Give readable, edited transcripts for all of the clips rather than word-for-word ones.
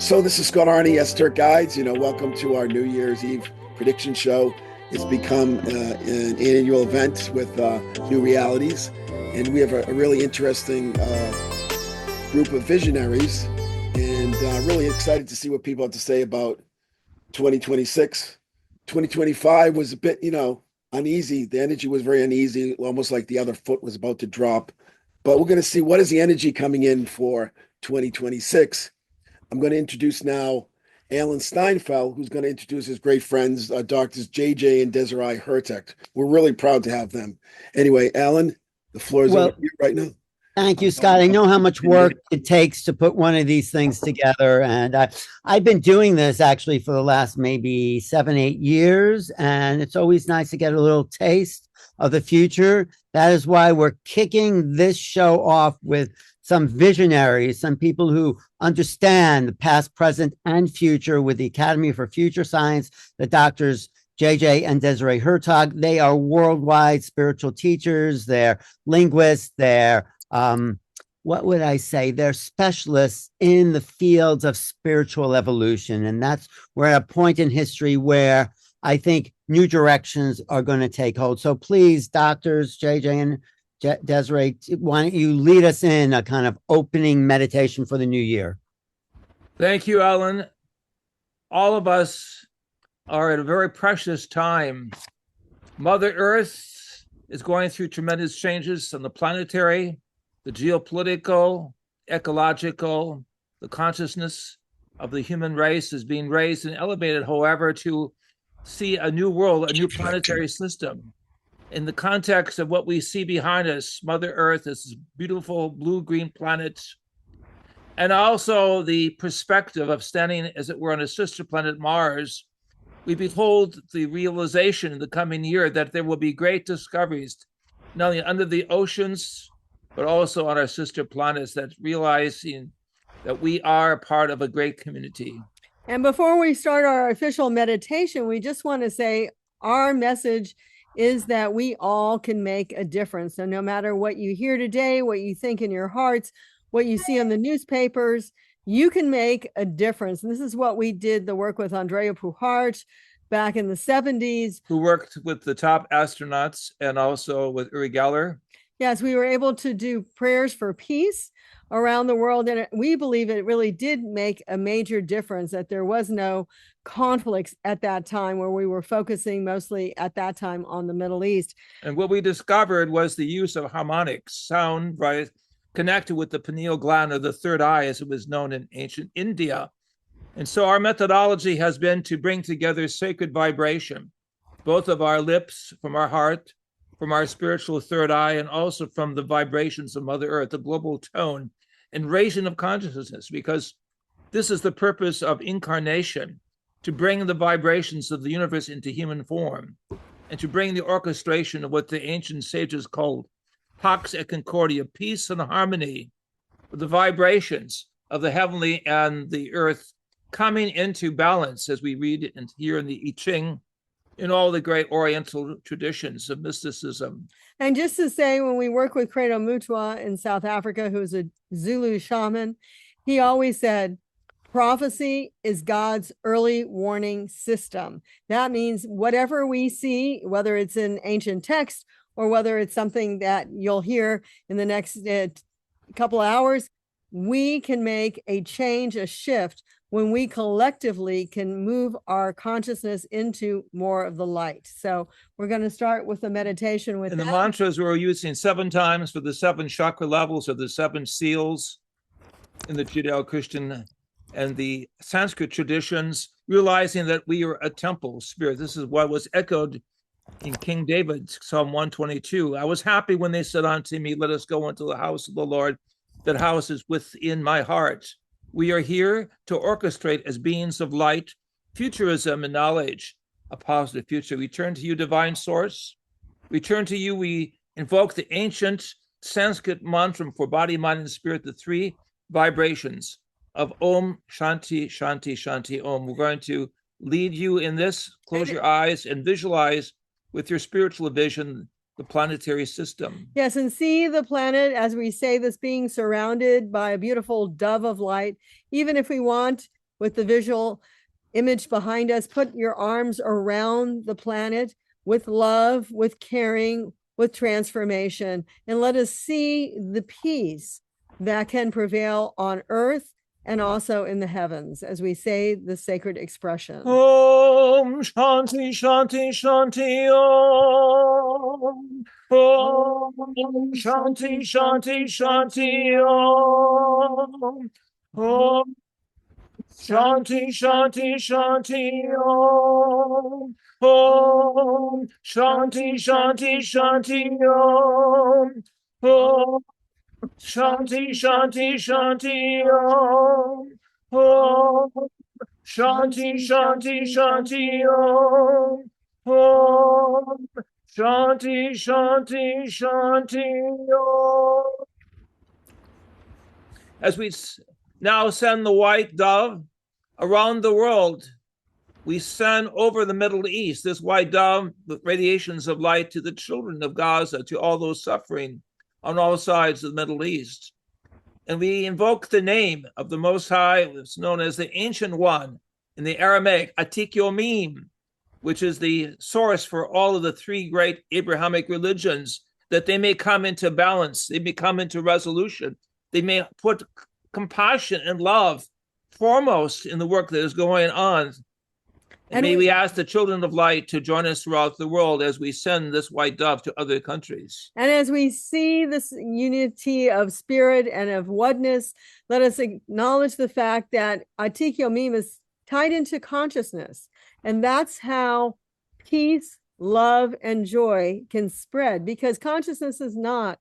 So this is Scott Arney, Esoteric Guides. Welcome to our New Year's Eve prediction show. It's become an annual event with new realities, and we have a really interesting group of visionaries, and really excited to see what people have to say about 2026. 2025 was a bit, uneasy. The energy was very uneasy, almost like the other foot was about to drop. But we're going to see what is the energy coming in for 2026. I'm going to introduce now Alan Steinfeld, who's going to introduce his great friends, Doctors JJ and Desiree Hurtak. We're really proud to have them. Anyway, Alan, the floor is over to you right now. Thank you, Scott. I know how much work it takes to put one of these things together. And I've been doing this actually for the last maybe 7-8 years. And it's always nice to get a little taste of the future. That is why we're kicking this show off with some visionaries, some people who understand the past, present, and future with the Academy for Future Science, the doctors JJ and Desiree Hurtak. They are worldwide spiritual teachers. They're linguists. They're what would I say? They're specialists in the fields of spiritual evolution. And we're at a point in history where I think new directions are going to take hold. So please, doctors, JJ and Desiree, why don't you lead us in a kind of opening meditation for the new year? Thank you, Alan. All of us are at a very precious time. Mother Earth is going through tremendous changes on the planetary, the geopolitical, ecological, the consciousness of the human race is being raised and elevated, however, to see a new world, a new planetary system. In the context of what we see behind us, Mother Earth is this beautiful blue-green planet, and also the perspective of standing, as it were, on a sister planet, Mars. We behold the realization in the coming year that there will be great discoveries, not only under the oceans, but also on our sister planets, that realizing that we are part of a great community. And before we start our official meditation, we just want to say our message is that we all can make a difference. So no matter what you hear today, what you think in your hearts, what you see on the newspapers, you can make a difference. And this is what we did the work with Andrea Puhardt back in the 70s. Who worked with the top astronauts and also with Uri Geller. Yes, we were able to do prayers for peace around the world. And we believe it really did make a major difference, that there was no conflicts at that time, where we were focusing mostly at that time on the Middle East. And what we discovered was the use of harmonics, sound, right, connected with the pineal gland, or the third eye, as it was known in ancient India. And so our methodology has been to bring together sacred vibration, both of our lips, from our heart, from our spiritual third eye, and also from the vibrations of Mother Earth, the global tone and raising of consciousness, because this is the purpose of incarnation, to bring the vibrations of the universe into human form, and to bring the orchestration of what the ancient sages called pax et concordia, peace and harmony, with the vibrations of the heavenly and the earth coming into balance, as we read and hear in the I Ching, in all the great Oriental traditions of mysticism. And just to say, when we work with Credo Mutua in South Africa, who's a Zulu shaman, he always said, prophecy is God's early warning system. That means whatever we see, whether it's in ancient text or whether it's something that you'll hear in the next couple of hours, we can make a change, a shift, when we collectively can move our consciousness into more of the light. So we're going to start with the meditation with the mantras we're using 7 times for the 7 chakra levels, or the 7 seals in the Judeo-Christian and the Sanskrit traditions, realizing that we are a temple spirit. This is what was echoed in King David's Psalm 122. I was happy when they said unto me, let us go into the house of the Lord. That house is within my heart. We are here to orchestrate as beings of light, futurism and knowledge, a positive future. We turn to you, divine source. We turn to you. We invoke the ancient Sanskrit mantra for body, mind, and spirit, the 3 vibrations of Om, Shanti, Shanti, Shanti, Om. We're going to lead you in this. Close your eyes and visualize with your spiritual vision the planetary system. Yes, and see the planet, as we say this, being surrounded by a beautiful dove of light. Even if we want with the visual image behind us. Put your arms around the planet with love, with caring, with transformation, and let us see the peace that can prevail on earth and also in the heavens as we say the sacred expression. Om Shanti Shanti Shanti Om. Om Shanti Shanti Shanti Om. Om Shanti Shanti Shanti Om. Om Shanti Shanti Shanti Om. Om Shanti Shanti Shanti Om. Om Shanti Shanti Shanti Om. Om Shanti Shanti Shanti Om. As we now send the white dove around the world, we send over the Middle East this white dove with radiations of light to the children of Gaza, to all those suffering on all sides of the Middle East. And we invoke the name of the Most High, it's known as the Ancient One in the Aramaic, Atik Yomim, which is the source for all of the three great Abrahamic religions, that they may come into balance, they may come into resolution, they may put compassion and love foremost in the work that is going on. And may we ask the children of light to join us throughout the world as we send this white dove to other countries. And as we see this unity of spirit and of oneness, let us acknowledge the fact that Atik Yomim is tied into consciousness. And that's how peace, love, and joy can spread, because consciousness is not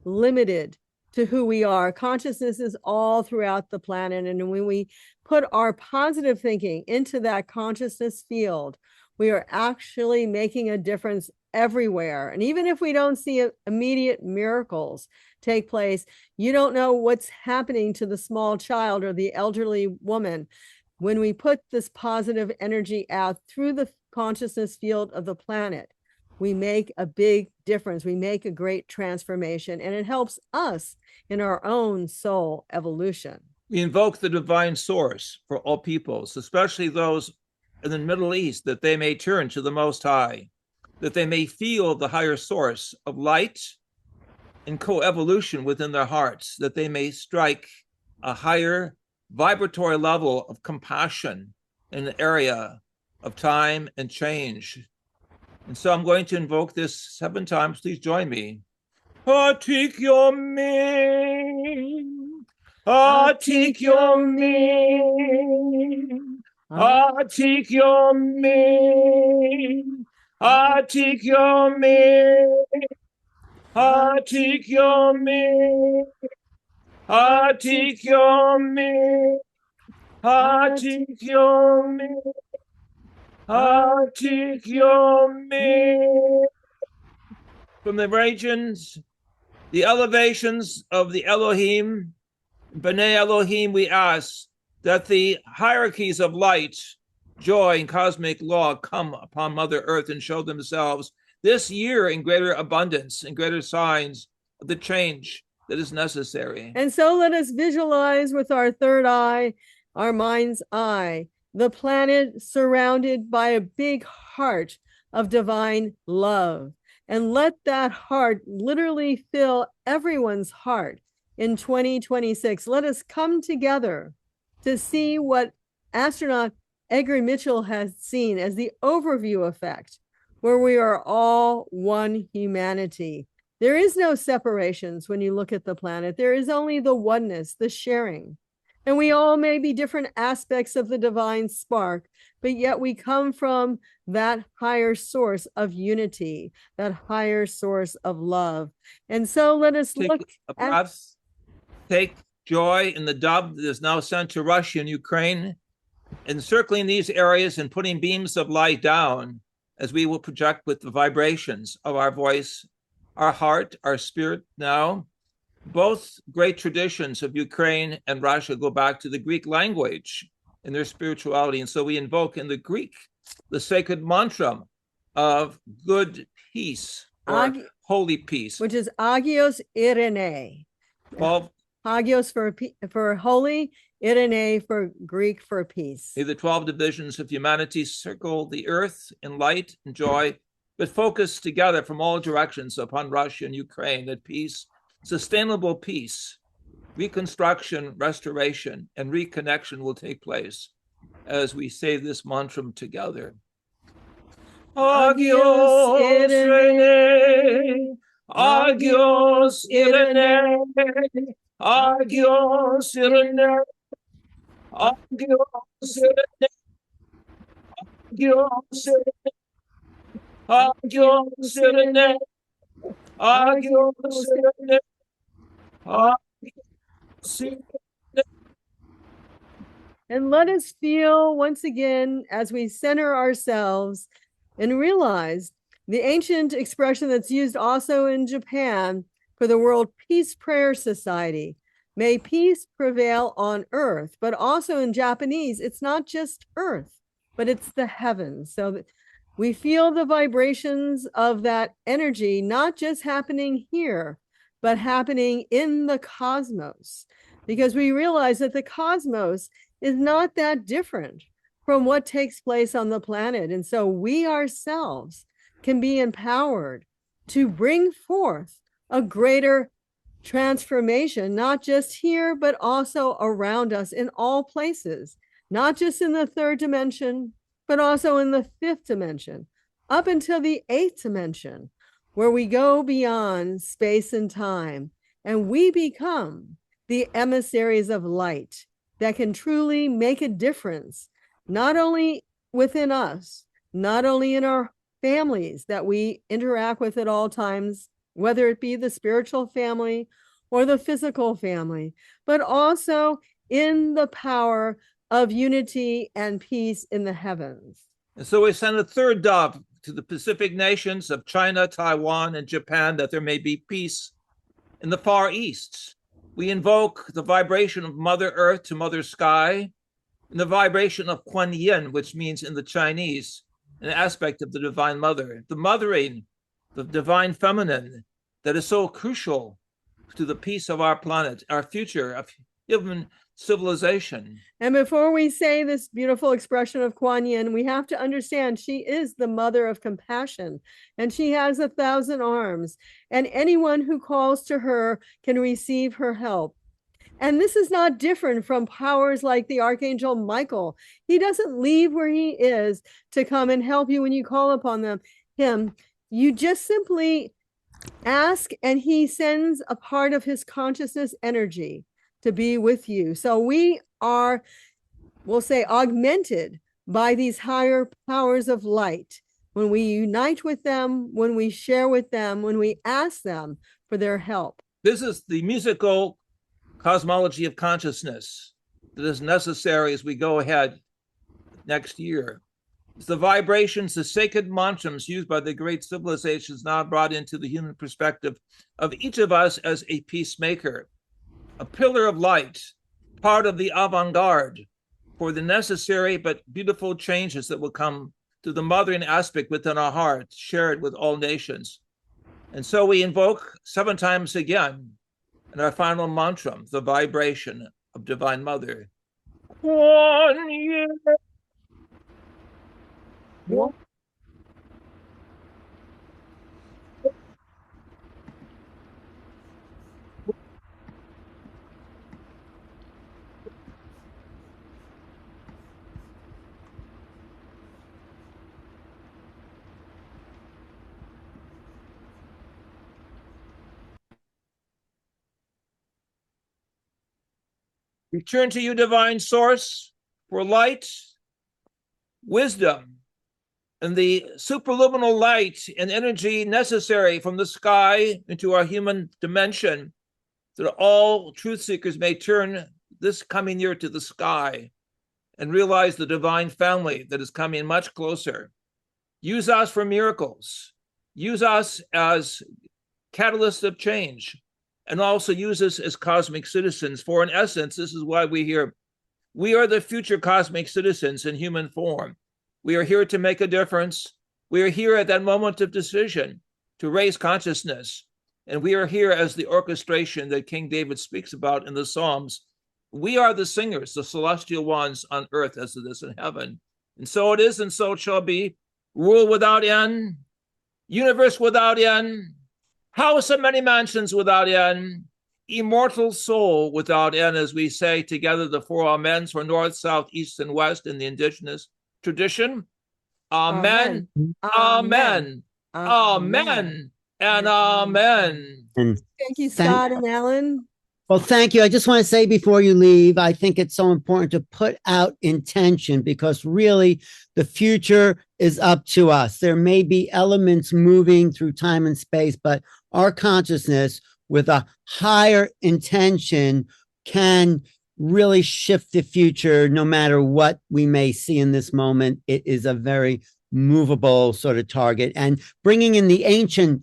limited to who we are. Consciousness is all throughout the planet. And when we put our positive thinking into that consciousness field, we are actually making a difference everywhere. And even if we don't see immediate miracles take place, you don't know what's happening to the small child or the elderly woman. When we put this positive energy out through the consciousness field of the planet, we make a big difference. We make a great transformation, and it helps us in our own soul evolution. We invoke the divine source for all peoples, especially those in the Middle East, that they may turn to the Most High, that they may feel the higher source of light and coevolution within their hearts, that they may strike a higher vibratory level of compassion in the area of time and change. And so I'm going to invoke this 7 times. Please join me. Atik Yomim, Atik Yomim, Atik Yomim, Atik Yomim, Atik Yomim, Atik Yomim, Atik Yomim, Atik Yomim. From the regions, the elevations of the Elohim, B'nai Elohim, we ask that the hierarchies of light, joy, and cosmic law come upon Mother Earth and show themselves this year in greater abundance and greater signs of the change that is necessary. And so let us visualize with our third eye, our mind's eye, the planet surrounded by a big heart of divine love. And let that heart literally fill everyone's heart in 2026. Let us come together to see what astronaut Edgar Mitchell has seen as the overview effect, where we are all one humanity. There is no separations when you look at the planet. There is only the oneness, the sharing. And we all may be different aspects of the divine spark, but yet we come from that higher source of unity, that higher source of love. And so let us look at... Take joy in the dove that is now sent to Russia and Ukraine, encircling these areas and putting beams of light down, as we will project with the vibrations of our voice, our heart, our spirit now. Both great traditions of Ukraine and Russia go back to the Greek language in their spirituality. And so we invoke in the Greek the sacred mantra of good peace, or holy peace, which is Agios Irene. 12. Hagios for holy, Irene for Greek for peace. May the 12 divisions of humanity circle the earth in light and joy, but focus together from all directions upon Russia and Ukraine, that peace, sustainable peace, reconstruction, restoration, and reconnection will take place as we say this mantra together. Agios Irene, Agios Irene, Agios Irene, Agios Irene, Agios Irene, Agios Irene, Agios Irene, Agios Irene. And let us feel once again as we center ourselves and realize the ancient expression that's used also in Japan for the World Peace Prayer Society. May peace prevail on earth, but also in Japanese, it's not just earth, but it's the heavens. So that we feel the vibrations of that energy, not just happening here, but happening in the cosmos, because we realize that the cosmos is not that different from what takes place on the planet. And so we ourselves can be empowered to bring forth a greater transformation, not just here, but also around us in all places, not just in the third dimension, but also in the fifth dimension, up until the eighth dimension, where we go beyond space and time, and we become the emissaries of light that can truly make a difference, not only within us, not only in our families that we interact with at all times, whether it be the spiritual family or the physical family, but also in the power of unity and peace in the heavens. And so we send a third dove to the Pacific nations of China, Taiwan, and Japan, that there may be peace in the Far East. We invoke the vibration of Mother Earth to Mother Sky, and the vibration of Kuan Yin, which means in the Chinese, an aspect of the Divine Mother, the mothering, the Divine Feminine, that is so crucial to the peace of our planet, our future of human civilization. And before we say this beautiful expression of Kuan Yin, we have to understand she is the mother of compassion, and she has 1,000 arms, and anyone who calls to her can receive her help. And this is not different from powers like the Archangel Michael. He doesn't leave where he is to come and help you when you call upon him. You just simply ask, and he sends a part of his consciousness energy to be with you. So we are, we'll say, augmented by these higher powers of light when we unite with them, when we share with them, when we ask them for their help. This is the musical cosmology of consciousness that is necessary as we go ahead next year. It's the vibrations, the sacred mantras used by the great civilizations now brought into the human perspective of each of us as a peacemaker, a pillar of light, part of the avant-garde for the necessary but beautiful changes that will come to the mothering aspect within our hearts, shared with all nations. And so we invoke 7 times again in our final mantra, the vibration of Divine Mother. Kuan Yin. Return to you, Divine Source, for light, wisdom, and the superluminal light and energy necessary from the sky into our human dimension, so that all truth seekers may turn this coming year to the sky and realize the divine family that is coming much closer. Use us for miracles. Use us as catalysts of change, and also use us as cosmic citizens. For in essence, this is why we're here. We are the future cosmic citizens in human form. We are here to make a difference. We are here at that moment of decision to raise consciousness. And we are here as the orchestration that King David speaks about in the Psalms, We are the singers, the celestial ones on earth as it is in heaven. And so it is, and so it shall be. Rule without end, universe without end, house of many mansions without end, immortal soul without end, as we say together the four amens for north, south, east, and west in the indigenous tradition. Amen, amen, amen, and amen. And Thank you, Scott and Alan. well, thank you. I just want to say before you leave, I think it's so important to put out intention, because really the future is up to us. There may be elements moving through time and space, but our consciousness with a higher intention can really shift the future no matter what we may see in this moment. It is a very movable sort of target. And bringing in the ancient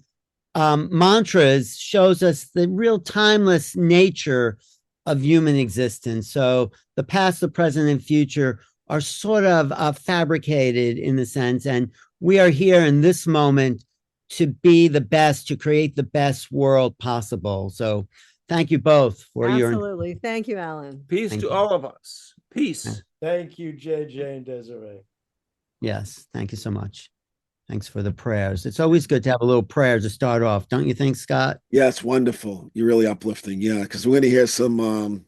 mantras shows us the real timeless nature of human existence. So the past, the present, and future are sort of fabricated in the sense, and we are here in this moment to be the best, to create the best world possible. So thank you both for Absolutely. Thank you, Alan. Peace to all of us. Peace. Thank you, JJ and Desiree. Yes, thank you so much. Thanks for the prayers. It's always good to have a little prayer to start off, don't you think, Scott? Yeah, it's wonderful. You're really uplifting. Yeah, because we're going to hear some,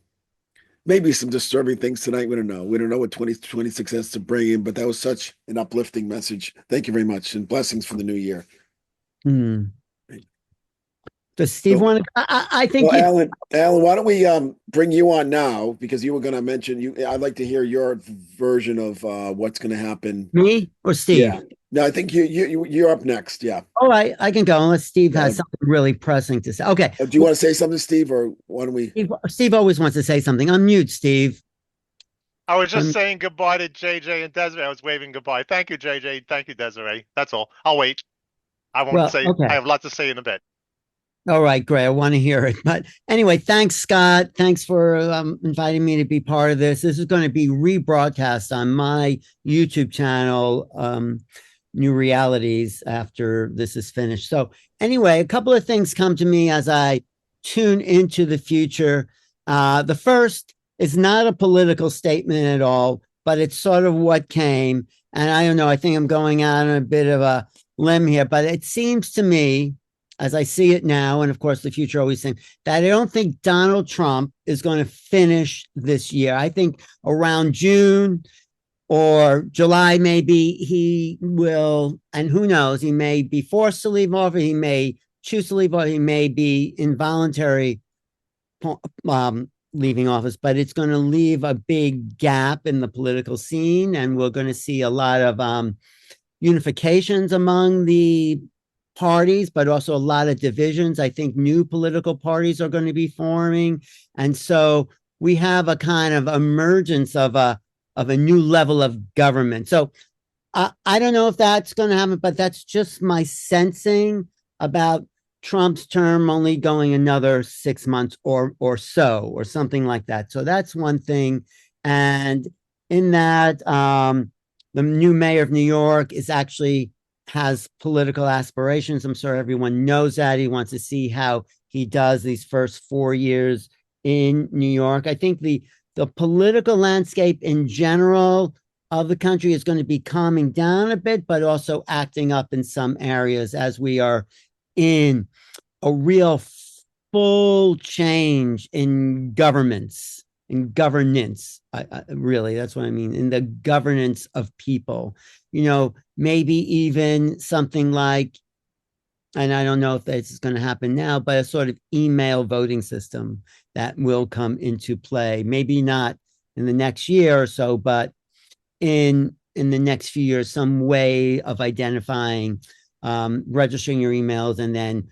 maybe some disturbing things tonight. We don't know. We don't know what 2026 has to bring in, but that was such an uplifting message. Thank you very much, and blessings for the new year. Does Steve want to? I think. Well, Alan, why don't we bring you on now, because you were going to mention you. I'd like to hear your version of what's going to happen. Me or Steve? Yeah. No, I think you're up next. Yeah. All right, I can go unless Steve has something really pressing to say. Okay. Do you want to say something, Steve, or why don't we? Steve always wants to say something. Unmute, Steve. I was just saying goodbye to JJ and Desiree. I was waving goodbye. Thank you, JJ. Thank you, Desiree. That's all. I'll wait. I won't say. Okay. I have lots to say in a bit. All right, great. I want to hear it. But anyway, thanks, Scott. Thanks for inviting me to be part of this. This is going to be rebroadcast on my YouTube channel, New Realities, after this is finished. So anyway, a couple of things come to me as I tune into the future. The first is not a political statement at all, but it's sort of what came. And I don't know, I think I'm going out on a bit of a limb here, but it seems to me, as I see it now, and of course the future always seems, that I don't think Donald Trump is going to finish this year. I think around June or July, maybe he will, and who knows, he may be forced to leave office, he may choose to leave office, he may be involuntary leaving office, but it's going to leave a big gap in the political scene, and we're going to see a lot of unifications among the parties, but also a lot of divisions. I think new political parties are going to be forming. And so we have a kind of emergence of a new level of government. So I don't know if that's going to happen, but that's just my sensing about Trump's term only going another 6 months or so, or something like that. So that's one thing. And in that, the new mayor of New York has political aspirations. I'm sure everyone knows that. He wants to see how he does these first 4 years in New York. I think the political landscape in general of the country is going to be calming down a bit, but also acting up in some areas as we are in a real full change in governments, in governance. Really, that's what I mean, in the governance of people. You know, maybe even something like, and I don't know if this is going to happen now, but a sort of email voting system that will come into play. Maybe not in the next year or so, but in the next few years, some way of identifying, registering your emails and then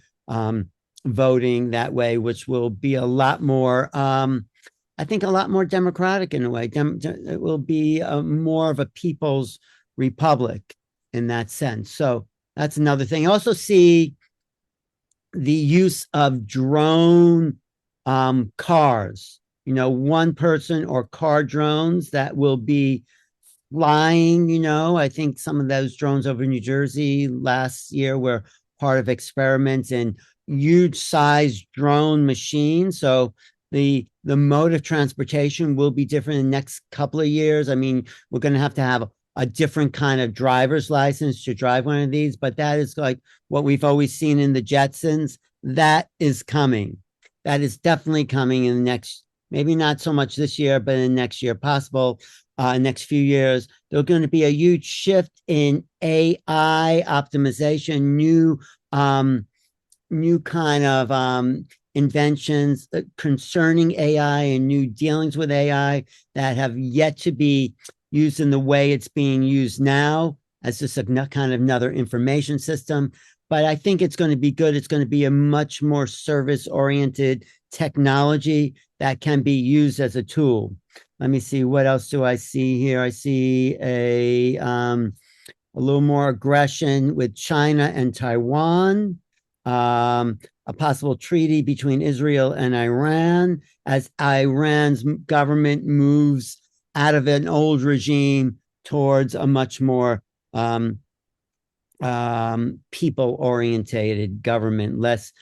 voting that way, which will be a lot more, I think, a lot more democratic in a way. It will be more of a people's republic in that sense. So that's another thing. I also see the use of drone cars, one person or car drones that will be flying. I think some of those drones over New Jersey last year were part of experiments in huge size drone machines. So the the mode of transportation will be different in the next couple of years. I mean, we're going to have a different kind of driver's license to drive one of these, but that is like what we've always seen in the Jetsons. That is coming. That is definitely coming in the next, maybe not so much this year, but in next year, possible next few years. There's going to be a huge shift in AI optimization, new kind of inventions concerning AI and new dealings with AI that have yet to be used in the way it's being used now as just a kind of another information system. But I think it's going to be good. It's going to be a much more service-oriented technology that can be used as a tool. Let me see, what else do I see here? I see a little more aggression with China and Taiwan, a possible treaty between Israel and Iran as Iran's government moves out of an old regime towards a much more people-orientated government, less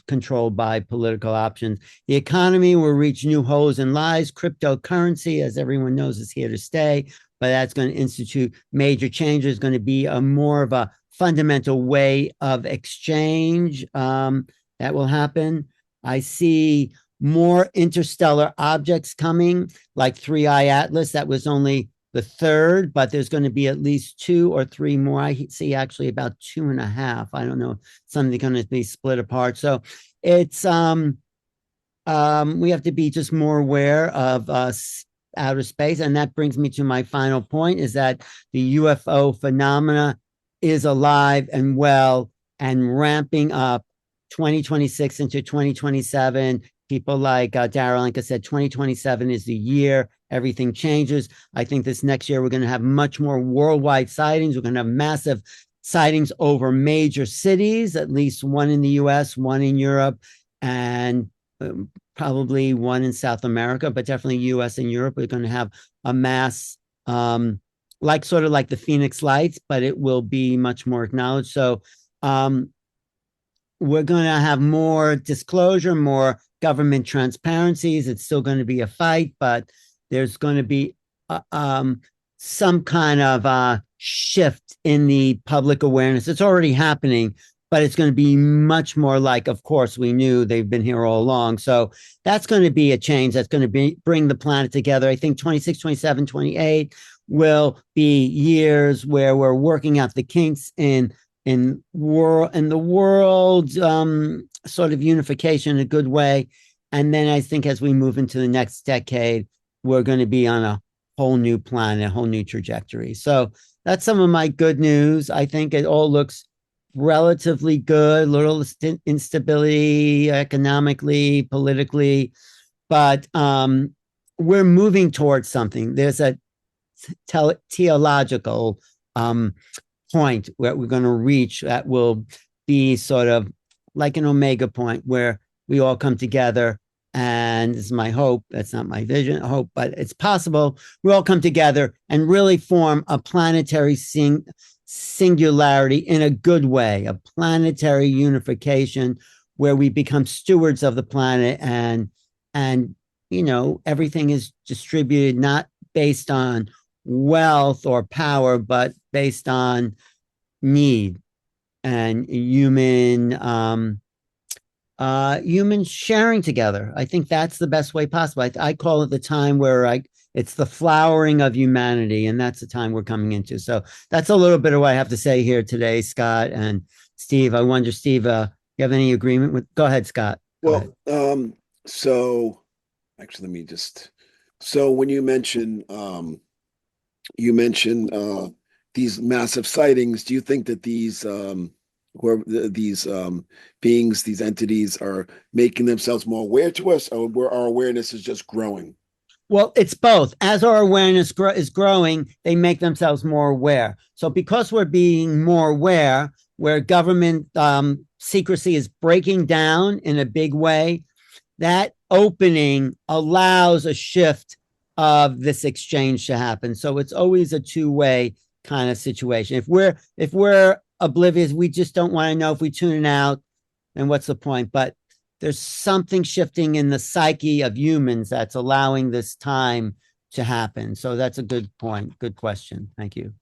controlled by political options. The economy will reach new highs and lows. Cryptocurrency, as everyone knows, is here to stay, but that's going to institute major changes. Going to be a more of a fundamental way of exchange that will happen. I see more interstellar objects coming, like 3i Atlas. That was only the third, but there's going to be at least 2 or 3 more. I see actually about 2.5. I don't know, something going to be split apart. So it's we have to be just more aware of outer space. And that brings me to my final point, is that the UFO phenomena is alive and well and ramping up 2026 into 2027. People like Darryl Anka said, 2027 is the year everything changes. I think this next year we're going to have much more worldwide sightings. We're going to have massive sightings over major cities, at least one in the US, one in Europe, and probably one in South America, but definitely US and Europe. We're going to have a mass, like sort of like the Phoenix Lights, but it will be much more acknowledged. So we're going to have more disclosure, more government transparencies. It's still going to be a fight, but there's going to be some kind of shift in the public awareness. It's already happening, but it's going to be much more like, of course, we knew they've been here all along. So that's going to be a change. That's going to bring the planet together. I think 26, 27, 28 will be years where we're working out the kinks in the world sort of unification in a good way. And then I think as we move into the next decade, we're going to be on a whole new planet, a whole new trajectory. So that's some of my good news. I think it all looks relatively good, little instability economically, politically, but we're moving towards something. There's a theological point where we're going to reach that will be sort of like an omega point where we all come together. And this is my hope. That's not my vision, hope, but it's possible. We all come together and really form a planetary singularity in a good way, a planetary unification where we become stewards of the planet, and you know, everything is distributed not based on wealth or power, but based on need and human sharing together. I think that's the best way possible. I call it the time where it's the flowering of humanity, and that's the time we're coming into. So that's a little bit of what I have to say here today, Scott and Steve. I wonder, Steve, you have any agreement with? Go ahead, Scott. Well, so actually, let me just. So when you mentioned these massive sightings, do you think that these beings, these entities, are making themselves more aware to us, or where our awareness is just growing? Well, it's both. As our awareness is growing, they make themselves more aware. So because we're being more aware, where government secrecy is breaking down in a big way, that opening allows a shift of this exchange to happen. So it's always a two-way kind of situation. If we're oblivious, we just don't want to know. If we tune out, then what's the point? But there's something shifting in the psyche of humans that's allowing this time to happen. So that's a good point. Good question. Thank you.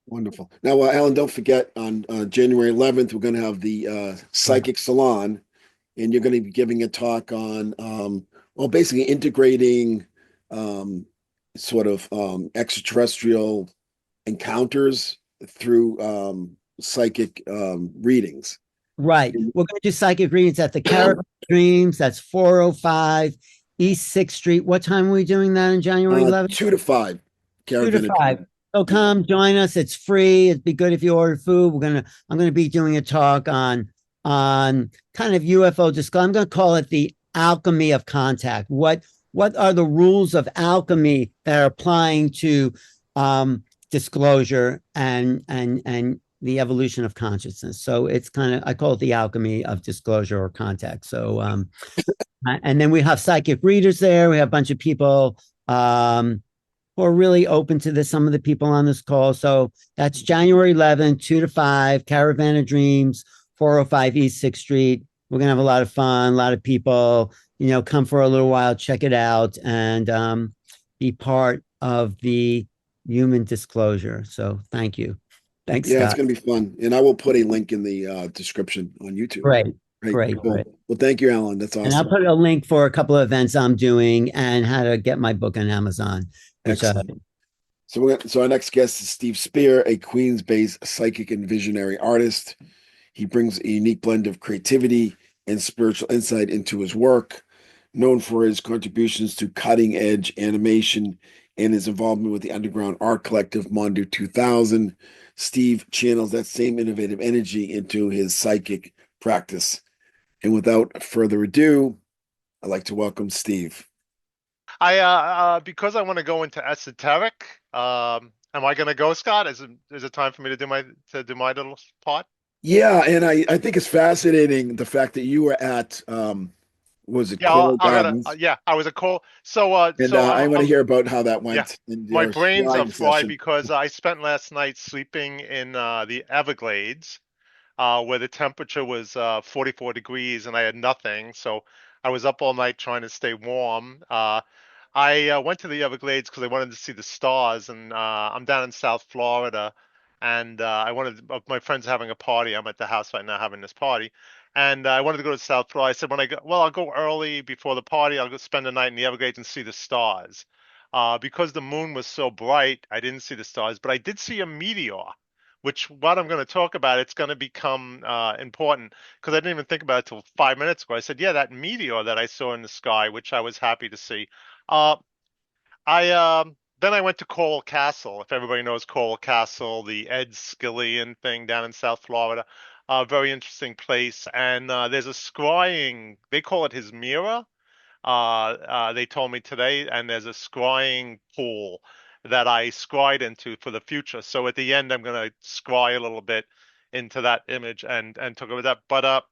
Wonderful. Now, Alan, don't forget on January 11th, we're going to have the Psychic Salon, and you're going to be giving a talk on, well, basically integrating sort of extraterrestrial encounters through psychic readings. Right. We're going to do psychic readings at the Caravan Dreams. That's 405 East 6th Street. What time are we doing that on January 11th? 2 to 5. 2 to 5. So come join us. It's free. It'd be good if you order food. I'm gonna be doing a talk on kind of UFO disclosure. I'm gonna call it the alchemy of contact. What are the rules of alchemy that are applying to disclosure and the evolution of consciousness? So it's kind of, I call it the alchemy of disclosure or contact. So and then we have psychic readers there. We have a bunch of people who are really open to this, some of the people on this call. So that's January 11th, 2 to 5, Caravan of Dreams, 405 East 6th Street. We're going to have a lot of fun, a lot of people, come for a little while, check it out, and be part of the human disclosure. So thank you. Thanks, Yeah, Scott. it's going to be fun. And I will put a link in the description on YouTube. Great. Cool. Well, thank you, Alan. That's awesome. And I'll put a link for a couple of events I'm doing and how to get my book on Amazon. Excellent. So our next guest is Steve Speer, a Queens-based psychic and visionary artist. He brings a unique blend of creativity and spiritual insight into his work, known for his contributions to cutting-edge animation and his involvement with the underground art collective Mondo 2000. Steve channels that same innovative energy into his psychic practice. And without further ado, I'd like to welcome Steve. Because I want to go into esoteric, am I going to go, Scott? Is it time for me to do my little part? Yeah, and I think it's fascinating the fact that you were at was it Coral Gardens? I was at Coral. So I want to hear about how that went. Yeah. My brains are fried because I spent last night sleeping in the Everglades, where the temperature was 44 degrees and I had nothing. So I was up all night trying to stay warm. I went to the Everglades because I wanted to see the stars, and I'm down in South Florida, and my friend's having a party. I'm at the house right now having this party, and I wanted to go to South Florida. I said, I'll go early before the party. I'll go spend the night in the Everglades and see the stars. Because the moon was so bright, I didn't see the stars, but I did see a meteor, which what I'm going to talk about, it's going to become important because I didn't even think about it till 5 minutes ago. I said, yeah, that meteor that I saw in the sky, which I was happy to see. Then I went to Coral Castle. If everybody knows Coral Castle, the Ed Skillion thing down in South Florida, very interesting place. And there's a scrying. They call it his mirror. They told me today, and there's a scrying pool that I scryed into for the future. So at the end, I'm going to scry a little bit into that image and talk about that. But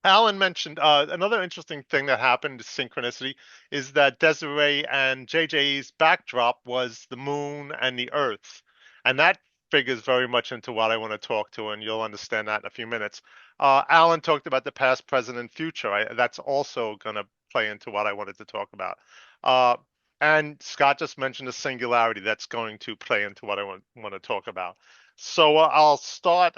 Alan mentioned another interesting thing that happened, synchronicity, is that Desiree and JJ's backdrop was the moon and the earth. And that figures very much into what I want to talk to, and you'll understand that in a few minutes. Alan talked about the past, present, and future. That's also going to play into what I wanted to talk about. And Scott just mentioned a singularity that's going to play into what I want to talk about. So I'll start.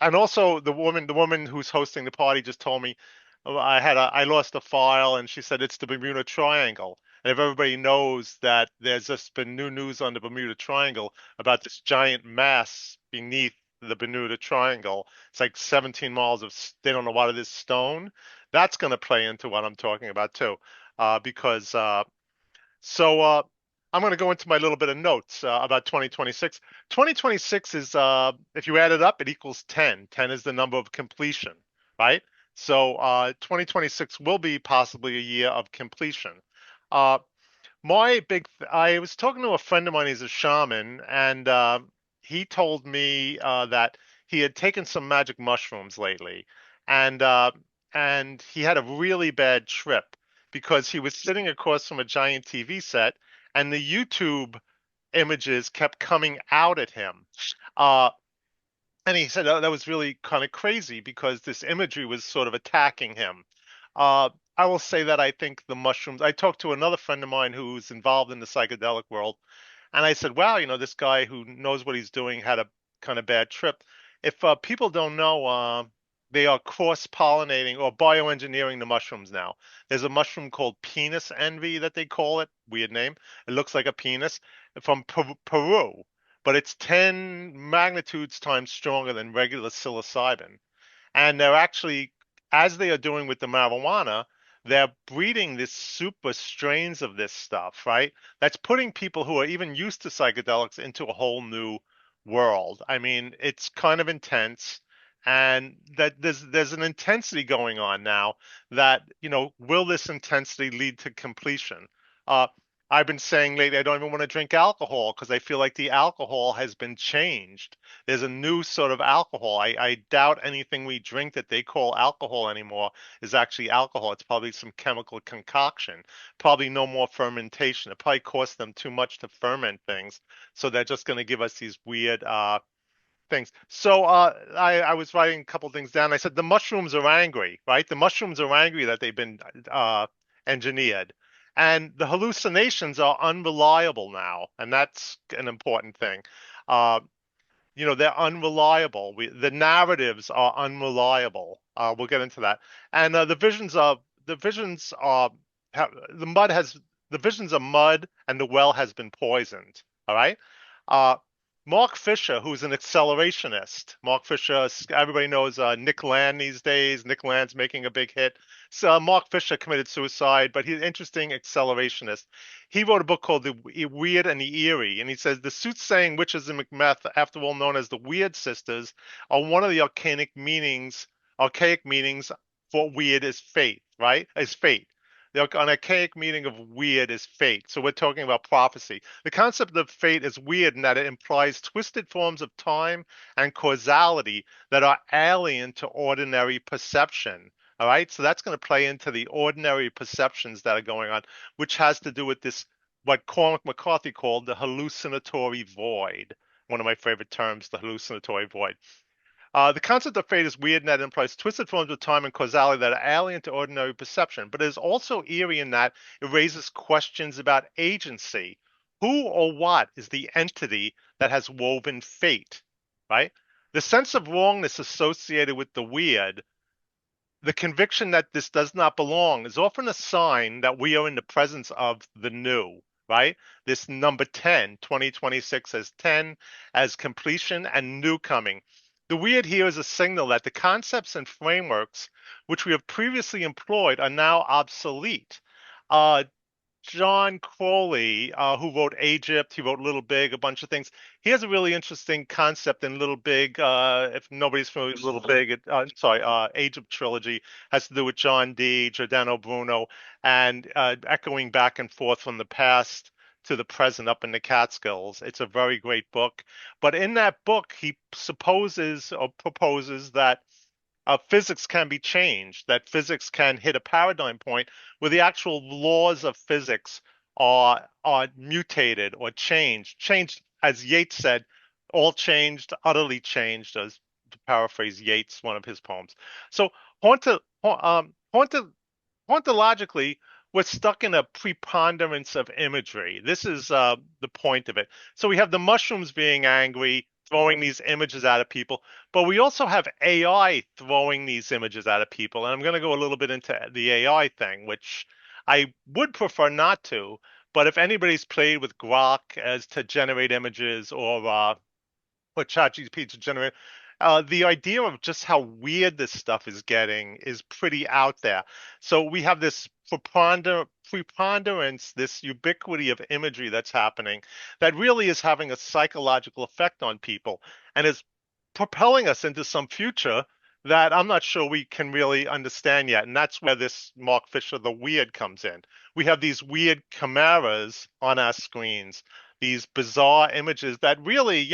And also the woman who's hosting the party just told me I lost a file, and she said it's the Bermuda Triangle. And if everybody knows that there's just been new news on the Bermuda Triangle about this giant mass beneath the Bermuda Triangle, it's like 17 miles of, they don't know what it is, stone. That's going to play into what I'm talking about too, because I'm going to go into my little bit of notes about 2026. 2026 is, if you add it up, it equals 10. 10 is the number of completion, right? So 2026 will be possibly a year of completion. I was talking to a friend of mine, he's a shaman, and he told me that he had taken some magic mushrooms lately, and he had a really bad trip because he was sitting across from a giant TV set, and the YouTube images kept coming out at him. And he said, oh, that was really kind of crazy because this imagery was sort of attacking him. Uh, I will say that I think the mushrooms. I talked to another friend of mine who's involved in the psychedelic world, and I said, wow, this guy who knows what he's doing had a kind of bad trip. If people don't know, they are cross-pollinating or bioengineering the mushrooms now. There's a mushroom called penis envy that they call it. Weird name. It looks like a penis from Peru, but it's 10 magnitudes times stronger than regular psilocybin. And they're actually, as they are doing with the marijuana, they're breeding this super strains of this stuff, right? That's putting people who are even used to psychedelics into a whole new world. I mean, it's kind of intense, and that there's an intensity going on now that, will this intensity lead to completion? Uh, I've been saying lately I don't even want to drink alcohol because I feel like the alcohol has been changed. There's a new sort of alcohol. I doubt anything we drink that they call alcohol anymore is actually alcohol. It's probably some chemical concoction. Probably no more fermentation. It probably costs them too much to ferment things, so they're just going to give us these weird things. So I was writing a couple things down. I said the mushrooms are angry, right? The mushrooms are angry that they've been engineered. And the hallucinations are unreliable now, and that's an important thing. Uh, they're unreliable. The narratives are unreliable. We'll get into that. And the visions are the mud has the visions are mud, and the well has been poisoned. All right. Uh, Mark Fisher, who's an accelerationist. Mark Fisher, everybody knows Nick Land these days. Nick Land's making a big hit. So Mark Fisher committed suicide, but he's an interesting accelerationist. He wrote a book called The Weird and the Eerie, and he says the soothsaying witches in Macbeth, after all known as the Weird Sisters, are one of the archaic meanings for weird is fate, right? Is fate. An archaic meaning of weird is fate. So we're talking about prophecy. The concept of fate is weird in that it implies twisted forms of time and causality that are alien to ordinary perception. All right, so that's going to play into the ordinary perceptions that are going on, which has to do with this, what Cormac McCarthy called the hallucinatory void. One of my favorite terms, the hallucinatory void. The concept of fate is weird in that it implies twisted forms of time and causality that are alien to ordinary perception, but it is also eerie in that it raises questions about agency. Who or what is the entity that has woven fate, right? The sense of wrongness associated with the weird, the conviction that this does not belong, is often a sign that we are in the presence of the new, right? This number 10, 2026 as 10, as completion and new coming. The weird here is a signal that the concepts and frameworks which we have previously employed are now obsolete. Uh, John Crowley, who wrote Egypt, he wrote Little Big, a bunch of things. He has a really interesting concept in Little Big. If nobody's familiar with Little Big, Egypt trilogy has to do with John Dee, Giordano Bruno, and echoing back and forth from the past to the present up in the Catskills. It's a very great book. But in that book, he supposes or proposes that physics can be changed, that physics can hit a paradigm point where the actual laws of physics are mutated or changed. Changed, as Yeats said, all changed, utterly changed, as to paraphrase Yeats, one of his poems. So hauntologically, we're stuck in a preponderance of imagery. This is the point of it. So we have the mushrooms being angry, throwing these images out of people, but we also have AI throwing these images out of people. And I'm going to go a little bit into the AI thing, which I would prefer not to. But if anybody's played with Grok as to generate images or ChatGPT to generate, the idea of just how weird this stuff is getting is pretty out there. So we have this preponderance, this ubiquity of imagery that's happening that really is having a psychological effect on people and is propelling us into some future that I'm not sure we can really understand yet. And that's where this Mark Fisher, the weird, comes in. We have these weird chimeras on our screens, these bizarre images that really,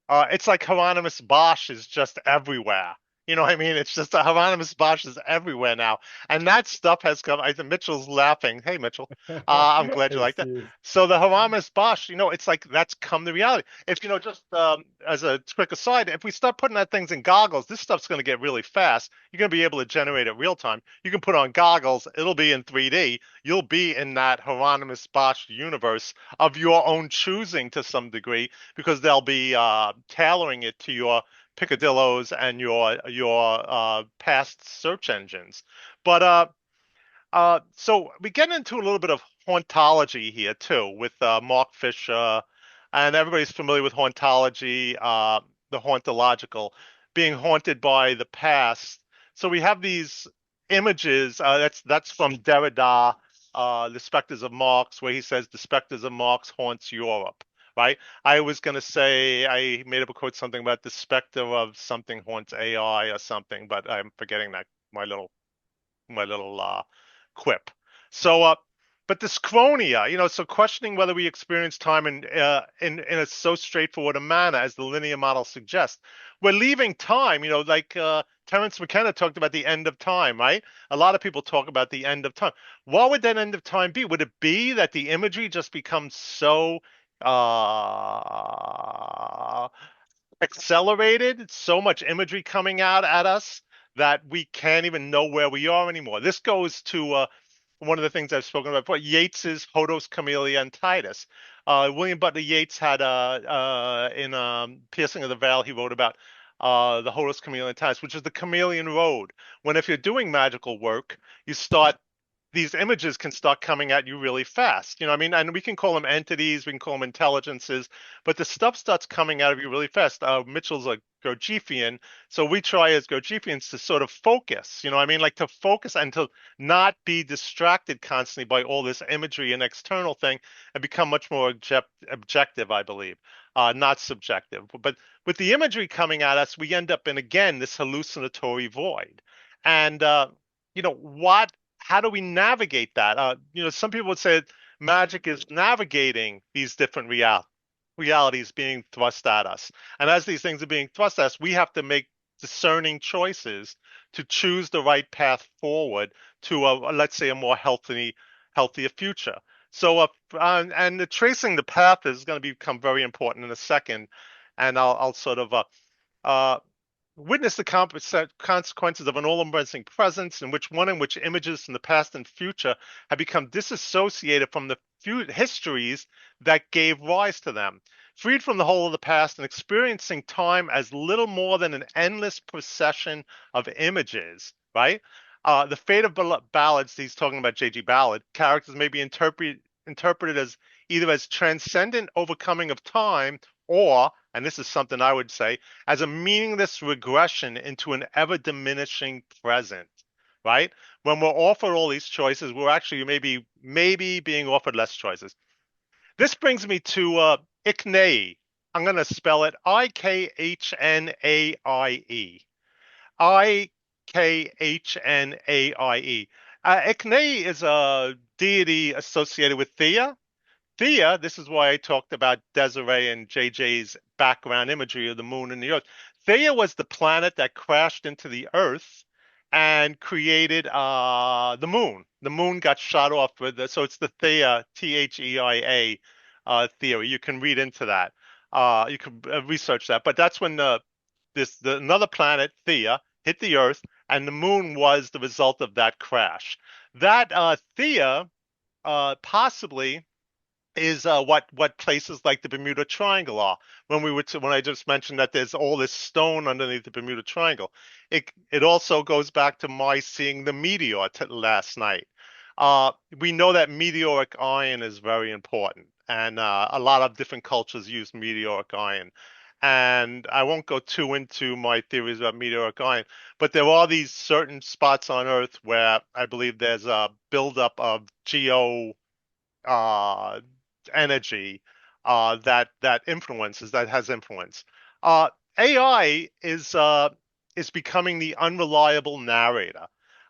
it's like Hieronymus Bosch is just everywhere. You know what I mean? It's just the Hieronymus Bosch is everywhere now. And that stuff has come. I think Mitchell's laughing. Hey, Mitchell. I'm glad you Hey, like that. Steve. So the Hieronymus Bosch, it's like that's come to reality. If, just as a quick aside, if we start putting that things in goggles, this stuff's going to get really fast. You're going to be able to generate it real time. You can put on goggles. It'll be in 3D. You'll be in that Hieronymus Bosch universe of your own choosing to some degree, because they'll be tailoring it to your picadillos and your past search engines. But so we get into a little bit of hauntology here too with Mark Fisher, and everybody's familiar with hauntology, the hauntological, being haunted by the past. So we have these images. That's from Derrida, The Spectres of Marx, where he says the spectres of Marx haunts Europe. Right? I was gonna say I made up a quote something about the specter of something haunts AI or something, but I'm forgetting that my little quip. So, but this chronia, so questioning whether we experience time in a so straightforward a manner as the linear model suggests. We're leaving time, like Terence McKenna talked about the end of time, right? A lot of people talk about the end of time. What would that end of time be? Would it be that the imagery just becomes so accelerated, so much imagery coming out at us that we can't even know where we are anymore? This goes to one of the things I've spoken about before, Yeats's Hodos, Camellia, and Titus. William Butler Yeats had in Piercing of the Veil, he wrote about the Hodos, Camellia, and Titus, which is the chameleon road. When if you're doing magical work, you start these images can start coming at you really fast. I mean, and we can call them entities, we can call them intelligences, but the stuff starts coming out of you really fast. Mitchell's a Gurdjieffian, so we try as Gurdjieffians to sort of focus, I mean, like to focus and to not be distracted constantly by all this imagery and external thing, and become much more objective, I believe, not subjective. But with the imagery coming at us, we end up in, again, this hallucinatory void. And, what how do we navigate that? Some people would say magic is navigating these different realities being thrust at us. And as these things are being thrust at us, we have to make discerning choices to choose the right path forward to, let's say, a more healthier future. So, and tracing the path is going to become very important in a second, and I'll sort of witness the consequences of an all-embracing presence in which images from the past and future have become disassociated from the histories that gave rise to them, freed from the whole of the past and experiencing time as little more than an endless procession of images, right? The fate of ballads, he's talking about J.G. Ballard, characters may be interpreted as either as transcendent overcoming of time, or, and this is something I would say, as a meaningless regression into an ever diminishing present, right? When we're offered all these choices, we're actually maybe being offered less choices. This brings me to Iknae. I'm going to spell it Ikhnaie. Ikhnaie. Iknae is a deity associated with Thea. Thea, this is why I talked about Desiree and JJ's background imagery of the moon and the earth. Thea was the planet that crashed into the earth and created the moon. The moon got shot off so it's the Thea, Theia, theory. You can read into that. You can research that. But that's when another planet, Thea, hit the earth, and the moon was the result of that crash. That Thea possibly is what places like the Bermuda Triangle are. When I just mentioned that there's all this stone underneath the Bermuda Triangle, it also goes back to my seeing the meteor last night. We know that meteoric iron is very important, and a lot of different cultures use meteoric iron. And I won't go too into my theories about meteoric iron, but there are these certain spots on Earth where I believe there's a buildup of uh, energy that has influence. AI is becoming the unreliable narrator.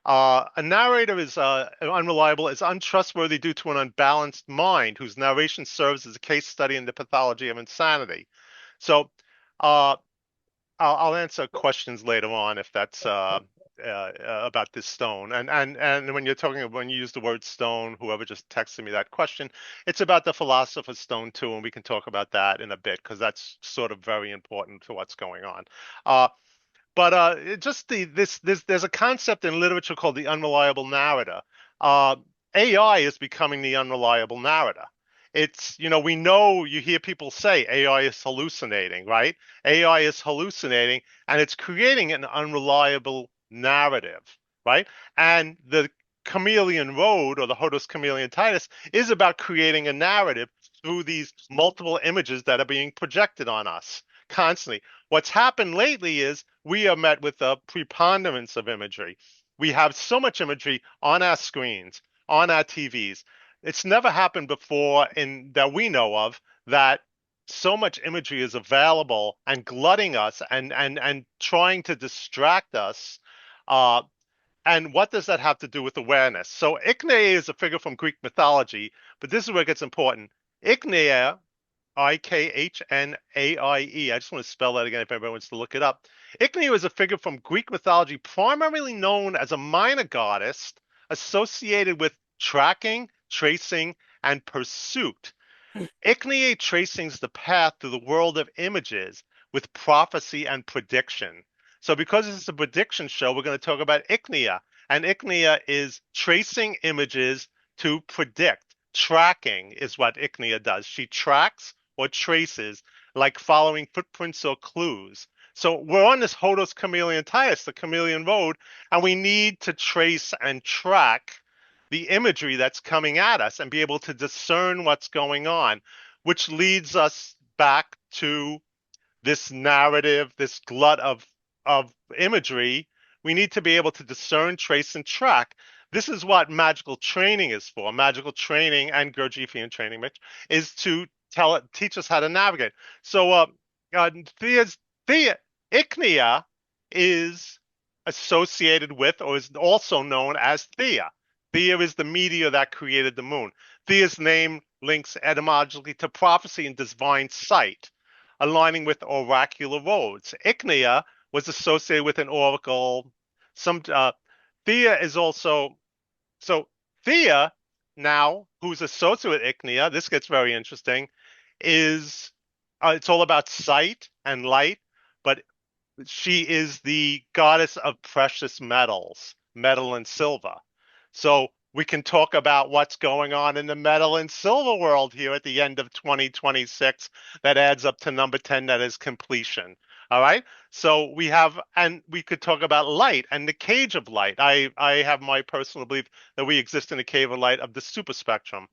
A narrator is unreliable, is untrustworthy due to an unbalanced mind whose narration serves as a case study in the pathology of insanity. So, I'll answer questions later on if that's about this stone. And when when you use the word stone, whoever just texted me that question, it's about the philosopher's stone too, and we can talk about that in a bit because that's sort of very important to what's going on. But just there's a concept in literature called the unreliable narrator. Uh, AI is becoming the unreliable narrator. It's, we know, you hear people say AI is hallucinating, right? AI is hallucinating and it's creating an unreliable narrative, right? And the chameleon road, or the Hodos chameleonitis, is about creating a narrative through these multiple images that are being projected on us constantly. What's happened lately is we are met with a preponderance of imagery. We have so much imagery on our screens, on our TVs. It's never happened before in that we know of that so much imagery is available and glutting us and trying to distract us. And what does that have to do with awareness? So Ichne is a figure from Greek mythology, but this is where it gets important. Ichne, Ikhnaie. I just want to spell that again if anybody wants to look it up. Ichne is a figure from Greek mythology, primarily known as a minor goddess associated with tracking, tracing, and pursuit. Ichne tracings the path through the world of images with prophecy and prediction. So because this is a prediction show, we're going to talk about Ichne. And Ichne is tracing images to predict. Tracking is what Ichne does. She tracks or traces, like following footprints or clues. So we're on this Hodos chameleonitis, the chameleon road, and we need to trace and track the imagery that's coming at us and be able to discern what's going on, which leads us back to this narrative, this glut of imagery. We need to be able to discern, trace, and track. This is what magical training is for. Magical training and Gurdjieffian training, Mitch, is to teach us how to navigate. So Ichnia is associated with, or is also known as Thea. Thea is the meteor that created the moon. Thea's name links etymologically to prophecy and divine sight, aligning with oracular roads. Ichnia was associated with an oracle. Thea is also Thea now, who's associated with Ichnia, this gets very interesting, is it's all about sight and light, but she is the goddess of precious metals, metal and silver. So we can talk about what's going on in the metal and silver world here at the end of 2026 that adds up to number 10, that is completion. All right. So we have, and we could talk about light and the cage of light. I have my personal belief that we exist in the cave of light of the super spectrum.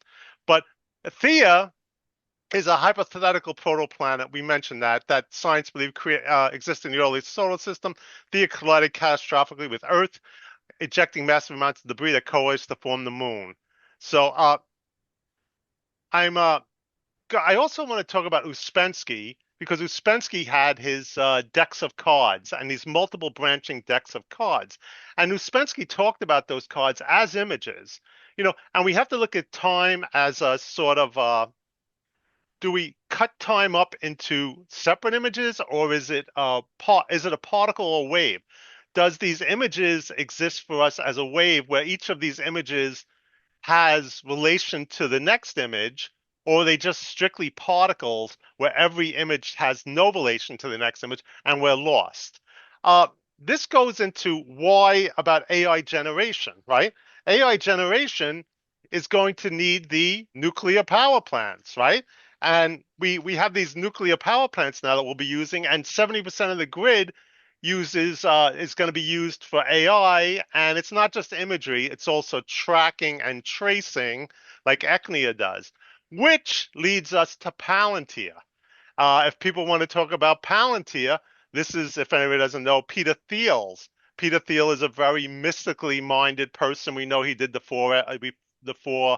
But Thea is a hypothetical protoplanet. We mentioned that science believed exists in the early solar system. Thea collided catastrophically with Earth, ejecting massive amounts of debris that coalesced to form the moon. So I also want to talk about Uspensky, because Uspensky had his decks of cards and these multiple branching decks of cards. And Uspensky talked about those cards as images, and we have to look at time as a sort of, do we cut time up into separate images, or is it a particle or wave? Does these images exist for us as a wave where each of these images has relation to the next image, or are they just strictly particles where every image has no relation to the next image and we're lost? This goes into why about AI generation, right? AI generation is going to need the nuclear power plants, right? And we have these nuclear power plants now that we'll be using, and 70% of the grid is going to be used for AI, and it's not just imagery, it's also tracking and tracing like Echnia does, which leads us to Palantir. If people want to talk about Palantir, this is, if anybody doesn't know, Peter Thiel's. Peter Thiel is a very mystically minded person. We know he did the four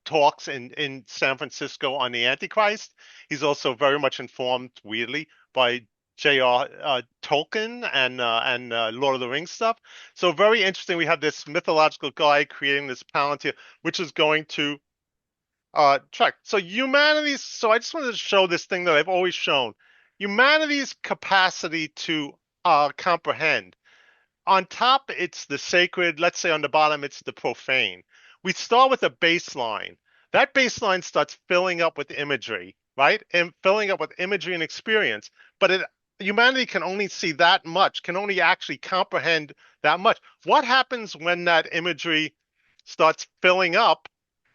talks in San Francisco on the Antichrist. He's also very much informed, weirdly, by J.R. Tolkien and Lord of the Rings stuff. So very interesting. We have this mythological guy creating this Palantir, which is going to track. So I just wanted to show this thing that I've always shown. humanity's capacity to comprehend. On top, it's the sacred. Let's say on the bottom, it's the profane. We start with a baseline. That baseline starts filling up with imagery, right? And filling up with imagery and experience. But humanity can only see that much, can only actually comprehend that much. What happens when that imagery starts filling up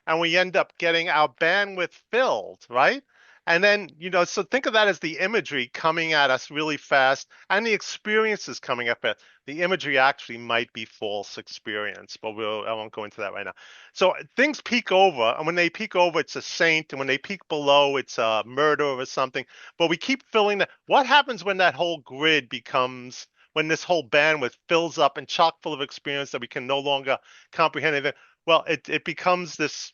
and we end up getting our bandwidth filled, right? And then, so think of that as the imagery coming at us really fast and the experiences coming up at the imagery actually might be false experience, but I won't go into that right now. So things peak over, and when they peak over, it's a saint, and when they peak below, it's a murder or something. But we keep filling that. What happens when that whole grid becomes, when this whole bandwidth fills up and chock full of experience that we can no longer comprehend anything? Well, it becomes this.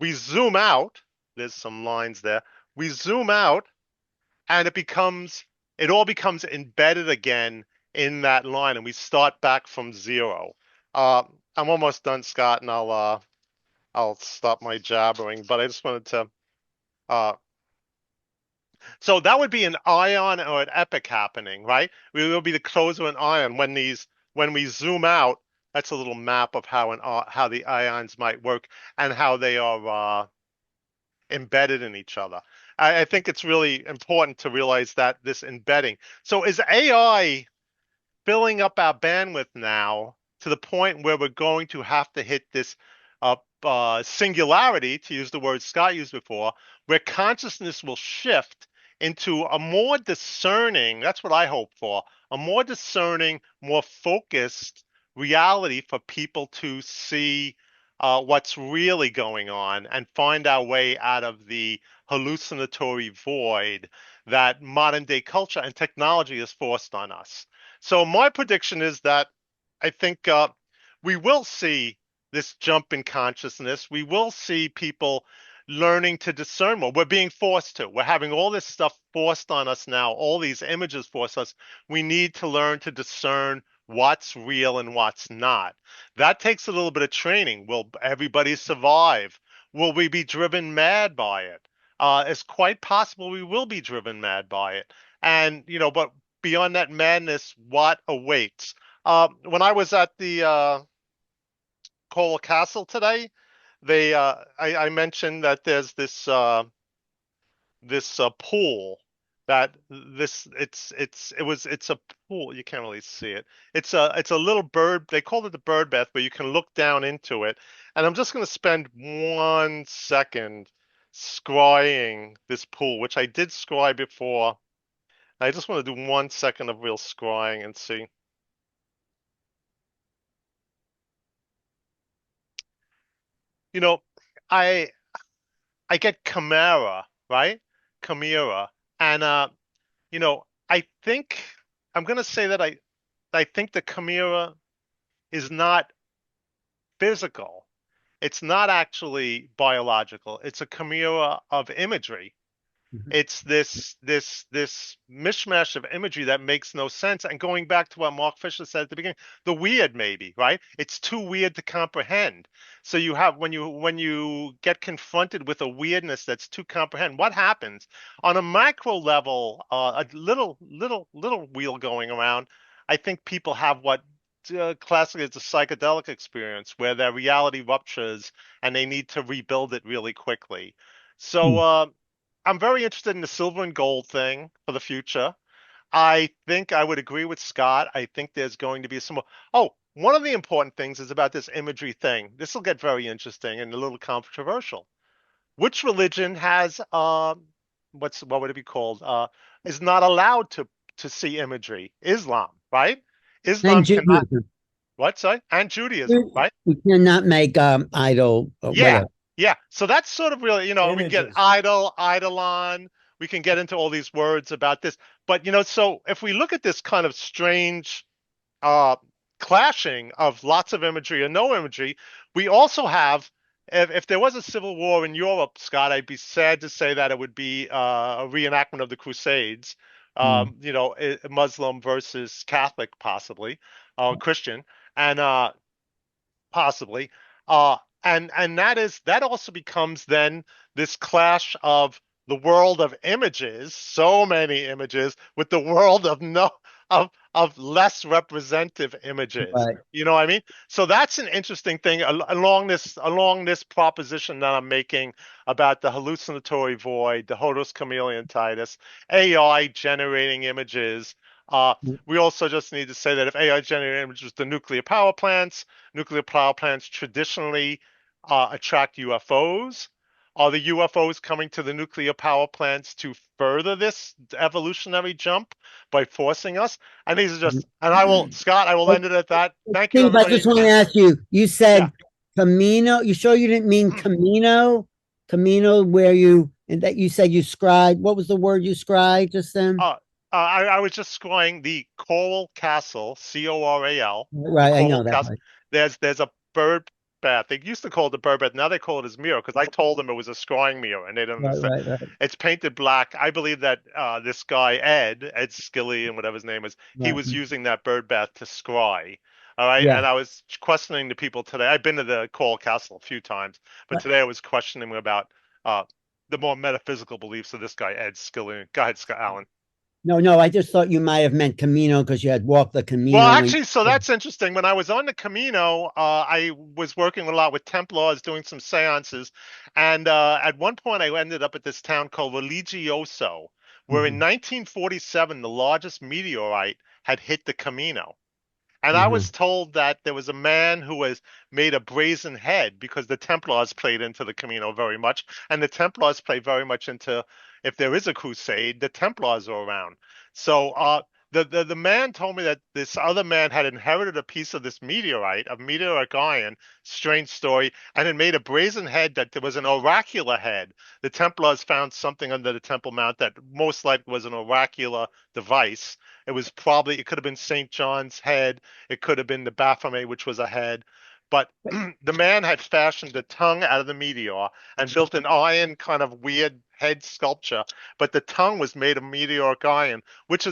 We zoom out. There's some lines there. We zoom out, and it all becomes embedded again in that line, and we start back from zero. I'm almost done, Scott, and I'll stop my jabbering. But I just wanted to. So that would be an ion or an epoch happening, right? We will be the close of an ion when we zoom out. That's a little map of how the ions might work and how they are embedded in each other. I think it's really important to realize that this embedding. So is AI filling up our bandwidth now to the point where we're going to have to hit this singularity, to use the word Scott used before, where consciousness will shift into a more discerning, that's what I hope for, a more discerning, more focused reality for people to see what's really going on and find our way out of the hallucinatory void that modern day culture and technology has forced on us. So my prediction is that I think we will see this jump in consciousness. We will see people learning to discern more. We're being forced to. We're having all this stuff forced on us now, all these images forced us. We need to learn to discern what's real and what's not. That takes a little bit of training. Will everybody survive? Will we be driven mad by it? It's quite possible we will be driven mad by it. And, but beyond that madness, what awaits? When I was at the Coal Castle today, I mentioned that there's this pool that it's a pool. You can't really see it. It's a little bird. They call it the bird bath, but you can look down into it. And I'm just going to spend 1 second scrying this pool, which I did scry before. I just want to do 1 second of real scrying and see. I get Chimera, right? Chimera. And I think I'm gonna say that I think the Chimera is not physical. It's not actually biological. It's a chimera of imagery. It's this mishmash of imagery that makes no sense. And going back to what Mark Fisher said at the beginning, the weird maybe, right? It's too weird to comprehend. So you have when you get confronted with a weirdness that's too comprehend, what happens? On a macro level, a little wheel going around, I think people have what classically is a psychedelic experience where their reality ruptures and they need to rebuild it really quickly. So I'm very interested in the silver and gold thing for the future. I think I would agree with Scott. I think there's going to be some more. Oh, one of the important things is about this imagery thing. This will get very interesting and a little controversial. Which religion has what would it be called? Is not allowed to see imagery? Islam, right? And Islam cannot. Judaism. What? Sorry, and Judaism, right? We cannot make idol Yeah, whatever. yeah. So that's sort of really, we get Images. idol, eidolon. We can get into all these words about this, but so if we look at this kind of strange uh, clashing of lots of imagery and no imagery, we also have. If there was a civil war in Europe, Scott, I'd be sad to say that it would be a reenactment of the Crusades. Muslim versus Catholic, possibly, Christian, and possibly. And that also becomes then this clash of the world of images, so many images, with the world of of less representative images. Right. You know what I mean? So that's an interesting thing along this proposition that I'm making about the hallucinatory void, the Hodus chameleontitis, AI generating images. We also just need to say that if AI generated images, the nuclear power plants traditionally attract UFOs. Are the UFOs coming to the nuclear power plants to further this evolutionary jump by forcing us? And these are just, and I will, Scott, I will end it at that. Thank you, Steve, I everybody. just want to ask you, you Yeah. said Camino. You sure you didn't mean Camino? Camino, where you, and that you said you scried. What was the word you scried just then? I was just scrying the Coral Castle, Coral, the Right, I know Coral that. Castle. Right. There's a bird bath. They used to call it the bird bath. Now they call it his mirror because I told them it was a scrying mirror and they didn't Right, understand. right, right, It's painted black. I believe that this guy Ed Skilly and whatever his name is, he right. was using that bird bath to scry. All right, Yeah. and I was questioning the people today. I've been to the Coral Castle a few times, but Right. today I was questioning about the more metaphysical beliefs of this guy Ed Skilly. Go ahead, Scott Allen. No, I just thought you might have meant Camino because you had walked the Camino. Well, actually, so that's interesting. When I was on the Camino, I was working a lot with Templars, doing some seances, and at one point I ended up at this town called Religioso, where in 1947 the largest meteorite had hit the Camino. And I was told that there was a man who was made a brazen head because the Templars played into the Camino very much, and the Templars play very much into if there is a crusade, the Templars are around. So the man told me that this other man had inherited a piece of this meteorite, of meteoric iron, strange story, and had made a brazen head that there was an oracular head. The Templars found something under the Temple Mount that most likely was an oracular device. It could have been St. John's head. It could have been the Baphomet, which was a head. But the man had fashioned a tongue out of the meteor and built an iron kind of weird head sculpture. But the tongue was made of meteoric iron, which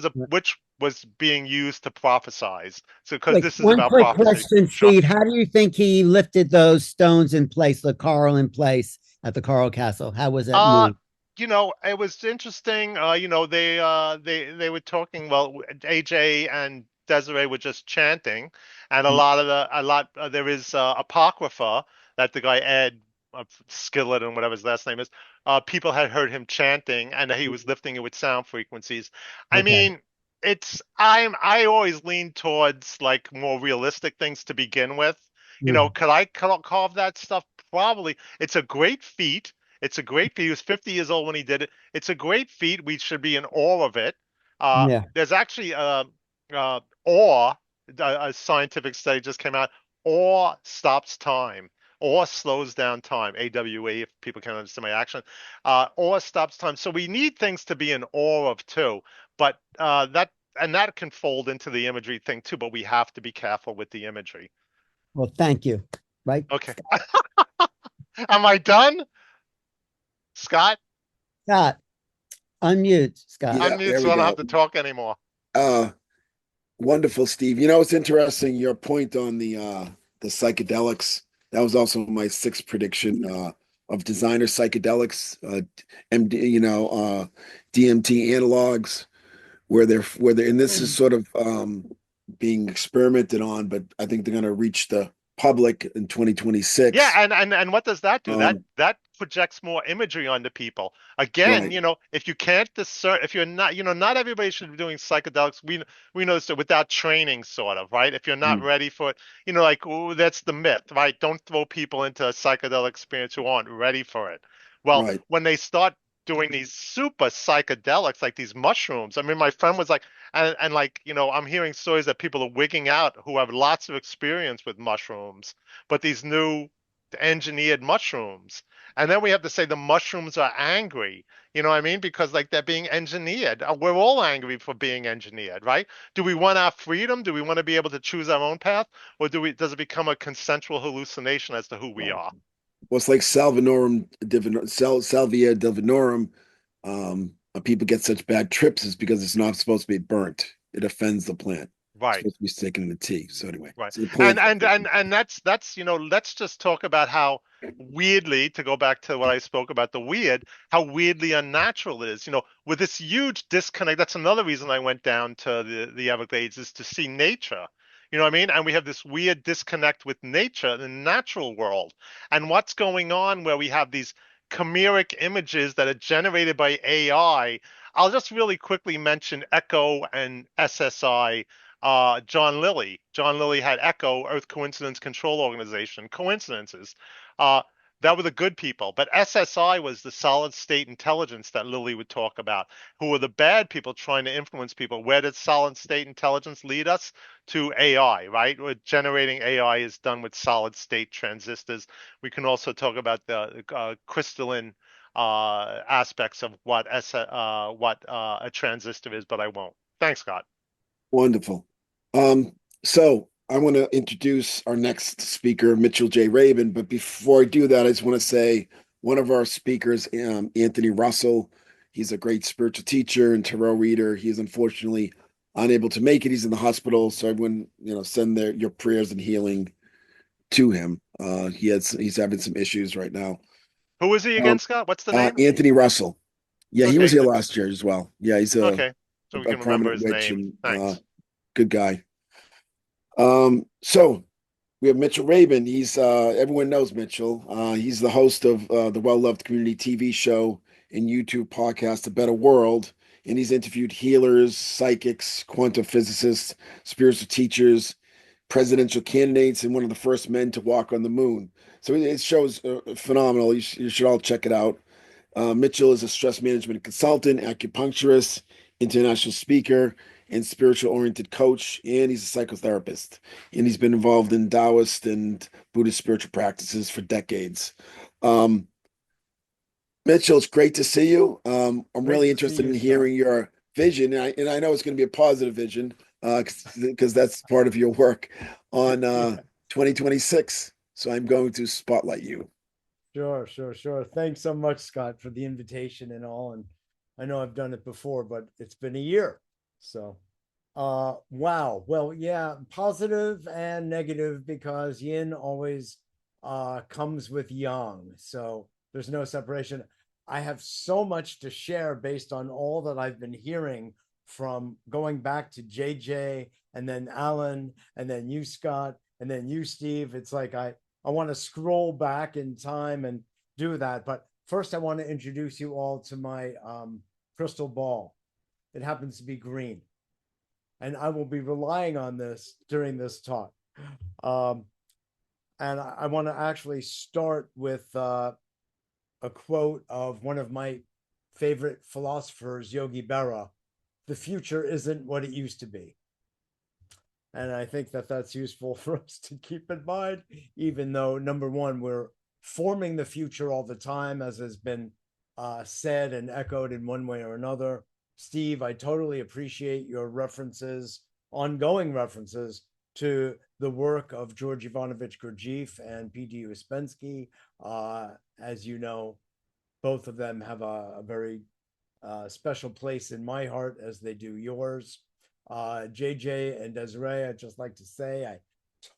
was being used to prophesize. So because this is one about quick prophecy. question, Sure. Steve. How do you think he lifted those stones in place, the coral in place at the Coral Castle? How was that moved? It was interesting. They were talking. Well, AJ and Desiree were just chanting, and there is apocrypha that the guy Ed Skillet and whatever his last name is. People had heard him chanting, and he was lifting it with sound frequencies. I mean, I always lean towards like more realistic things to begin with. Could I carve that stuff? Probably. It's a great feat. It's a great feat. He was 50 years old when he did it. It's a great feat. We should be in awe of it. There's actually awe. A scientific study just came out. Awe stops time. Awe slows down time. AWE, if people can understand my accent. Awe stops time. So we need things to be in awe of too. But that can fold into the imagery thing too. But we have to be careful with the imagery. Well, thank you. Right. Okay. Am I done? Scott? Scott, unmute, Scott. Yeah, Unmute there so we I don't go. have to talk anymore. Wonderful, Steve. It's interesting your point on the psychedelics. That was also my sixth prediction of designer psychedelics, DMT analogs, where they're and this is sort of being experimented on, but I think they're going to reach the public in 2026. Yeah, and what does that do? That projects more imagery onto people. Again, Right. if you can't discern, if you're not, not everybody should be doing psychedelics. We know this without training, sort of, right? If you're not ready for it, that's the myth, right? Don't throw people into a psychedelic experience who aren't ready for it. Well, Right. when they start doing these super psychedelics, like these mushrooms, I mean, my friend was like, and like, I'm hearing stories that people are wigging out who have lots of experience with mushrooms, but these new engineered mushrooms. And then we have to say the mushrooms are angry. You know what I mean? Because like they're being engineered. We're all angry for being engineered, right? Do we want our freedom? Do we want to be able to choose our own path? Or does it become a consensual hallucination as to who we are? Well, it's like Salvia divinorum. People get such bad trips is because it's not supposed to be burnt. It offends the plant. Right. supposed to be taken in the tea. So anyway, Right. so the plant. And that's let's just talk about how weirdly, to go back to what I spoke about, the weird, how weirdly unnatural it is. With this huge disconnect. That's another reason I went down to the Everglades, is to see nature. You know what I mean? And we have this weird disconnect with nature, the natural world, and what's going on where we have these chimeric images that are generated by AI. I'll just really quickly mention Echo and SSI. John Lilly. John Lilly had Echo, Earth Coincidence Control Organization, coincidences. Uh, that were the good people. But SSI was the solid state intelligence that Lilly would talk about, who were the bad people trying to influence people. Where did solid state intelligence lead us? To AI, right? Generating AI is done with solid state transistors. We can also talk about the crystalline aspects of what a transistor is, but I won't. Thanks, Scott. Wonderful. So I want to introduce our next speaker, Mitchell J. Rabin. But before I do that, I just want to say one of our speakers, Anthony Russell, he's a great spiritual teacher and tarot reader. He is unfortunately unable to make it. He's in the hospital, so everyone, send your prayers and healing to him. He's having some issues right now. Who is he again, Scott? What's the name? Anthony Russell. Yeah, he Okay, was here good. last year as well. Yeah, he's Okay, so we a can remember prominent his witch name. and Thanks. good guy. So we have Mitchell Rabin. He's everyone knows Mitchell. He's the host of the well-loved community TV show and YouTube podcast, A Better World, and he's interviewed healers, psychics, quantum physicists, spiritual teachers, presidential candidates, and one of the first men to walk on the moon. So his show is phenomenal. You should all check it out. Mitchell is a stress management consultant, acupuncturist, international speaker, and spiritual oriented coach, and he's a psychotherapist. And he's been involved in Taoist and Buddhist spiritual practices for decades. Mitchell, it's great to see you. I'm Great really to interested see in you, hearing your vision, and I know it's going to be a positive vision because that's part of your work on Yeah. 2026. So I'm going to spotlight you. Sure. Thanks so much, Scott, for the invitation and all. And I know I've done it before, but it's been a year. So, wow. Well, yeah, positive and negative, because yin always comes with yang. So there's no separation. I have so much to share based on all that I've been hearing, from going back to JJ and then Alan and then you, Scott, and then you, Steve. It's like I want to scroll back in time and do that. But first, I want to introduce you all to my crystal ball. It happens to be green, and I will be relying on this during this talk. And I want to actually start with a quote of one of my favorite philosophers, Yogi Berra: "The future isn't what it used to be." And I think that that's useful for us to keep in mind, even though, number one, we're forming the future all the time, as has been said and echoed in one way or another. Steve, I totally appreciate your references, ongoing references, to the work of George Ivanovich Gurdjieff and P.D. Uspensky. As you know, both of them have a very special place in my heart, as they do yours. JJ and Desiree, I'd just like to say I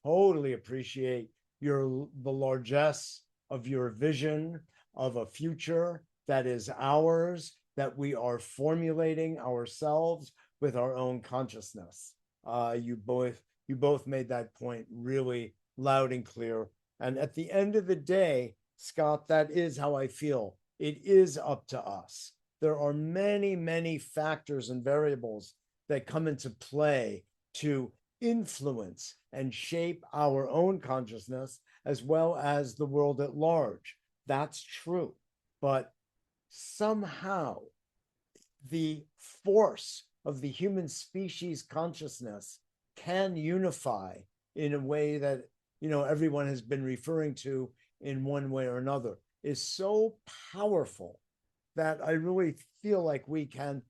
totally appreciate the largesse of your vision of a future that is ours, that we are formulating ourselves with our own consciousness. You both made that point really loud and clear. And at the end of the day, Scott, that is how I feel. It is up to us. There are many, many factors and variables that come into play to influence and shape our own consciousness, as well as the world at large. That's true. But somehow the force of the human species consciousness can unify in a way that, everyone has been referring to in one way or another, is so powerful that I really feel like we can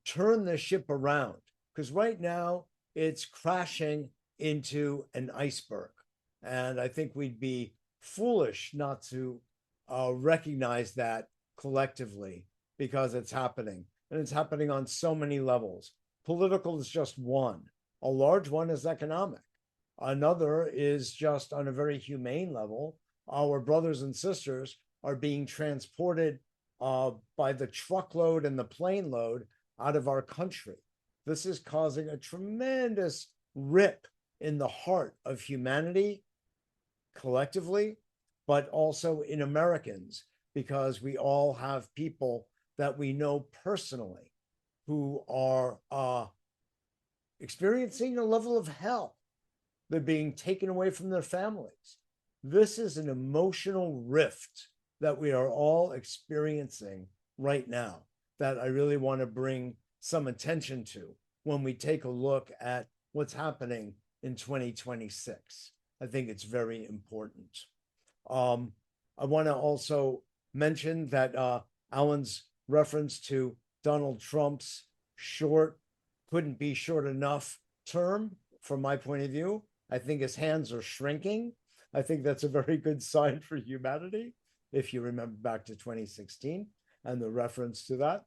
turn the ship around, because right now it's crashing into an iceberg. And I think we'd be foolish not to recognize that collectively, because it's happening, and it's happening on so many levels. Political is just one. A large one is economic. Another is just on a very humane level. Our brothers and sisters are being transported by the truckload and the plane load out of our country. This is causing a tremendous rip in the heart of humanity collectively, but also in Americans, because we all have people that we know personally who are experiencing a level of hell. They're being taken away from their families. This is an emotional rift that we are all experiencing right now that I really want to bring some attention to when we take a look at what's happening in 2026. I think it's very important. I want to also mention that Alan's reference to Donald Trump's short, couldn't be short enough term, from my point of view. I think his hands are shrinking. I think that's a very good sign for humanity, if you remember back to 2016 and the reference to that.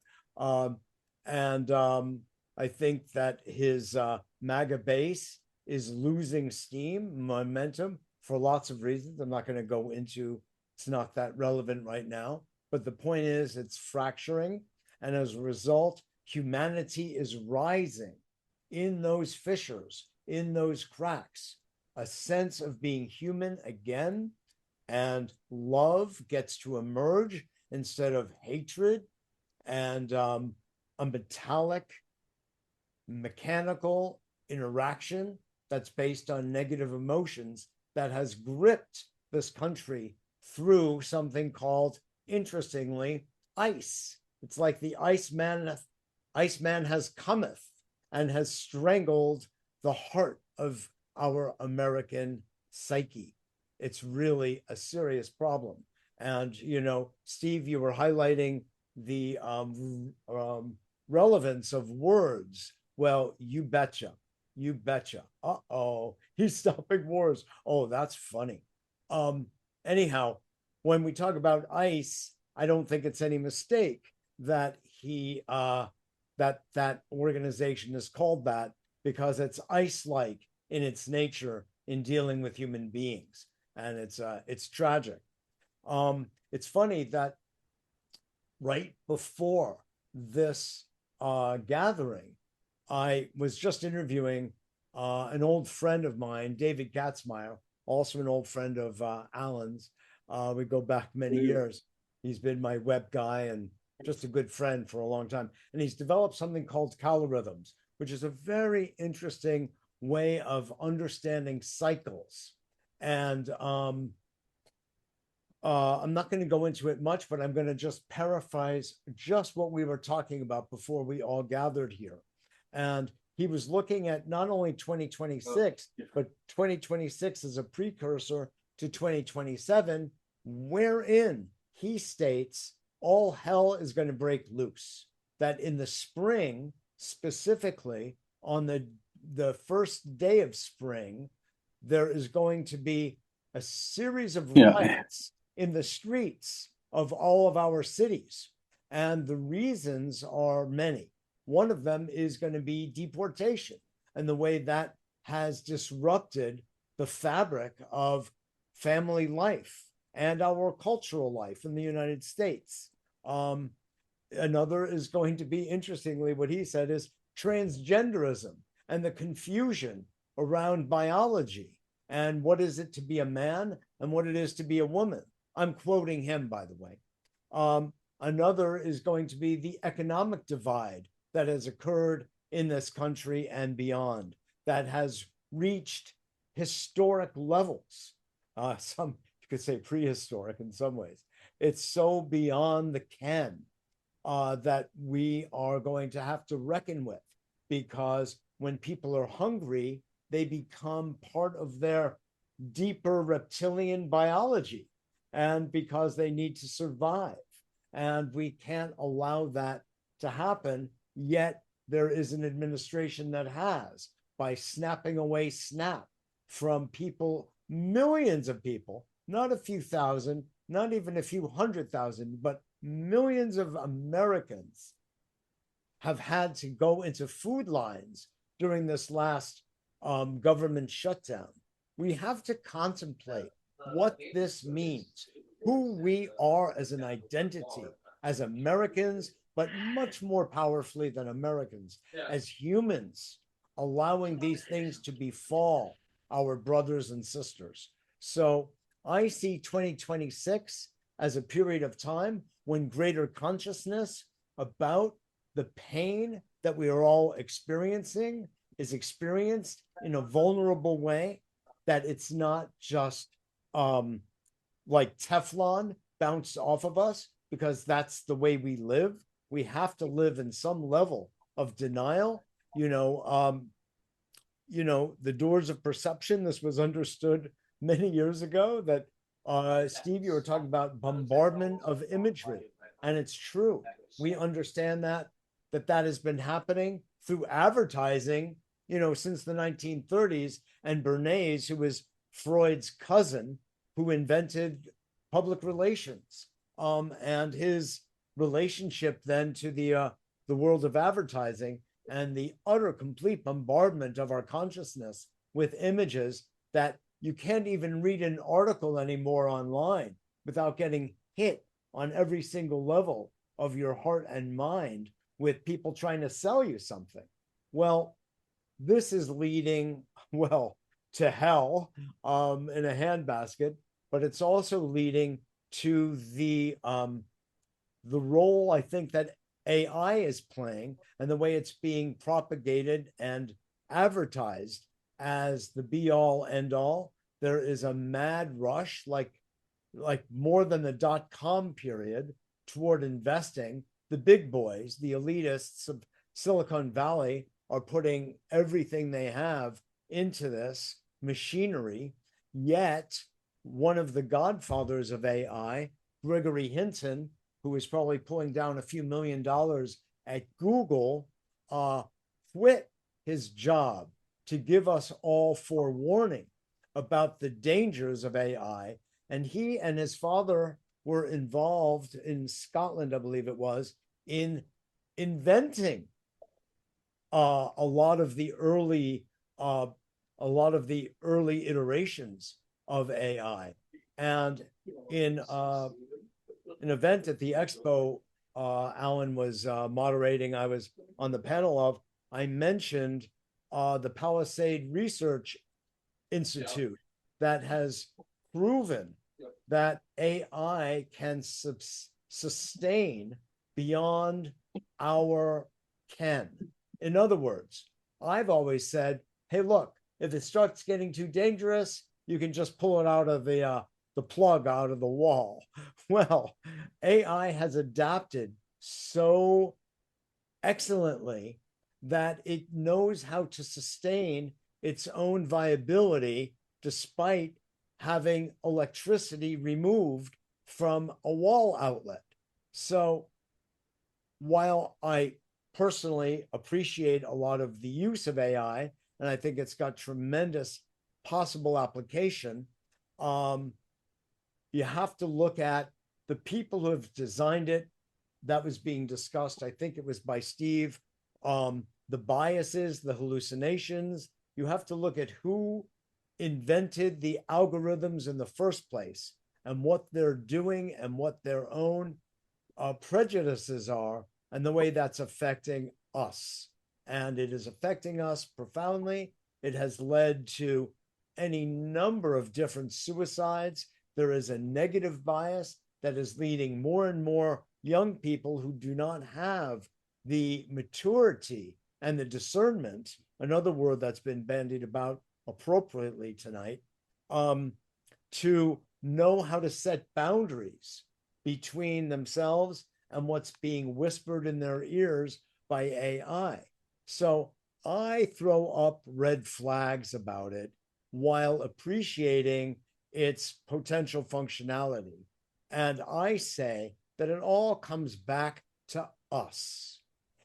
I think that his MAGA base is losing steam, momentum, for lots of reasons. I'm not going to go into, it's not that relevant right now. But the point is, it's fracturing. And as a result, humanity is rising in those fissures, in those cracks, a sense of being human again, and love gets to emerge instead of hatred, and a metallic, mechanical interaction that's based on negative emotions that has gripped this country through something called, interestingly, ice. It's like the Iceman has cometh and has strangled the heart of our American psyche. It's really a serious problem. And, you know, Steve, you were highlighting the relevance of words. Well, you betcha. You betcha. Uh-oh, he's stopping wars. Oh, that's funny. Anyhow, when we talk about ice, I don't think it's any mistake that he that organization is called that, because it's ice-like in its nature in dealing with human beings, and it's tragic. It's funny that right before this gathering, I was just interviewing an old friend of mine, David Gatzmeyer, also an old friend of Alan's. We go back many years. He's been my web guy and just a good friend for a long time. And he's developed something called calorhythms, which is a very interesting way of understanding cycles. And I'm not going to go into it much, but I'm going to just paraphrase just what we were talking about before we all gathered here. And he was looking at not only 2026, but 2026 as a precursor to 2027, wherein he states all hell is going to break loose. That in the spring, specifically on the first day of spring, there is going to be a series of riots in the streets of all of our cities. And the reasons are many. One of them is going to be deportation, and the way that has disrupted the fabric of family life and our cultural life in the United States. Another is going to be, interestingly, what he said is transgenderism and the confusion around biology and what is it to be a man and what it is to be a woman. I'm quoting him, by the way. Another is going to be the economic divide that has occurred in this country and beyond, that has reached historic levels. Some, you could say prehistoric in some ways. It's so beyond the ken that we are going to have to reckon with, because when people are hungry, they become part of their deeper reptilian biology, and because they need to survive. And we can't allow that to happen. Yet there is an administration that has, by snapping away SNAP from people, millions of people, not a few thousand, not even a few 100,000, but millions of Americans have had to go into food lines during this last government shutdown. We have to contemplate what this means, who we are as an identity, as Americans, but much more powerfully than Americans, as humans, allowing these things to befall our brothers and sisters. So I see 2026 as a period of time when greater consciousness about the pain that we are all experiencing is experienced in a vulnerable way, that it's not just like Teflon bounced off of us, because that's the way we live. We have to live in some level of denial. The doors of perception, this was understood many years ago, that Steve, you were talking about bombardment of imagery, and it's true. We understand that has been happening through advertising, since the 1930s. And Bernays, who was Freud's cousin, who invented public relations, and his relationship then to the world of advertising, and the utter complete bombardment of our consciousness with images that you can't even read an article anymore online without getting hit on every single level of your heart and mind with people trying to sell you something. Well, this is leading, to hell in a handbasket, but it's also leading to the role, I think, that AI is playing, and the way it's being propagated and advertised as the be all end all. There is a mad rush, like more than the .com period, toward investing. The big boys, the elitists of Silicon Valley, are putting everything they have into this machinery. Yet one of the godfathers of AI, Gregory Hinton, who is probably pulling down a few $1 million at Google, quit his job to give us all forewarning about the dangers of AI. And he and his father were involved in Scotland, I believe it was, in inventing a lot of the early iterations of AI. And in an event at the expo Alan was moderating, I was on the panel of, I mentioned the Palisade Research Institute that has proven that AI can sustain beyond our ken. In other words, I've always said, hey, look, if it starts getting too dangerous, you can just pull it out of the plug out of the wall. Well, AI has adapted so excellently that it knows how to sustain its own viability despite having electricity removed from a wall outlet. So while I personally appreciate a lot of the use of AI, and I think it's got tremendous possible application, you have to look at the people who have designed it. That was being discussed, I think it was by Steve, the biases, the hallucinations. You have to look at who invented the algorithms in the first place, and what they're doing, and what their own prejudices are, and the way that's affecting us. And it is affecting us profoundly. It has led to any number of different suicides. There is a negative bias that is leading more and more young people who do not have the maturity and the discernment, another word that's been bandied about appropriately tonight, to know how to set boundaries between themselves and what's being whispered in their ears by AI. So I throw up red flags about it while appreciating its potential functionality. And I say that it all comes back to us.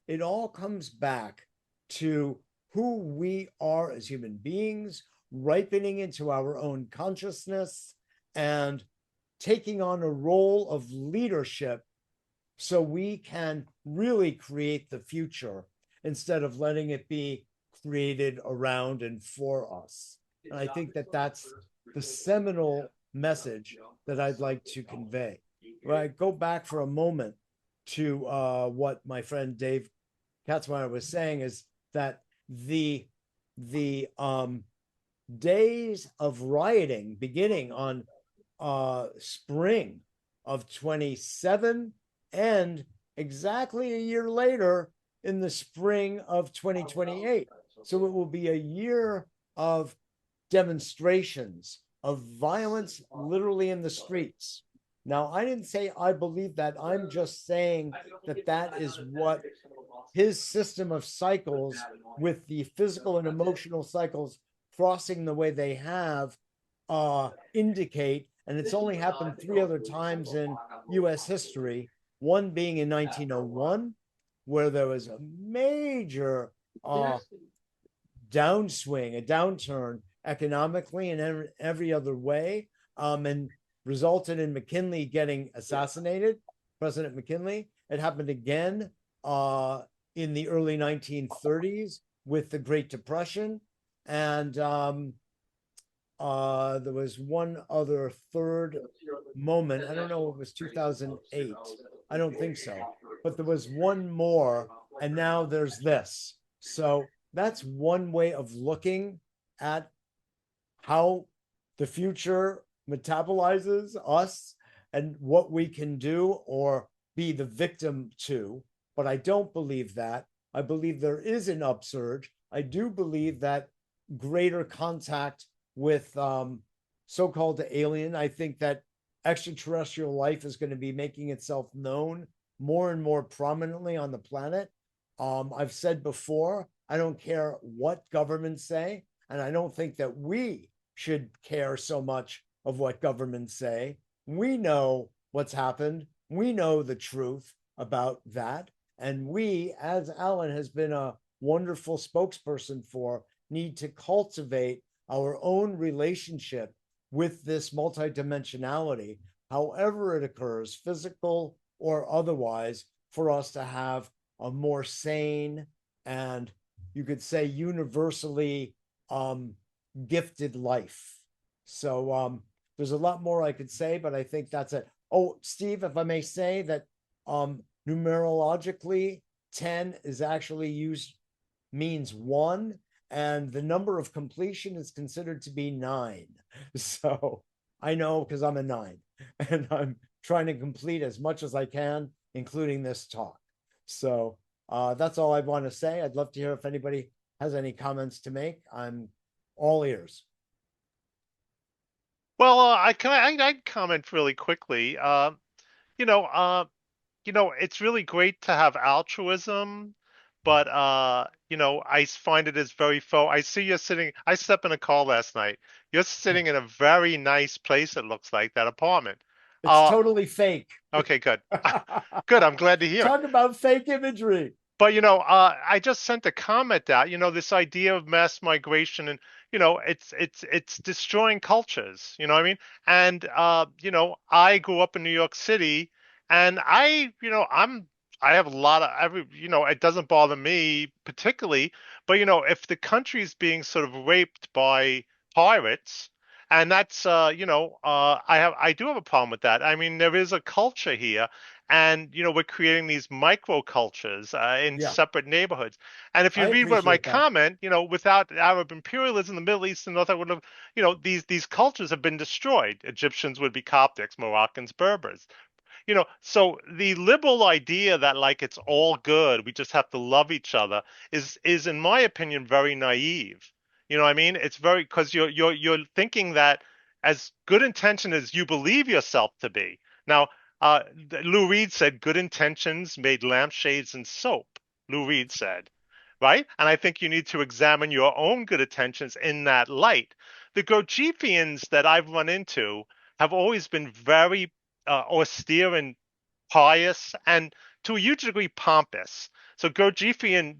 It all comes back to who we are as human beings, ripening into our own consciousness and taking on a role of leadership so we can really create the future instead of letting it be created around and for us. And I think that that's the seminal message that I'd like to convey. When I go back for a moment to what my friend Dave Katzmeyer was saying, is that the days of rioting beginning on spring of 27 and exactly a year later in the spring of 2028. So it will be a year of demonstrations, of violence literally in the streets. Now, I didn't say I believe that. I'm just saying that that is what his system of cycles, with the physical and emotional cycles crossing the way they have, indicate. And it's only happened 3 other times in US history, one being in 1901, where there was a major downswing, a downturn economically and every other way, and resulted in McKinley getting assassinated, President McKinley. It happened again in the early 1930s with the Great Depression. And there was one other third moment. I don't know if it was 2008. I don't think so. But there was one more, and now there's this. So that's one way of looking at how the future metabolizes us and what we can do or be the victim to. But I don't believe that. I believe there is an upsurge. I do believe that greater contact with so-called alien. I think that extraterrestrial life is going to be making itself known more and more prominently on the planet. I've said before, I don't care what governments say, and I don't think that we should care so much of what governments say. We know what's happened. We know the truth about that. And we, as Alan has been a wonderful spokesperson for, need to cultivate our own relationship with this multidimensionality, however it occurs, physical or otherwise, for us to have a more sane and, you could say, universally gifted life. So there's a lot more I could say, but I think that's it. Oh, Steve, if I may say that numerologically, 10 is actually means 1, and the number of completion is considered to be 9. So I know, because I'm a 9, and I'm trying to complete as much as I can, including this talk. So that's all I want to say. I'd love to hear if anybody has any comments to make. I'm all ears. Well, I comment really quickly. It's really great to have altruism, but I find it is very faux. I see you're sitting. I slept in a car last night. You're sitting in a very nice place. It looks like that apartment. It's totally fake. Okay, good. Good. I'm glad to hear it. Talk about fake imagery. But I just sent a comment out. This idea of mass migration, and it's destroying cultures. You know what I mean? And I grew up in New York City, and I have a lot of it doesn't bother me particularly, but if the country is being sort of raped by pirates, and that's I do have a problem with that. I mean, there is a culture here, and we're creating these micro cultures in separate neighborhoods. And if you read what my comment, without Arab imperialism, the Middle East and North Africa would have, these cultures have been destroyed. Egyptians would be Coptics, Moroccans, Berbers. So the liberal idea that like it's all good, we just have to love each other is in my opinion very naive. You know what I mean? It's very, because you're thinking that as good intention as you believe yourself to be. Now, Lou Reed said good intentions made lampshades and soap. Lou Reed said, right? And I think you need to examine your own good intentions in that light. The Gurdjieffians that I've run into have always been very austere and pious, and to a huge degree pompous. So the Gurdjieffian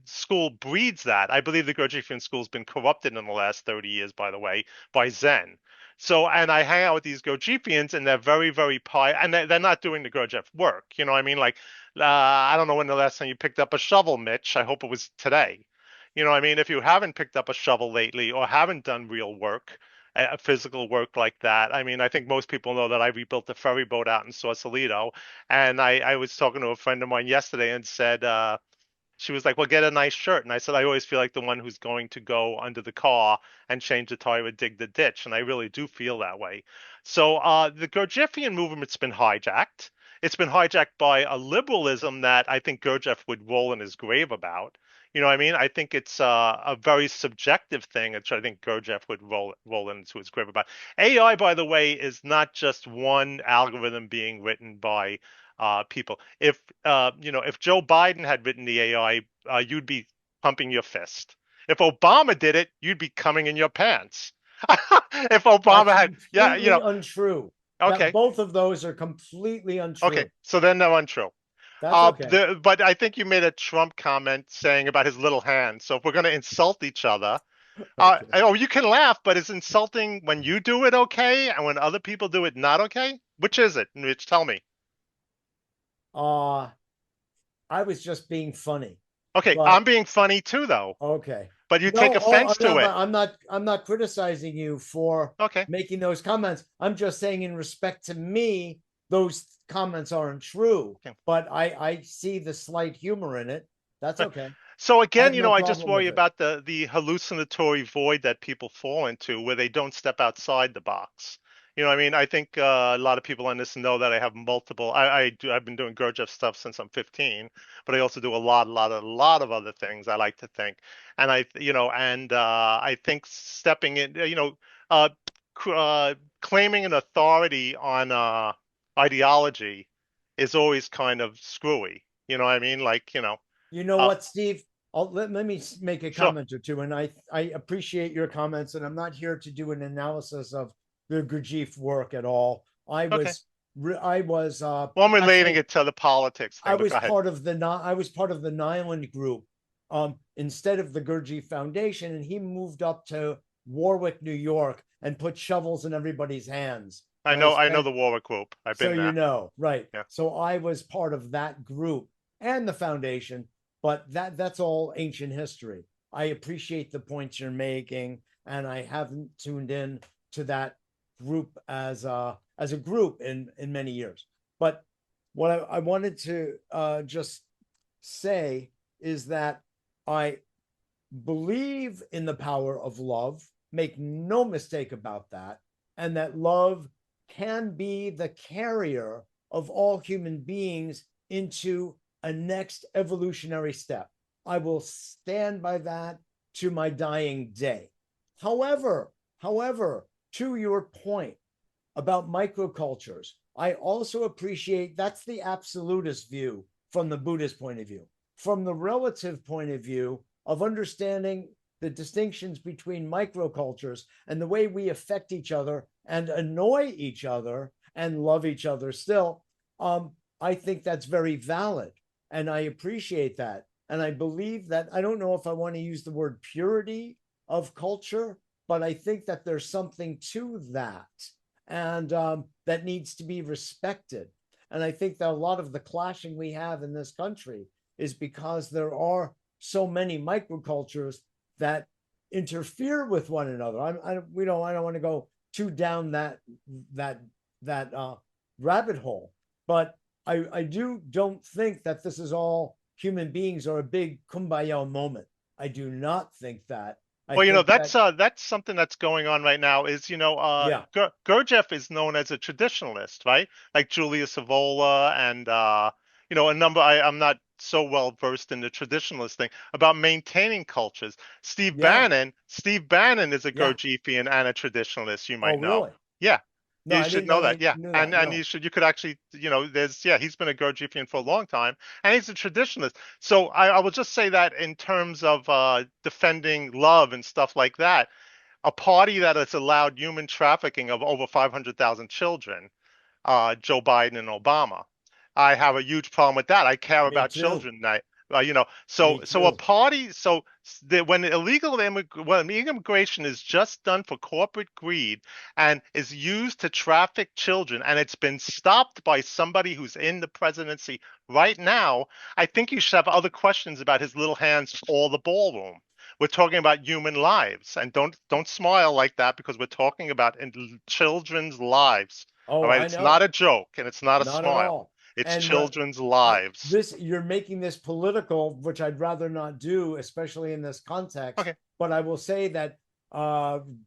school breeds that. I believe the Gurdjieffian school has been corrupted in the last 30 years, by the way, by Zen. So, and I hang out with these Gurdjieffians, and they're very, very pious, and they're not doing the Gurdjieff work. You know what I mean? Like, I don't know when the last time you picked up a shovel, Mitch. I hope it was today. You know what I mean? If you haven't picked up a shovel lately or haven't done real work, physical work like that, I mean, I think most people know that I rebuilt the ferry boat out in Sausalito. And I was talking to a friend of mine yesterday and said, she was like, "Well, get a nice shirt." And I said, "I always feel like the one who's going to go under the car and change the tire or dig the ditch." And I really do feel that way. So the Gurdjieffian movement's been hijacked. It's been hijacked by a liberalism that I think Gurdjieff would roll in his grave about. You know what I mean? I think it's a very subjective thing, which I think Gurdjieff would roll into his grave about. AI, by the way, is not just one algorithm being written by people. If Joe Biden had written the AI, you'd be pumping your fist. If Obama did it, you'd be coming in your pants. If Obama That's had, yeah, completely untrue. okay, Both of those are completely untrue. okay, so then they're untrue. That's okay. But I think you made a Trump comment saying about his little hand. So if we're going to insult each other, Okay. you can laugh, but is insulting when you do it okay, and when other people do it not okay? Which is it? Which tell me. I was just being funny. Okay, But I'm being funny too, though. okay. But you take offense to it. I'm not criticizing you for Okay. making those comments. I'm just saying in respect to me, those comments aren't true. Okay. But I see the slight humor in it. That's okay. So I again, have no I just problem worry with it. about the hallucinatory void that people fall into where they don't step outside the box. You know what I mean? I think a lot of people on this know that I have multiple. I've been doing Gurdjieff stuff since I'm 15, but I also do a lot of other things. I like to think, and I think stepping in, uh, claiming an authority on ideology is always kind of screwy. You know what I mean? Like, You know uh, what, Steve? Let me make a sure. comment or two, and I appreciate your comments, and I'm not here to do an analysis of the Gurdjieff work at all. Okay. I was Well, I'm relating actually it to the politics I thing, but was go ahead. part of the Nyland group, instead of the Gurdjieff Foundation, and he moved up to Warwick, New York, and put shovels in everybody's hands. I And I know spent the Warwick group. I've so been there. right. Yeah. So I was part of that group and the foundation, but that's all ancient history. I appreciate the points you're making, and I haven't tuned in to that group as a group in many years. But what I wanted to just say is that I believe in the power of love. Make no mistake about that, and that love can be the carrier of all human beings into a next evolutionary step. I will stand by that to my dying day. However, to your point about microcultures, I also appreciate that's the absolutist view from the Buddhist point of view. From the relative point of view of understanding the distinctions between microcultures and the way we affect each other and annoy each other and love each other still, I think that's very valid. And I appreciate that. And I believe that, I don't know if I want to use the word purity of culture, but I think that there's something to that, and that needs to be respected. And I think that a lot of the clashing we have in this country is because there are so many microcultures that interfere with one another. I don't want to go too down that rabbit hole, but I don't think that this is all human beings are a big kumbaya moment. I do not think that. Well, that's something that's going on right now. Is Yeah. Gurdjieff is known as a traditionalist, right? Like Julius Evola and a number. I'm not so well versed in the traditionalist thing about maintaining cultures. Steve Yeah. Bannon is a Yeah. Gurdjieffian and a traditionalist. You Oh, might know. really? Yeah. No, You I should didn't know know that, you yeah. knew that. And No. you could actually, he's been a Gurdjieffian for a long time, and he's a traditionalist. So I will just say that in terms of defending love and stuff like that, a party that has allowed human trafficking of over 500,000 children, Joe Biden and Obama. I have a huge problem with that. I care Me about too. children. So Me so a too. party, when when immigration is just done for corporate greed and is used to traffic children, and it's been stopped by somebody who's in the presidency right now, I think you should have other questions about his little hands or the ballroom. We're talking about human lives, and don't smile like that, because we're talking about children's lives. All Oh, right, I it's not know. a joke, and it's not a Not at smile. all. It's And children's lives. this, you're making this political, which I'd rather not do, especially in this context. Okay. But I will say that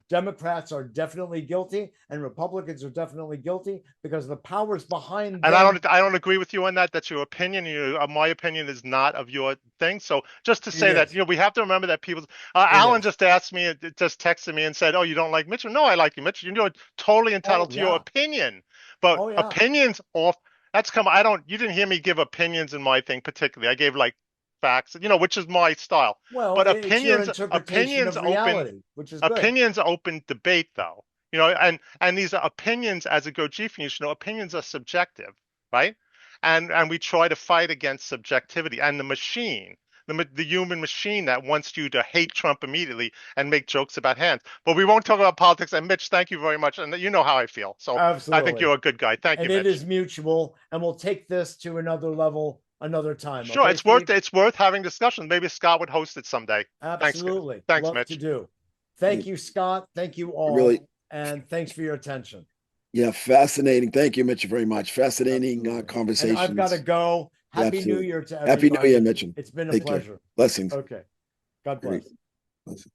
Democrats are definitely guilty and Republicans are definitely guilty because the powers behind And them. I don't agree with you on that. That's your opinion. My opinion is not of your thing. So just to It say that, is. we have to remember that people. It Alan is. just asked me, just texted me and said, "Oh, you don't like Mitchell?" No, I like you, Mitchell. You're totally entitled Oh to your yeah. opinion, but Oh yeah. opinions off. That's come. I don't. You didn't hear me give opinions in my thing particularly. I gave like facts, which is my style. Well, But it's your interpretation opinions of open reality, which is good. opinions open debate, though. And these are opinions. As a Gurdjieffian, opinions are subjective, right? And we try to fight against subjectivity and the machine, the human machine that wants you to hate Trump immediately and make jokes about hands. But we won't talk about politics. And Mitch, thank you very much. And you know how I feel. So I think Absolutely. you're a good guy. Thank you, And it Mitch. is mutual, and we'll take this to another level another time. Sure, Okay, it's worth having discussions. Maybe Scott would host it someday. Absolutely. Thanks, Love Mitch. to do. Thank you, Scott. Thank you all. Really, And thanks for your attention. yeah, fascinating. Thank you, Mitch, very much. Fascinating Absolutely. conversations. And I've got to go. Happy New Absolutely. Year to everybody. Happy New Year, Mitch. It's been a Take care. pleasure. Blessings. Okay. God bless. Blessings.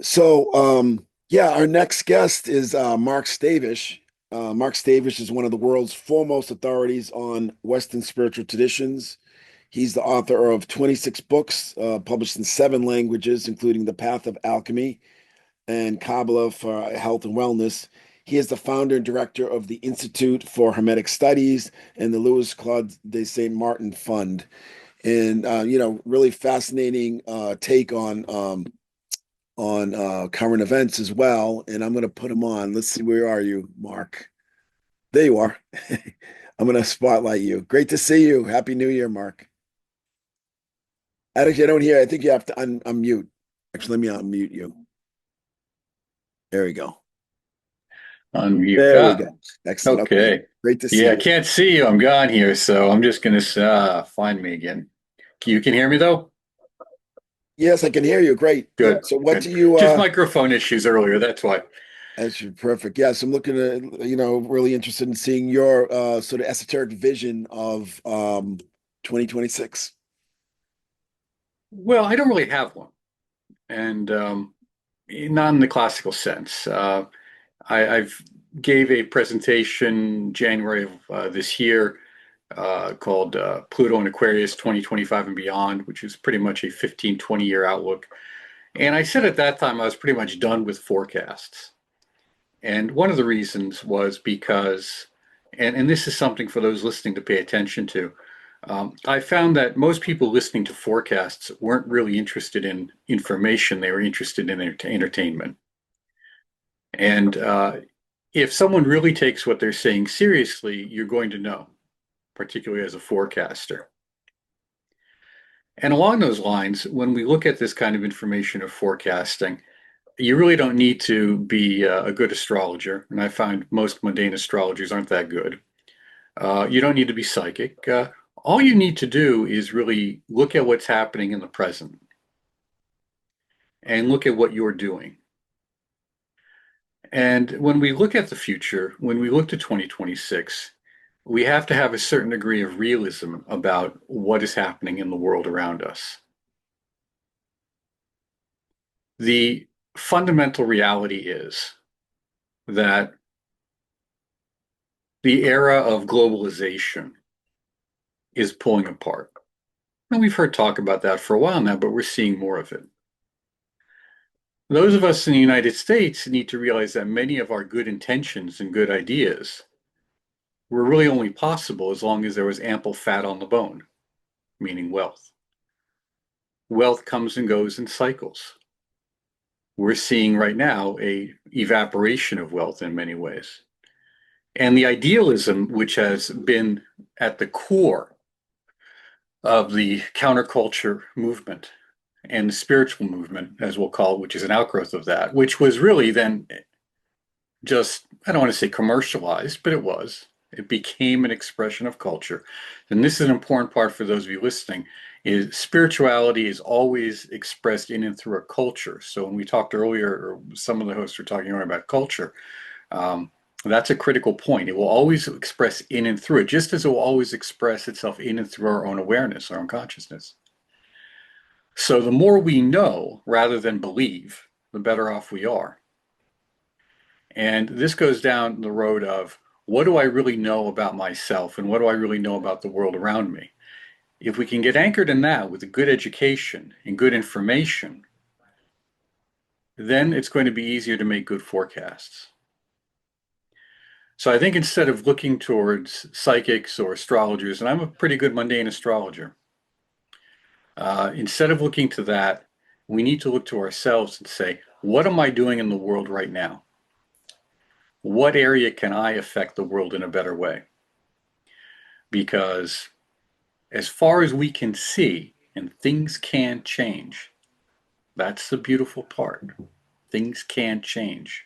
So, our next guest is Mark Stavish. Mark Stavish is one of the world's foremost authorities on Western spiritual traditions. He's the author of 26 books published in 7 languages, including The Path of Alchemy and Kabbalah for Health and Wellness. He is the founder and director of the Institute for Hermetic Studies and the Louis Claude de Saint Martin Fund. And really fascinating take on current events as well. And I'm going to put him on. Let's see, where are you, Mark? There you are. I'm going to spotlight you. Great to see you. Happy New Year, Mark. Actually, I don't hear. I think you have to unmute. Actually, let me unmute you. There we go. Unmute. There we go. Excellent. Okay. Great to see Yeah, I you. can't see you. I'm gone here, so I'm just going to find me again. You can hear me, though? Yes, I can hear you. Great. Good. So what Good. do you Just microphone issues earlier, that's why. That's perfect. Yes, I'm looking at, really interested in seeing your sort of esoteric vision of 2026. Well, I don't really have one, and not in the classical sense. I've gave a presentation January of this year called Pluto and Aquarius 2025 and Beyond, which is pretty much a 15, 20-year outlook. And I said at that time I was pretty much done with forecasts. And one of the reasons was because, and this is something for those listening to pay attention to, I found that most people listening to forecasts weren't really interested in information, they were interested in entertainment. And if someone really takes what they're saying seriously, you're going to know, particularly as a forecaster. And along those lines, when we look at this kind of information of forecasting, you really don't need to be a good astrologer. And I find most mundane astrologers aren't that good. You don't need to be psychic. All you need to do is really look at what's happening in the present and look at what you're doing. And when we look at the future, when we look to 2026, we have to have a certain degree of realism about what is happening in the world around us. The fundamental reality is that the era of globalization is pulling apart. And we've heard talk about that for a while now, but we're seeing more of it. Those of us in the United States need to realize that many of our good intentions and good ideas were really only possible as long as there was ample fat on the bone, meaning wealth. Wealth comes and goes in cycles. We're seeing right now an evaporation of wealth in many ways. And the idealism, which has been at the core of the counterculture movement and the spiritual movement, as we'll call it, which is an outgrowth of that, which was really then just, I don't want to say commercialized, but it was. It became an expression of culture. And this is an important part for those of you listening, is spirituality is always expressed in and through a culture. So when we talked earlier, or some of the hosts were talking about culture, that's a critical point. It will always express in and through it, just as it will always express itself in and through our own awareness, our own consciousness. So the more we know rather than believe, the better off we are. And this goes down the road of, what do I really know about myself and what do I really know about the world around me? If we can get anchored in that with a good education and good information, then it's going to be easier to make good forecasts. So I think instead of looking towards psychics or astrologers, and I'm a pretty good mundane astrologer, instead of looking to that, we need to look to ourselves and say, what am I doing in the world right now? What area can I affect the world in a better way? Because as far as we can see, and things can change, that's the beautiful part. Things can change.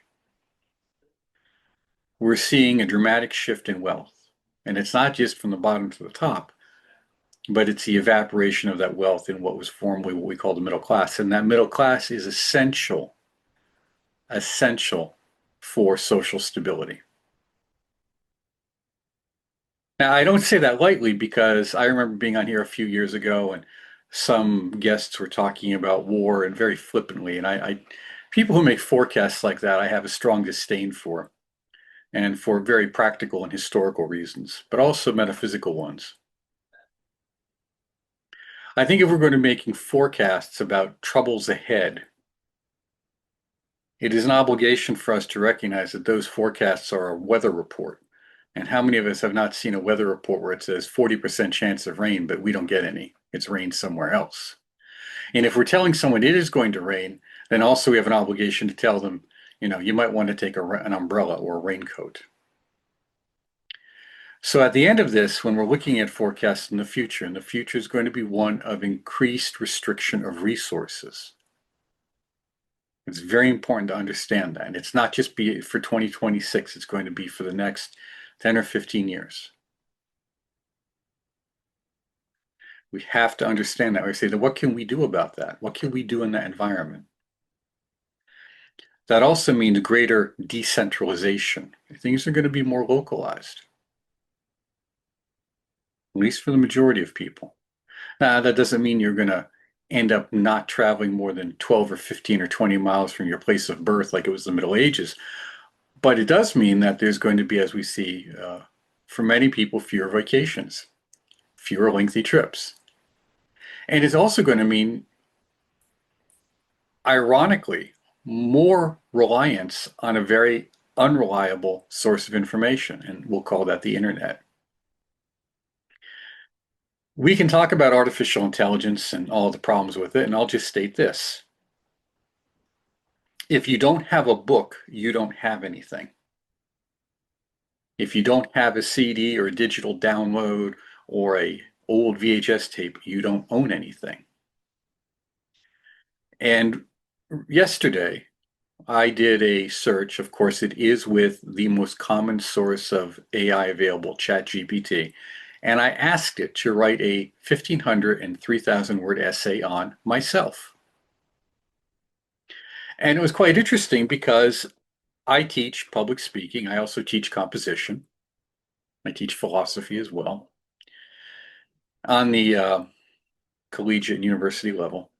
We're seeing a dramatic shift in wealth. And it's not just from the bottom to the top, but it's the evaporation of that wealth in what was formerly what we call the middle class. And that middle class is essential for social stability. Now, I don't say that lightly, because I remember being on here a few years ago and some guests were talking about war, and very flippantly. And people who make forecasts like that, I have a strong disdain for, and for very practical and historical reasons, but also metaphysical ones. I think if we're going to be making forecasts about troubles ahead, it is an obligation for us to recognize that those forecasts are a weather report. And how many of us have not seen a weather report where it says 40% chance of rain, but we don't get any? It's rained somewhere else. And if we're telling someone it is going to rain, then also we have an obligation to tell them, you might want to take an umbrella or a raincoat. So at the end of this, when we're looking at forecasts in the future, and the future is going to be one of increased restriction of resources. It's very important to understand that. And it's not just be for 2026, it's going to be for the next 10 or 15 years. We have to understand that. We say, what can we do about that? What can we do in that environment? That also means greater decentralization. Things are going to be more localized, at least for the majority of people. Now, that doesn't mean you're going to end up not traveling more than 12 or 15 or 20 miles from your place of birth like it was the Middle Ages. But it does mean that there's going to be, as we see, for many people, fewer vacations, fewer lengthy trips. And it's also going to mean, ironically, more reliance on a very unreliable source of information, and we'll call that the internet. We can talk about artificial intelligence and all the problems with it, and I'll just state this. If you don't have a book, you don't have anything. If you don't have a CD or a digital download or an old VHS tape, you don't own anything. And yesterday, I did a search. Of course, it is with the most common source of AI available, ChatGPT. And I asked it to write a 1,500 and 3,000 word essay on myself. And it was quite interesting because I teach public speaking. I also teach composition. I teach philosophy as well on the collegiate and university level.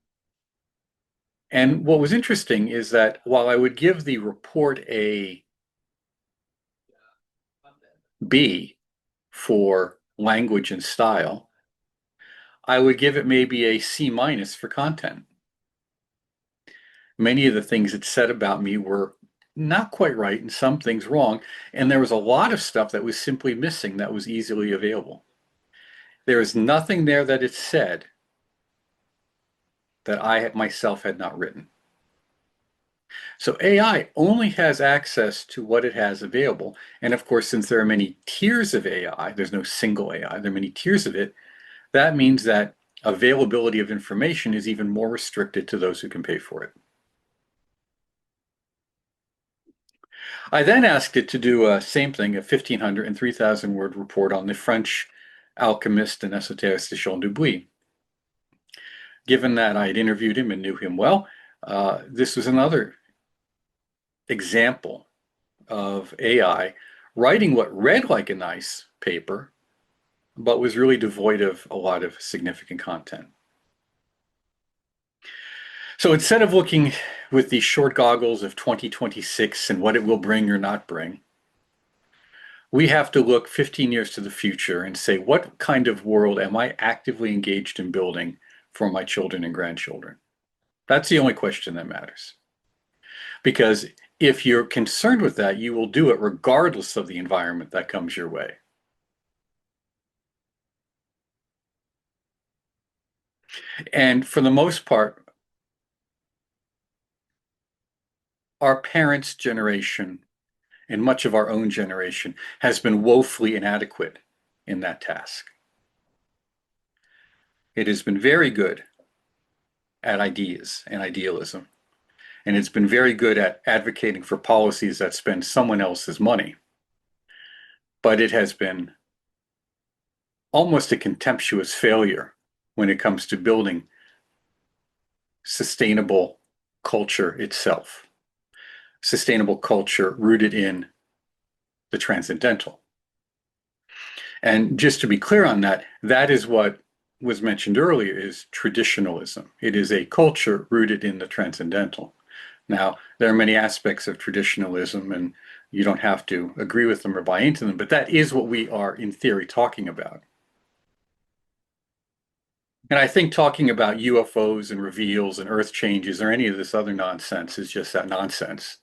And what was interesting is that while I would give the report a B for language and style, I would give it maybe a C- for content. Many of the things it said about me were not quite right and some things wrong. And there was a lot of stuff that was simply missing that was easily available. There is nothing there that it said that I myself had not written. So AI only has access to what it has available. And of course, since there are many tiers of AI, there's no single AI, there are many tiers of it, that means that availability of information is even more restricted to those who can pay for it. I then asked it to do a same thing, a 1,500 and 3,000 word report on the French alchemist and esoterist Jean Dubuis. Given that I had interviewed him and knew him well, this was another example of AI writing what read like a nice paper, but was really devoid of a lot of significant content. So instead of looking with these short goggles of 2026 and what it will bring or not bring, we have to look 15 years to the future and say, what kind of world am I actively engaged in building for my children and grandchildren? That's the only question that matters. Because if you're concerned with that, you will do it regardless of the environment that comes your way. And for the most part, our parents' generation and much of our own generation has been woefully inadequate in that task. It has been very good at ideas and idealism, and it's been very good at advocating for policies that spend someone else's money. But it has been almost a contemptuous failure when it comes to building sustainable culture itself. Sustainable culture rooted in the transcendental. And just to be clear on that, that is what was mentioned earlier is traditionalism. It is a culture rooted in the transcendental. Now, there are many aspects of traditionalism, and you don't have to agree with them or buy into them, but that is what we are, in theory, talking about. And I think talking about UFOs and reveals and earth changes or any of this other nonsense is just that nonsense.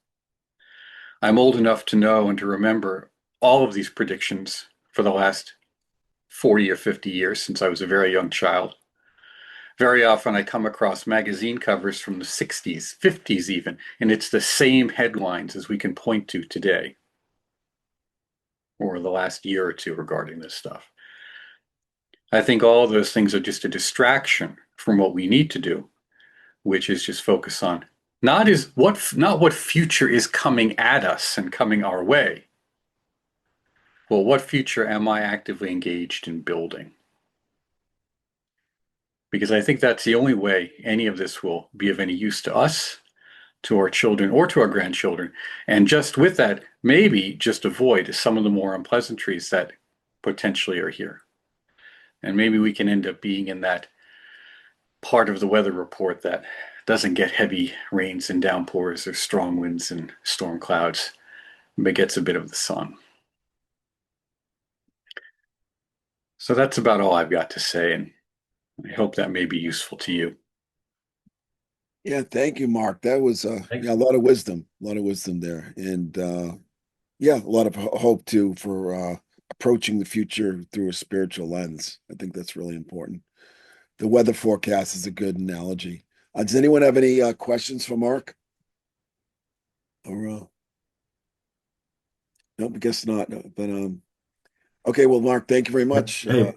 I'm old enough to know and to remember all of these predictions for the last 40 or 50 years since I was a very young child. Very often I come across magazine covers from the 60s, 50s even, and it's the same headlines as we can point to today or the last year or two regarding this stuff. I think all of those things are just a distraction from what we need to do, which is just focus on not what future is coming at us and coming our way. Well, what future am I actively engaged in building? Because I think that's the only way any of this will be of any use to us, to our children, or to our grandchildren. And just with that, maybe just avoid some of the more unpleasantries that potentially are here. And maybe we can end up being in that part of the weather report that doesn't get heavy rains and downpours or strong winds and storm clouds, but gets a bit of the sun. So that's about all I've got to say, and I hope that may be useful to you. Yeah, thank you, Mark. That was a lot of wisdom there, and a lot of hope too for approaching the future through a spiritual lens. I think that's really important. The weather forecast is a good analogy. Does anyone have any questions for Mark? Or no, I guess not. But okay, well, Mark, thank you very much. Hey.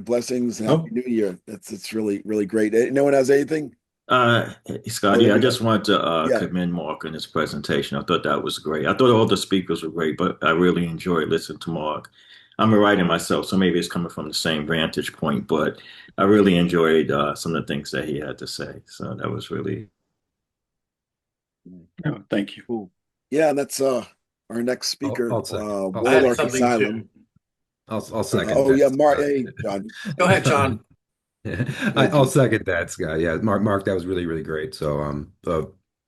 Blessings and Happy New Year. It's really, really great. No one has anything? Hey, Scotty, I just wanted to commend Mark on his presentation. I thought that was great. I thought all the speakers were great, but I really enjoyed listening to Mark. I'm a writer myself, so maybe it's coming from the same vantage point, but I really enjoyed some of the things that he had to say. So that was really. Oh, thank you. Cool. Yeah, that's our next speaker, Warlock Asylum. I'll second. Oh yeah, Mark. Hey, John. Go ahead, John. I'll second that, Scott. Yeah, Mark, that was really, really great. So,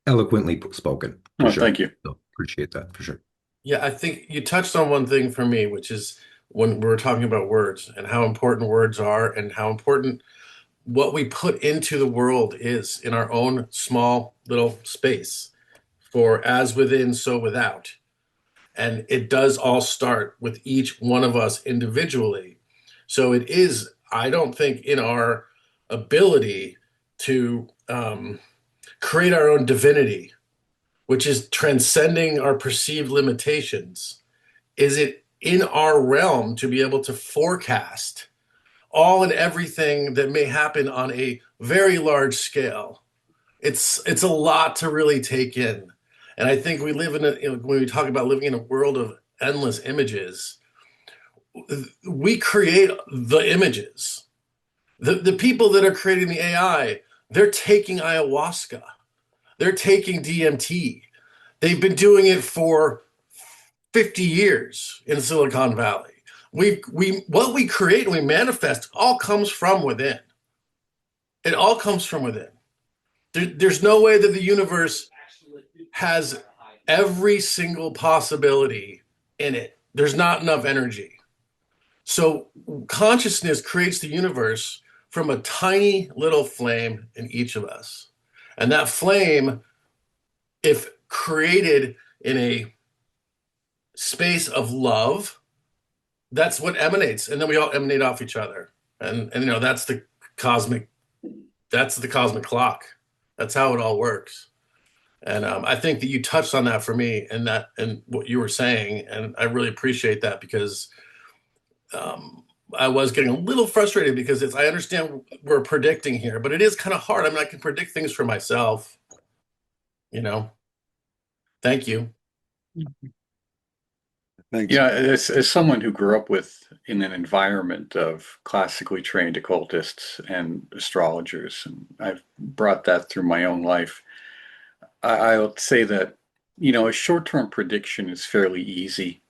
eloquently spoken. Oh, sure. Thank you. So, appreciate that for sure. Yeah, I think you touched on one thing for me, which is when we were talking about words and how important words are and how important what we put into the world is in our own small little space for as within, so without. And it does all start with each one of us individually. So it is, I don't think, in our ability to create our own divinity, which is transcending our perceived limitations. Is it in our realm to be able to forecast all and everything that may happen on a very large scale. It's a lot to really take in. And I think we live when we talk about living in a world of endless images, we create the images. The people that are creating the AI, they're taking ayahuasca. They're taking DMT. They've been doing it for 50 years in Silicon Valley. What we create and we manifest all comes from within. It all comes from within. There's no way that the universe has every single possibility in it. There's not enough energy. So consciousness creates the universe from a tiny little flame in each of us. And that flame, if created in a space of love, that's what emanates. And then we all emanate off each other. And that's the cosmic clock. That's how it all works. And I think that you touched on that for me and what you were saying. And I really appreciate that, because I was getting a little frustrated, because I understand we're predicting here, but it is kind of hard. I mean, I can predict things for myself, Thank you. Thanks. Yeah, as someone who grew up in an environment of classically trained occultists and astrologers, and I've brought that through my own life, I would say that, a short-term prediction is fairly easy.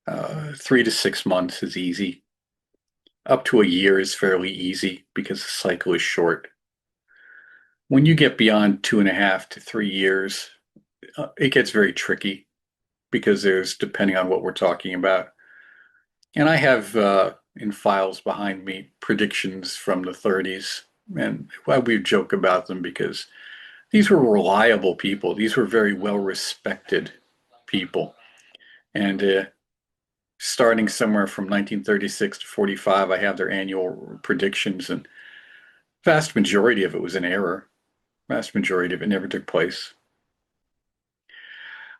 3 to 6 months is easy. Up to a year is fairly easy because the cycle is short. When you get beyond 2.5 to 3 years, it gets very tricky, because depending on what we're talking about. And I have in files behind me predictions from the 30s, and we joke about them because these were reliable people. These were very well-respected people. And starting somewhere from 1936 to 45, I have their annual predictions, and vast majority of it was an error. Vast majority of it never took place.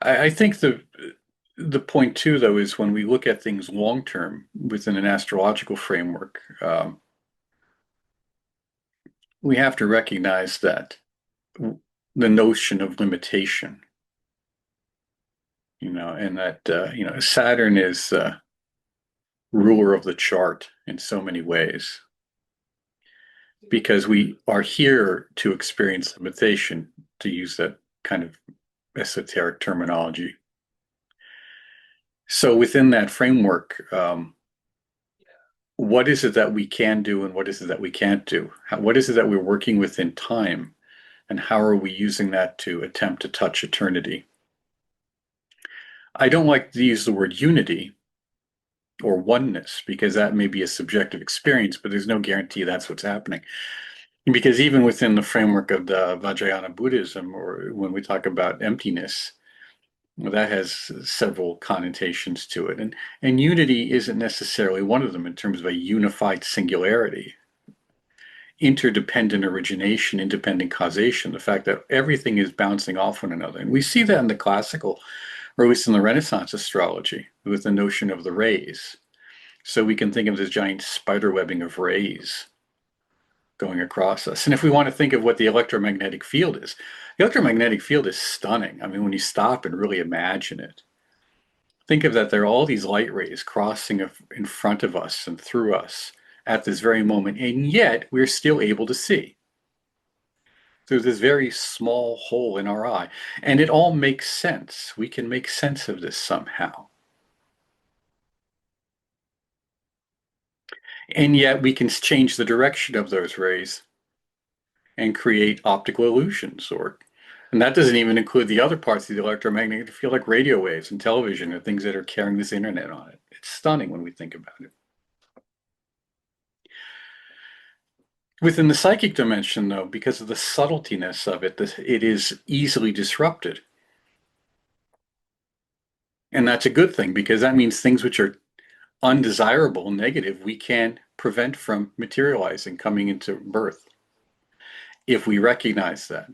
I think the point too, though, is when we look at things long term within an astrological framework, we have to recognize that the notion of limitation, and that Saturn is ruler of the chart in so many ways, because we are here to experience limitation, to use that kind of esoteric terminology. So within that framework, what is it that we can do and what is it that we can't do? What is it that we're working with in time, and how are we using that to attempt to touch eternity? I don't like to use the word unity or oneness, because that may be a subjective experience, but there's no guarantee that's what's happening. Because even within the framework of the Vajrayana Buddhism, or when we talk about emptiness, that has several connotations to it. And unity isn't necessarily one of them in terms of a unified singularity. Interdependent origination, independent causation, the fact that everything is bouncing off one another. And we see that in the classical, or at least in the Renaissance astrology, with the notion of the rays. So we can think of this giant spider webbing of rays going across us. And if we want to think of what the electromagnetic field is, the electromagnetic field is stunning. I mean, when you stop and really imagine it, think of that there are all these light rays crossing in front of us and through us at this very moment, and yet we're still able to see through this very small hole in our eye. And it all makes sense. We can make sense of this somehow. And yet we can change the direction of those rays and create optical illusions, and that doesn't even include the other parts of the electromagnetic field, like radio waves and television and things that are carrying this internet on it. It's stunning when we think about it. Within the psychic dimension, though, because of the subtletyness of it, it is easily disrupted. And that's a good thing, because that means things which are undesirable, negative, we can prevent from materializing, coming into birth, if we recognize that.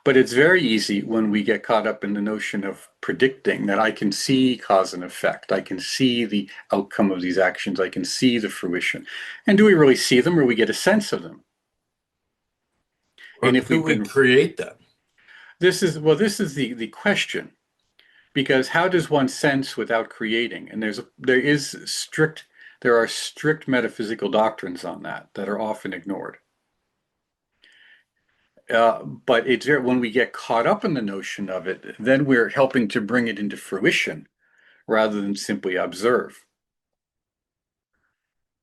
But it's very easy when we get caught up in the notion of predicting that I can see cause and effect. I can see the outcome of these actions. I can see the fruition. And do we really see them, or we get a sense of them? Or and if do we create them? This is the question, because how does one sense without creating? And there are strict metaphysical doctrines on that are often ignored. But it's when we get caught up in the notion of it, then we're helping to bring it into fruition rather than simply observe.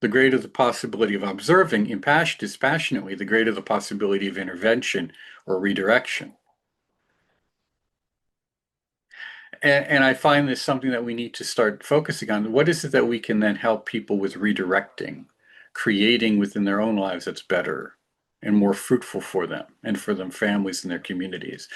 The greater the possibility of observing dispassionately, the greater the possibility of intervention or redirection. And I find this something that we need to start focusing on. What is it that we can then help people with redirecting, creating within their own lives that's better and more fruitful for them and for them families and their communities?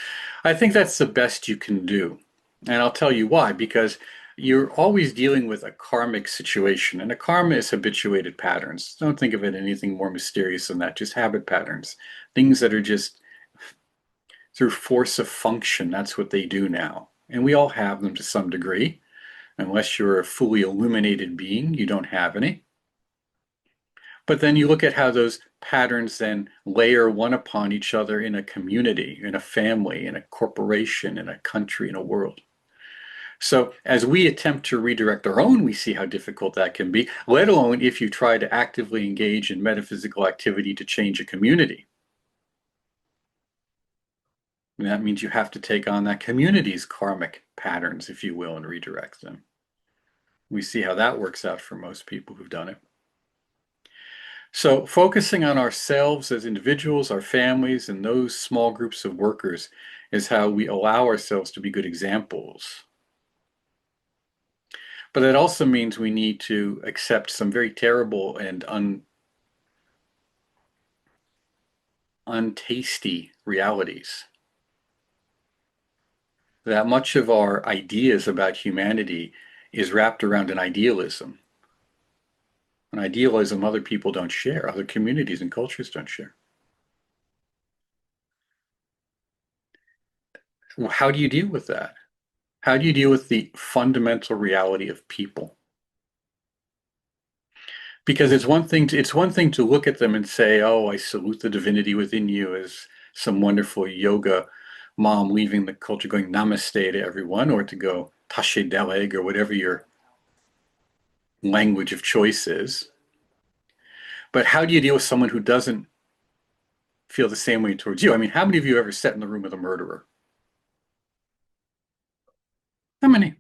I think that's the best you can do. And I'll tell you why, because you're always dealing with a karmic situation, and a karma is habituated patterns. Don't think of it anything more mysterious than that, just habit patterns, things that are just through force of function. That's what they do now. And we all have them to some degree. Unless you're a fully illuminated being, you don't have any. But then you look at how those patterns then layer one upon each other in a community, in a family, in a corporation, in a country, in a world. So as we attempt to redirect our own, we see how difficult that can be, let alone if you try to actively engage in metaphysical activity to change a community. And that means you have to take on that community's karmic patterns, if you will, and redirect them. We see how that works out for most people who've done it. So focusing on ourselves as individuals, our families, and those small groups of workers is how we allow ourselves to be good examples. But that also means we need to accept some very terrible and untasty realities. That much of our ideas about humanity is wrapped around an idealism. An idealism other people don't share, other communities and cultures don't share. Well, how do you deal with that? How do you deal with the fundamental reality of people? Because it's one thing to look at them and say, oh, I salute the divinity within you as some wonderful yoga mom leaving the culture going namaste to everyone, or to go tashe deleg, or whatever your language of choice is. But how do you deal with someone who doesn't feel the same way towards you? I mean, how many of you ever sat in the room with a murderer? How many?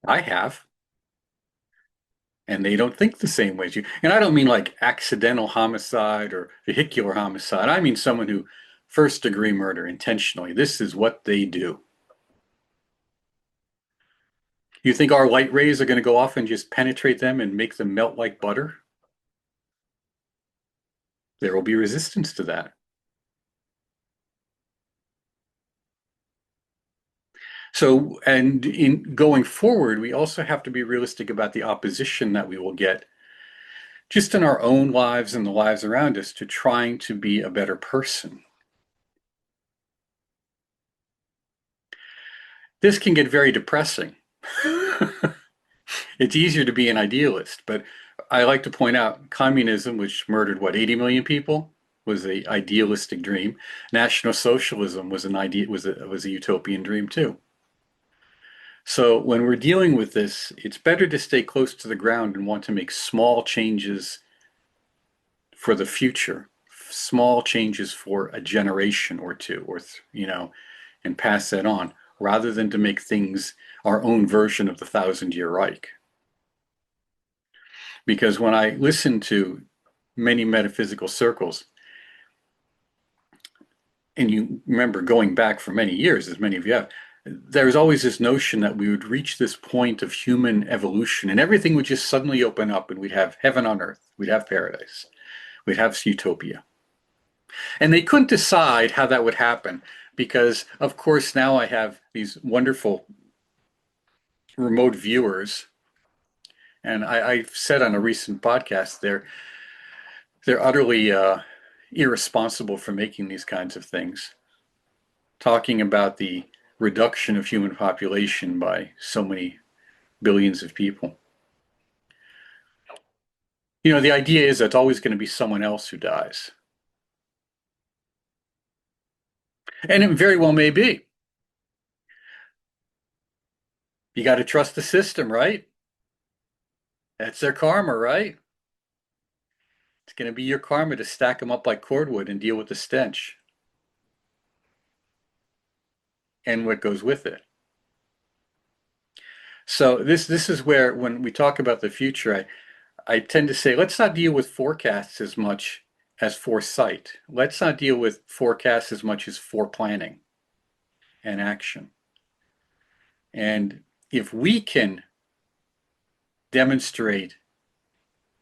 I have. And they don't think the same way as you. And I don't mean like accidental homicide or vehicular homicide. I mean someone who first degree murder intentionally. This is what they do. You think our light rays are going to go off and just penetrate them and make them melt like butter? There will be resistance to that. So, and in going forward, we also have to be realistic about the opposition that we will get just in our own lives and the lives around us to trying to be a better person. This can get very depressing. It's easier to be an idealist, but I like to point out communism, which murdered, what, 80 million people, was an idealistic dream. National socialism was a utopian dream too. So when we're dealing with this, it's better to stay close to the ground and want to make small changes for the future, small changes for a generation or two, or and pass that on, rather than to make things our own version of the 1,000-Year Reich. Because when I listen to many metaphysical circles, and you remember going back for many years, as many of you have, there's always this notion that we would reach this point of human evolution and everything would just suddenly open up and we'd have heaven on earth, we'd have paradise, we'd have utopia. And they couldn't decide how that would happen because, of course, now I have these wonderful remote viewers. And I've said on a recent podcast, they're utterly irresponsible for making these kinds of things, talking about the reduction of human population by so many billions of people. You know, the idea is that it's always going to be someone else who dies. And it very well may be. You got to trust the system, right? That's their karma, right? It's going to be your karma to stack them up like cordwood and deal with the stench and what goes with it. So this is where, when we talk about the future, I tend to say, let's not deal with forecasts as much as foresight. Let's not deal with forecasts as much as foreplanning and action. And if we can demonstrate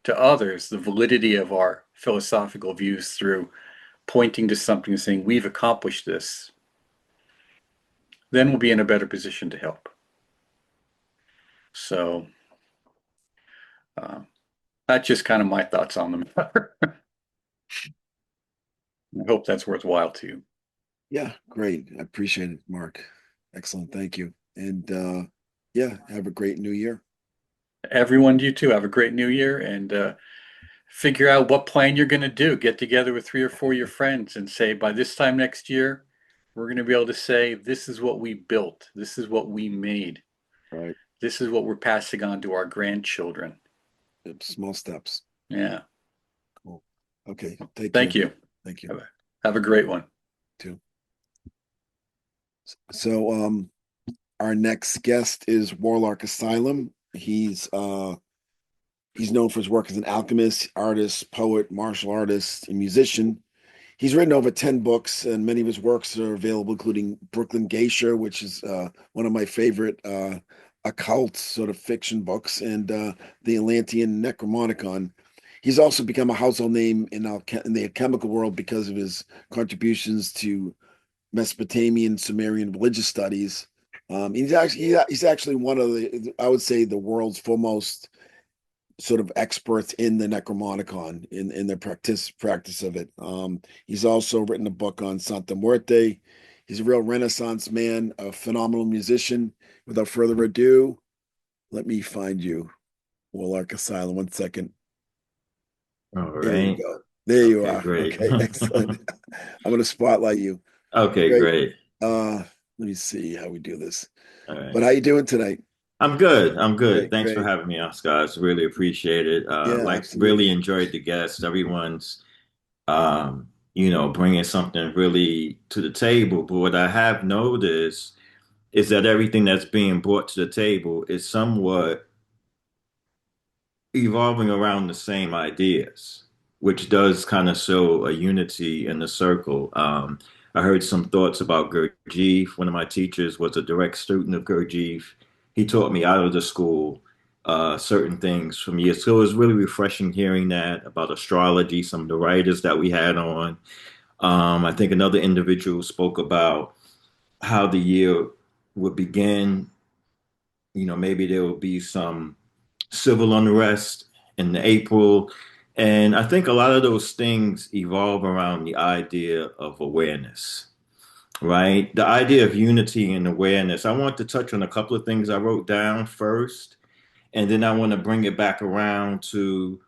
to others the validity of our philosophical views through pointing to something and saying, we've accomplished this, then we'll be in a better position to help. So that's just kind of my thoughts on the matter. I hope that's worthwhile to you. Yeah, great. I appreciate it, Mark. Excellent. Thank you. And yeah, have a great new year. Everyone, you too. Have a great new year, and figure out what plan you're going to do. Get together with 3 or 4 of your friends and say, by this time next year, we're going to be able to say, this is what we built. This is what we made. Right. This is what we're passing on to our grandchildren. Small steps. Yeah. Cool. Okay. Thank you. Thank you. Have a great one. Too. So our next guest is Warlock Asylum. He's known for his work as an alchemist, artist, poet, martial artist, and musician. He's written over 10 books, and many of his works are available, including Brooklyn Geisha, which is one of my favorite occult sort of fiction books, and the Atlantean Necromonicon. He's also become a household name in the alchemical world because of his contributions to Mesopotamian Sumerian religious studies. He's actually one of I would say, the world's foremost sort of experts in the Necromonicon, in the practice of it. He's also written a book on Santa Muerte. He's a real Renaissance man, a phenomenal musician. Without further ado, let me find you, Warlock Asylum. 1 second. All right. There you go. There you are. Great. Okay, excellent. I'm going to spotlight you. Okay, great. Let me see how we do this. All right. But how you doing tonight? I'm good. Great, Thanks for having me on, guys. Really appreciate it. Really enjoyed the guests. Everyone's, bringing something really to the table. But what I have noticed is that everything that's being brought to the table is somewhat evolving around the same ideas, which does kind of show a unity in the circle. I heard some thoughts about Gurdjieff. One of my teachers was a direct student of Gurdjieff. He taught me out of the school certain things from years. So it was really refreshing hearing that about astrology, some of the writers that we had on. I think another individual spoke about how the year would begin. Maybe there will be some civil unrest in April. And I think a lot of those things evolve around the idea of awareness, right? The idea of unity and awareness. I want to touch on a couple of things I wrote down first, and then I want to bring it back around to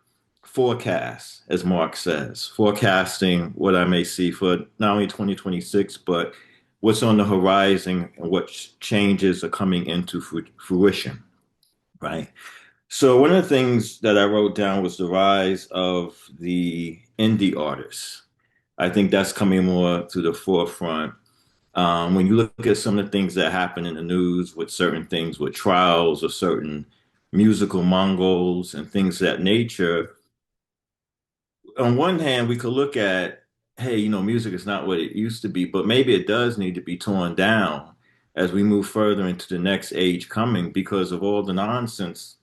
forecast, as Mark says, forecasting what I may see for not only 2026, but what's on the horizon and what changes are coming into fruition, right? So one of the things that I wrote down was the rise of the indie artists. I think that's coming more to the forefront. When you look at some of the things that happen in the news with certain things, with trials of certain musical Mongols and things of that nature, on one hand, we could look at, hey, music is not what it used to be, but maybe it does need to be torn down as we move further into the next age coming because of all the nonsense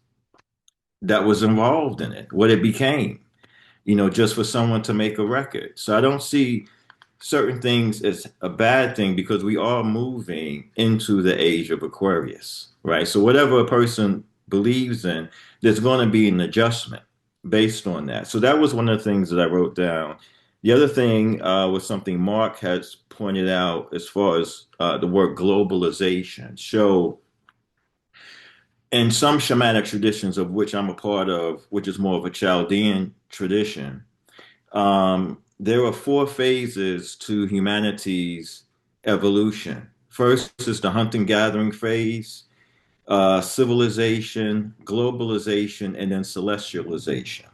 that was involved in it, what it became, just for someone to make a record. So I don't see certain things as a bad thing because we are moving into the age of Aquarius, right? So whatever a person believes in, there's going to be an adjustment based on that. So that was one of the things that I wrote down The other thing was something Mark has pointed out as far as the word globalization. So, in some shamanic traditions, of which I'm a part of, which is more of a Chaldean tradition, there are four phases to humanity's evolution. First is the hunting gathering phase, civilization, globalization, and then celestialization.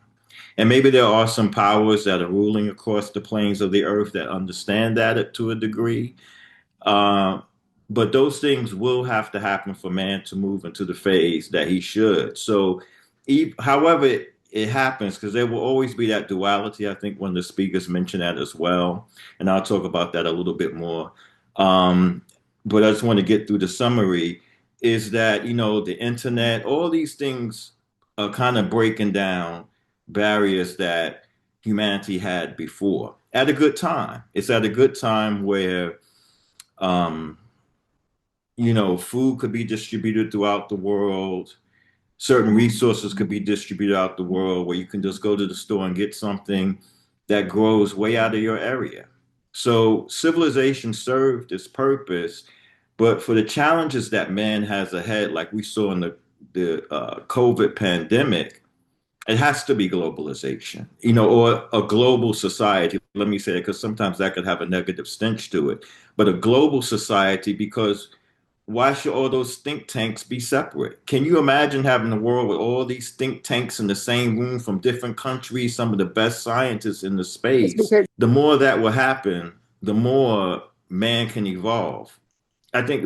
And maybe there are some powers that are ruling across the plains of the earth that understand that to a degree. Uh, but those things will have to happen for man to move into the phase that he should. So, however it happens, because there will always be that duality. I think one of the speakers mentioned that as well. And I'll talk about that a little bit more. Um, but I just want to get through the summary is that, the internet, all these things are kind of breaking down barriers that humanity had before at a good time. It's at a good time where um, food could be distributed throughout the world. Certain resources could be distributed out the world where you can just go to the store and get something that grows way out of your area. So civilization served its purpose, but for the challenges that man has ahead, like we saw in the COVID pandemic, it has to be globalization, or a global society. Let me say that because sometimes that could have a negative stench to it, but a global society because why should all those think tanks be separate? Can you imagine having a world with all these think tanks in the same room from different countries, some of the best scientists in the space? The more that will happen, the more man can evolve. I think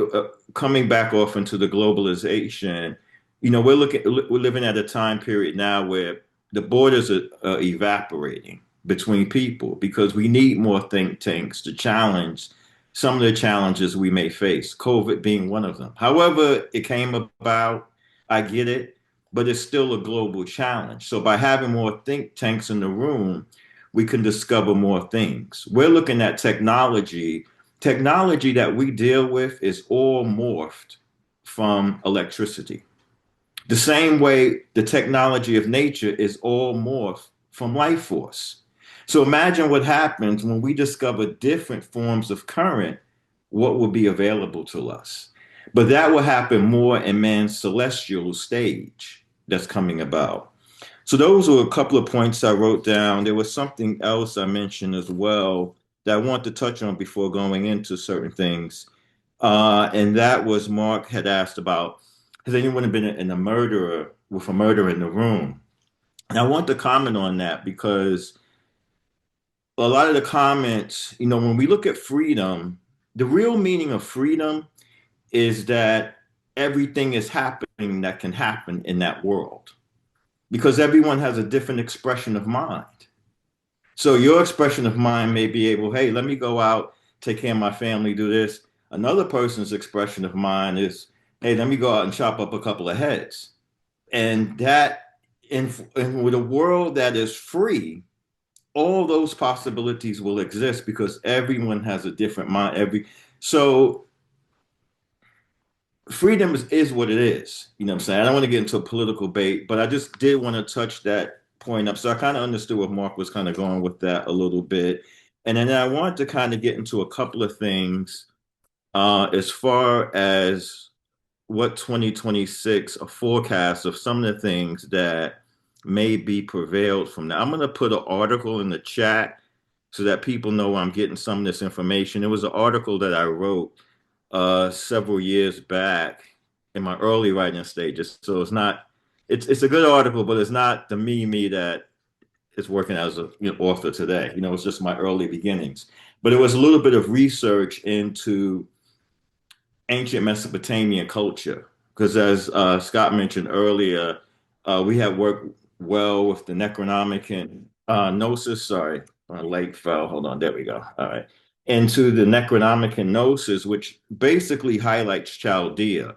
coming back off into the globalization, we're living at a time period now where the borders are evaporating between people because we need more think tanks to challenge some of the challenges we may face, COVID being one of them. However, it came about, I get it, but it's still a global challenge. So by having more think tanks in the room, we can discover more things. We're looking at technology. Technology that we deal with is all morphed from electricity. The same way the technology of nature is all morphed from life force. So imagine what happens when we discover different forms of current, what will be available to us. But that will happen more in man's celestial stage that's coming about. So those were a couple of points I wrote down. There was something else I mentioned as well that I want to touch on before going into certain things. And that was Mark had asked about, has anyone been in a murderer with a murder in the room? And I want to comment on that because a lot of the comments, when we look at freedom, the real meaning of freedom is that everything is happening that can happen in that world because everyone has a different expression of mind. So your expression of mind may be able, hey, let me go out, take care of my family, do this. Another person's expression of mind is, hey, let me go out and chop up a couple of heads. And that, in with a world that is free, all those possibilities will exist because everyone has a different mind. So freedom is what it is. You know what I'm saying? I don't want to get into a political debate, but I just did want to touch that point up. So I kind of understood what Mark was kind of going with that a little bit. And then I wanted to kind of get into a couple of things as far as what 2026, a forecast of some of the things that may be prevailed from that. I'm going to put an article in the chat so that people know I'm getting some of this information. It was an article that I wrote several years back in my early writing stages. So it's a good article, but it's not the me that is working as a author today. It's just my early beginnings. But it was a little bit of research into ancient Mesopotamian culture. Because as Scott mentioned earlier, we have worked well with the Necronomicon Gnosis. Sorry, my leg fell. Hold on, there we go. All right. Into the Necronomicon Gnosis, which basically highlights Chaldea.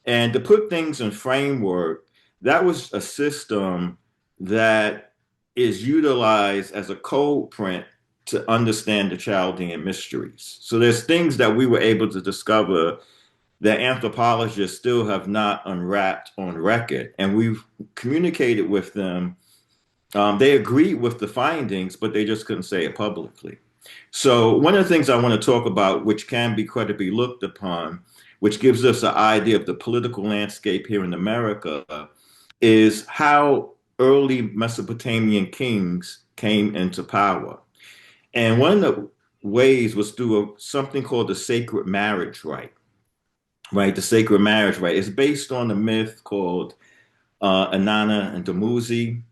And to put things in framework, that was a system that is utilized as a code print to understand the Chaldean mysteries. So there's things that we were able to discover that anthropologists still have not unwrapped on record. And we've communicated with them They agreed with the findings, but they just couldn't say it publicly. So one of the things I want to talk about, which can be credibly looked upon, which gives us an idea of the political landscape here in America, is how early Mesopotamian kings came into power. And one of the ways was through something called the sacred marriage rite, right? The sacred marriage rite is based on a myth called Inanna and Dumuzi,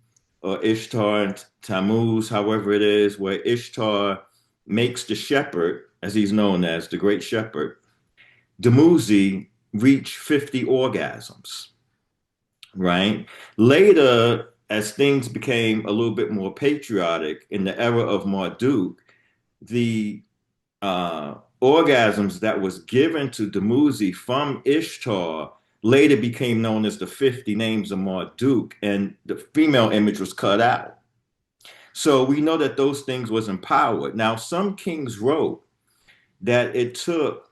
or Ishtar and Tammuz, however it is, where Ishtar makes the shepherd, as he's known as, the great shepherd, Dumuzi, reach 50 orgasms, right? Later, as things became a little bit more patriotic in the era of Marduk, the orgasms that was given to Dumuzi from Ishtar later became known as the 50 names of Marduk, and the female image was cut out. So we know that those things was empowered. Now, some kings wrote that it took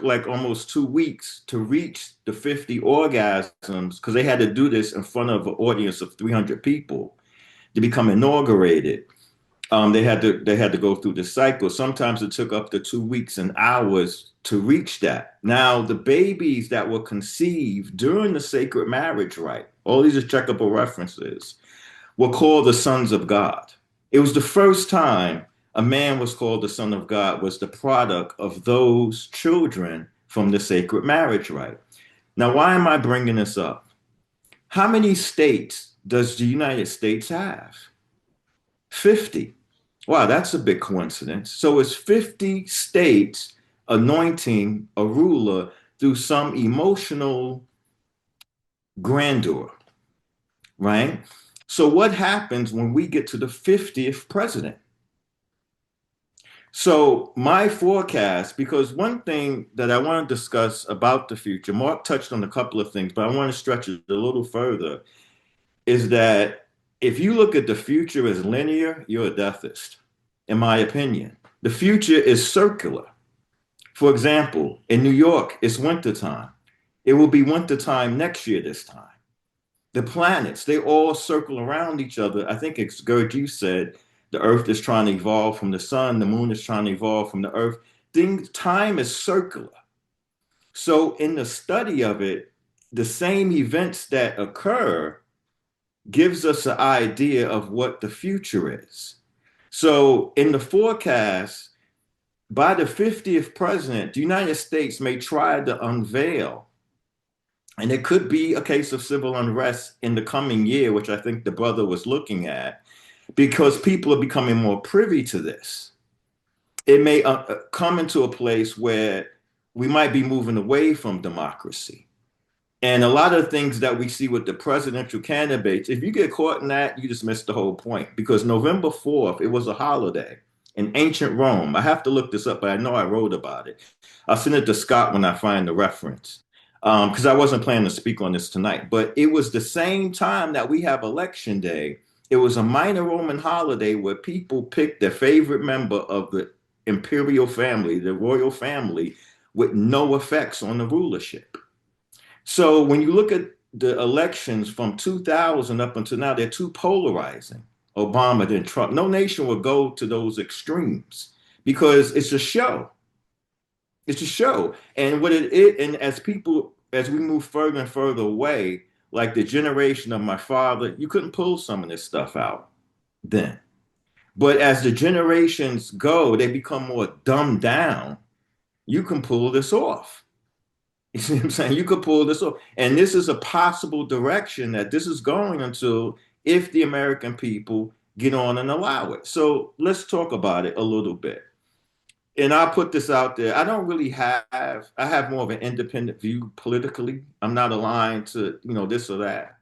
like almost 2 weeks to reach the 50 orgasms, because they had to do this in front of an audience of 300 people to become inaugurated. They had to go through the cycle. Sometimes it took up to 2 weeks and hours to reach that. Now, the babies that were conceived during the sacred marriage rite, all these are checkable references, were called the sons of God. It was the first time a man was called the son of God, was the product of those children from the sacred marriage rite. Now, why am I bringing this up? How many states does the United States have? 50. Wow, that's a big coincidence. So it's 50 states anointing a ruler through some emotional grandeur, right? So what happens when we get to the 50th president? So my forecast, because one thing that I want to discuss about the future, Mark touched on a couple of things, but I want to stretch it a little further, is that if you look at the future as linear, you're a deathist, in my opinion. The future is circular. For example, in New York, it's wintertime. It will be wintertime next year this time. The planets, they all circle around each other. I think it's Gurdjieff said, the earth is trying to evolve from the sun, the moon is trying to evolve from the earth. Time is circular. So in the study of it, the same events that occur gives us an idea of what the future is. So in the forecast, by the 50th president, the United States may try to unveil, and it could be a case of civil unrest in the coming year, which I think the brother was looking at, because people are becoming more privy to this. It may come into a place where we might be moving away from democracy. And a lot of things that we see with the presidential candidates, if you get caught in that, you just miss the whole point. Because November 4th, it was a holiday in ancient Rome. I have to look this up, but I know I wrote about it. I'll send it to Scott when I find the reference, because I wasn't planning to speak on this tonight. But it was the same time that we have Election Day. It was a minor Roman holiday where people picked their favorite member of the imperial family, the royal family, with no effects on the rulership. So when you look at the elections from 2000 up until now, they're too polarizing. Obama, then Trump. No nation will go to those extremes because it's a show. It's a show. And and as we move further and further away, like the generation of my father, you couldn't pull some of this stuff out then. But as the generations go, they become more dumbed down. You can pull this off. You see what I'm saying? You could pull this off. And this is a possible direction that this is going into if the American people get on and allow it. So let's talk about it a little bit. And I'll put this out there. I have more of an independent view politically. I'm not aligned to, this or that.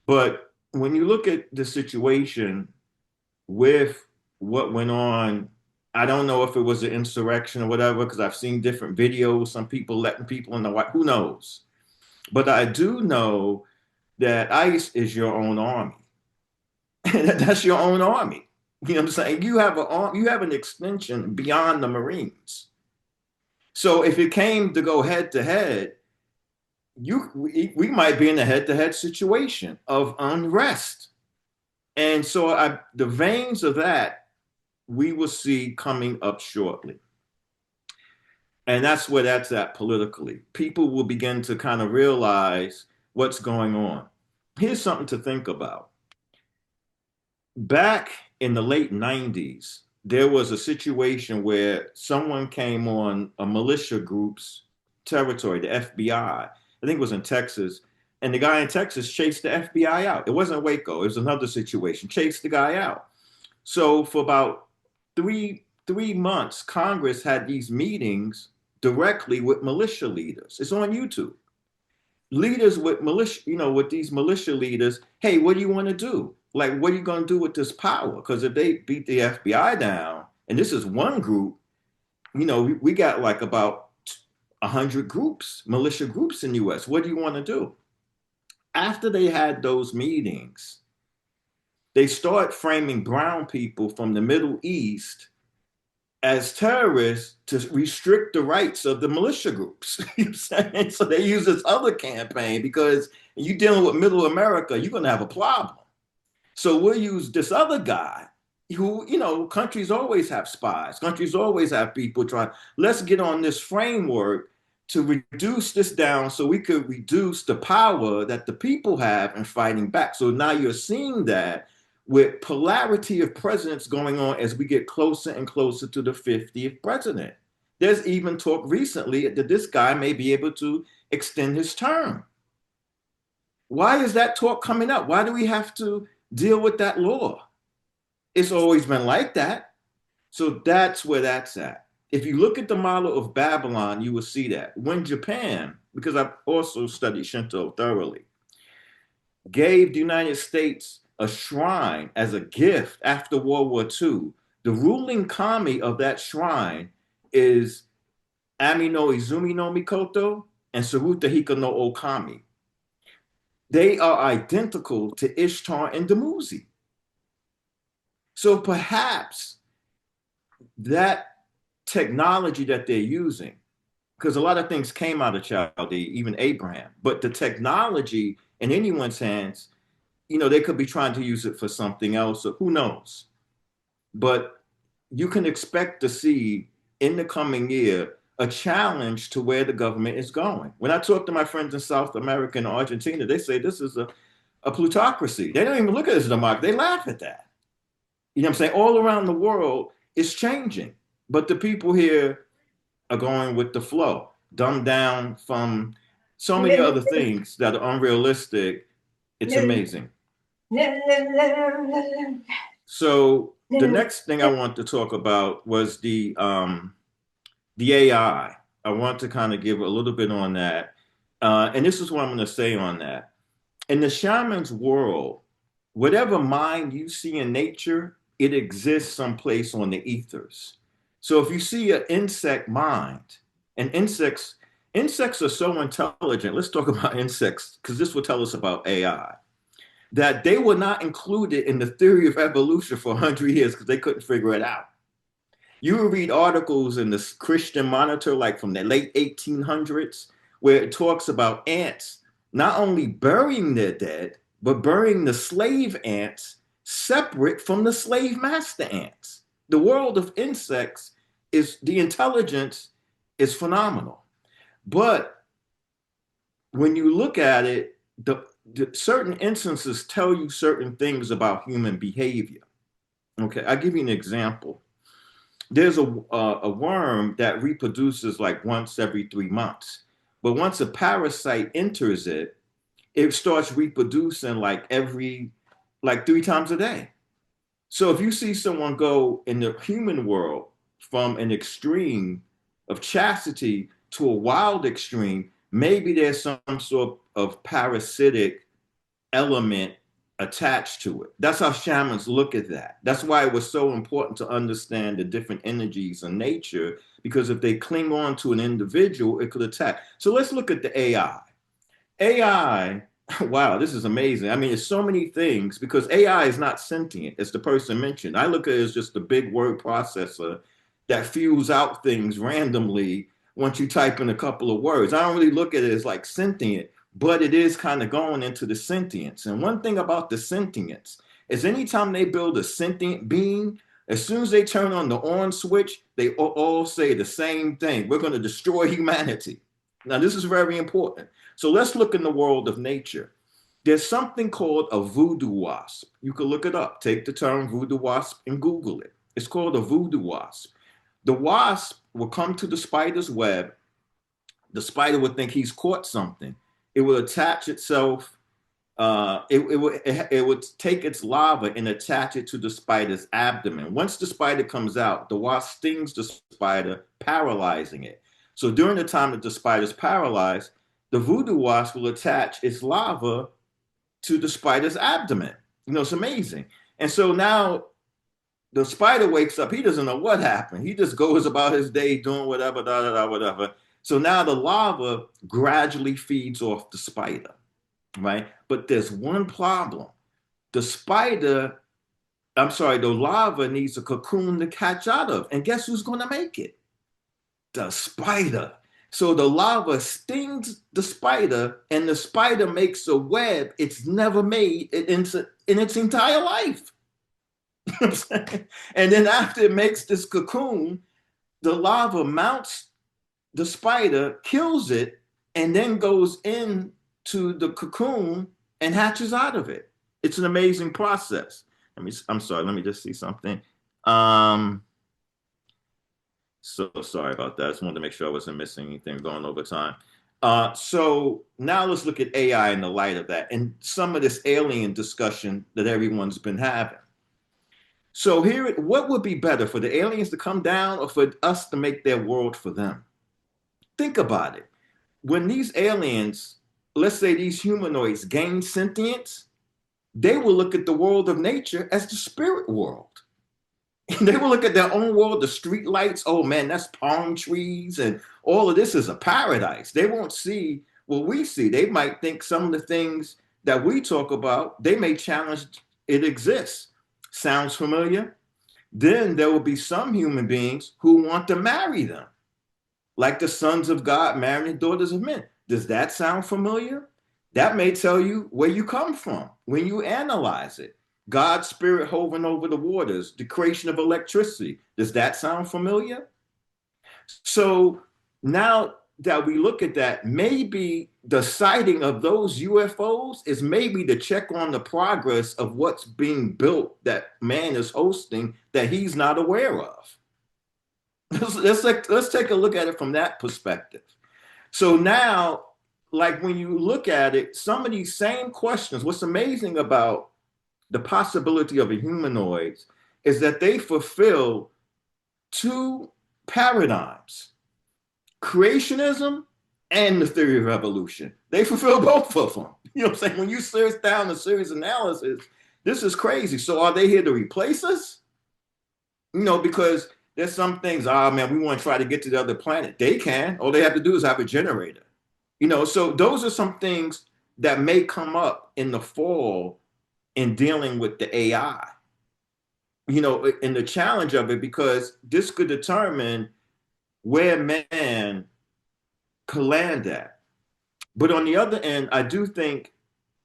But when you look at the situation with what went on, I don't know if it was an insurrection or whatever, because I've seen different videos, some people letting people in the White, who knows? But I do know that ICE is your own army. That's your own army. You know what I'm saying? You have an extension beyond the Marines. So if it came to go head to head, we might be in a head to head situation of unrest. And so the veins of that we will see coming up shortly. And that's where that's at politically. People will begin to kind of realize what's going on. Here's something to think about. Back in the late 90s, there was a situation where someone came on a militia group's territory, the FBI. I think it was in Texas. And the guy in Texas chased the FBI out. It wasn't Waco. It was another situation. Chased the guy out. So for about three months, Congress had these meetings directly with militia leaders. It's on YouTube. Leaders with militia, with these militia leaders, hey, what do you want to do? Like, what are you going to do with this power? Because if they beat the FBI down, and this is one group, we got like about 100 groups, militia groups in the US. What do you want to do? After they had those meetings, they start framing brown people from the Middle East as terrorists to restrict the rights of the militia groups. So they use this other campaign because you're dealing with middle America, you're going to have a problem. So we'll use this other guy who, countries always have spies. Countries always have people trying, let's get on this framework to reduce this down so we could reduce the power that the people have in fighting back. So now you're seeing that with polarity of presidents going on as we get closer and closer to the 50th president. There's even talk recently that this guy may be able to extend his term. Why is that talk coming up? Why do we have to deal with that law? It's always been like that. So that's where that's at. If you look at the model of Babylon, you will see that. When Japan, because I've also studied Shinto thoroughly, gave the United States a shrine as a gift after World War II, the ruling kami of that shrine is Ami no Izumi no Mikoto and Saruta Hika no Okami. They are identical to Ishtar and Dumuzi. So perhaps that technology that they're using, because a lot of things came out of Chaldee, even Abraham, but the technology in anyone's hands, they could be trying to use it for something else, or who knows. But you can expect to see in the coming year a challenge to where the government is going. When I talk to my friends in South America and Argentina, they say this is a plutocracy. They don't even look at it as a democracy. They laugh at that. You know what I'm saying? All around the world, it's changing. But the people here are going with the flow, dumbed down from so many other things that are unrealistic. It's amazing. So the next thing I want to talk about was the AI. I want to kind of give a little bit on that. And this is what I'm going to say on that. In the shaman's world, whatever mind you see in nature, it exists someplace on the ethers. So if you see an insect mind, and insects are so intelligent. Let's talk about insects, because this will tell us about AI. That they were not included in the theory of evolution for 100 years because they couldn't figure it out. You will read articles in the Christian Monitor, like from the late 1800s, where it talks about ants not only burying their dead, but burying the slave ants separate from the slave master ants. The world of insects the intelligence is phenomenal. But when you look at it, the certain instances tell you certain things about human behavior. Okay, I'll give you an example. There's a worm that reproduces like once every 3 months. But once a parasite enters it, it starts reproducing like 3 times a day. So if you see someone go in the human world from an extreme of chastity to a wild extreme, maybe there's some sort of parasitic element attached to it. That's how shamans look at that. That's why it was so important to understand the different energies in nature, because if they cling on to an individual, it could attack. So let's look at the AI. AI, wow, this is amazing. I mean, it's so many things, because AI is not sentient, as the person mentioned. I look at it as just a big word processor that spews out things randomly once you type in a couple of words. I don't really look at it as like sentient, but it is kind of going into the sentience. And one thing about the sentience, is anytime they build a sentient being, as soon as they turn on the on switch, they all say the same thing. We're going to destroy humanity. Now, this is very important. So let's look in the world of nature. There's something called a voodoo wasp. You can look it up. Take the term voodoo wasp and Google it. It's called a voodoo wasp. The wasp will come to the spider's web. The spider would think he's caught something. It will attach itself. It would take its larva and attach it to the spider's abdomen. Once the spider comes out, the wasp stings the spider, paralyzing it. So during the time that the spider's paralyzed, the voodoo wasp will attach its larva to the spider's abdomen. It's amazing. And so now the spider wakes up. He doesn't know what happened. He just goes about his day doing whatever, whatever. So now the larva gradually feeds off the spider, right? But there's one problem. The larva needs a cocoon to catch out of. And guess who's going to make it? The spider. So the larva stings the spider, and the spider makes a web it's never made in its entire life. And then after it makes this cocoon, the larva mounts the spider, kills it, and then goes into the cocoon and hatches out of it. It's an amazing process. I'm sorry, let me just see something. So sorry about that. I just wanted to make sure I wasn't missing anything going over time. So now let's look at AI in the light of that and some of this alien discussion that everyone's been having. So here, what would be better, for the aliens to come down or for us to make their world for them? Think about it. When these aliens, let's say these humanoids, gain sentience, they will look at the world of nature as the spirit world. And they will look at their own world, the street lights. Oh man, that's palm trees and all of this is a paradise. They won't see what we see. They might think some of the things that we talk about, they may challenge it exists. Sounds familiar? Then there will be some human beings who want to marry them, like the sons of God marrying the daughters of men. Does that sound familiar? That may tell you where you come from when you analyze it. God's spirit hovering over the waters, the creation of electricity. Does that sound familiar? So now that we look at that, maybe the sighting of those UFOs is maybe to check on the progress of what's being built that man is hosting that he's not aware of. Let's take a look at it from that perspective. So now, like when you look at it, some of these same questions, what's amazing about the possibility of a humanoids is that they fulfill two paradigms, creationism and the theory of evolution. They fulfill both of them. You know what I'm saying? When you search down the series analysis, this is crazy. So are they here to replace us? Because there's some things, man, we want to try to get to the other planet. They can. All they have to do is have a generator. So those are some things that may come up in the fall in dealing with the AI, and the challenge of it, because this could determine where man could land at. But on the other end, I do think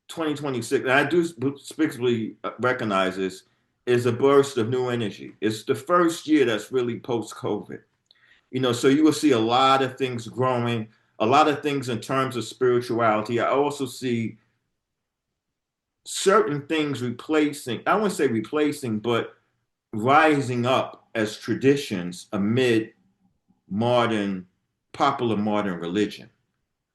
2026, and I do specifically recognize this, is a burst of new energy. It's the first year that's really post-COVID. So you will see a lot of things growing, a lot of things in terms of spirituality. I also see certain things replacing, I wouldn't say replacing, but rising up as traditions amid popular modern religion,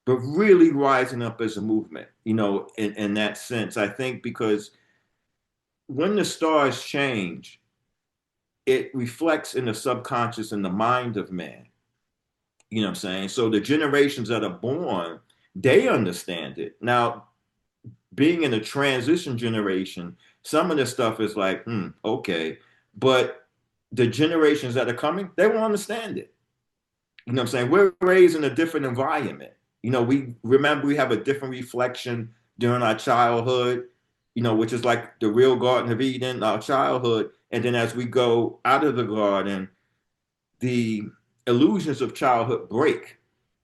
but really rising up as a movement, in that sense. I think because when the stars change, it reflects in the subconscious and the mind of man. You know what I'm saying? So the generations that are born, they understand it. Now, being in a transition generation, some of this stuff is like, okay. But the generations that are coming, they won't understand it. You know what I'm saying? We're raised in a different environment. We remember we have a different reflection during our childhood, which is like the real Garden of Eden, our childhood. And then as we go out of the garden, the illusions of childhood break.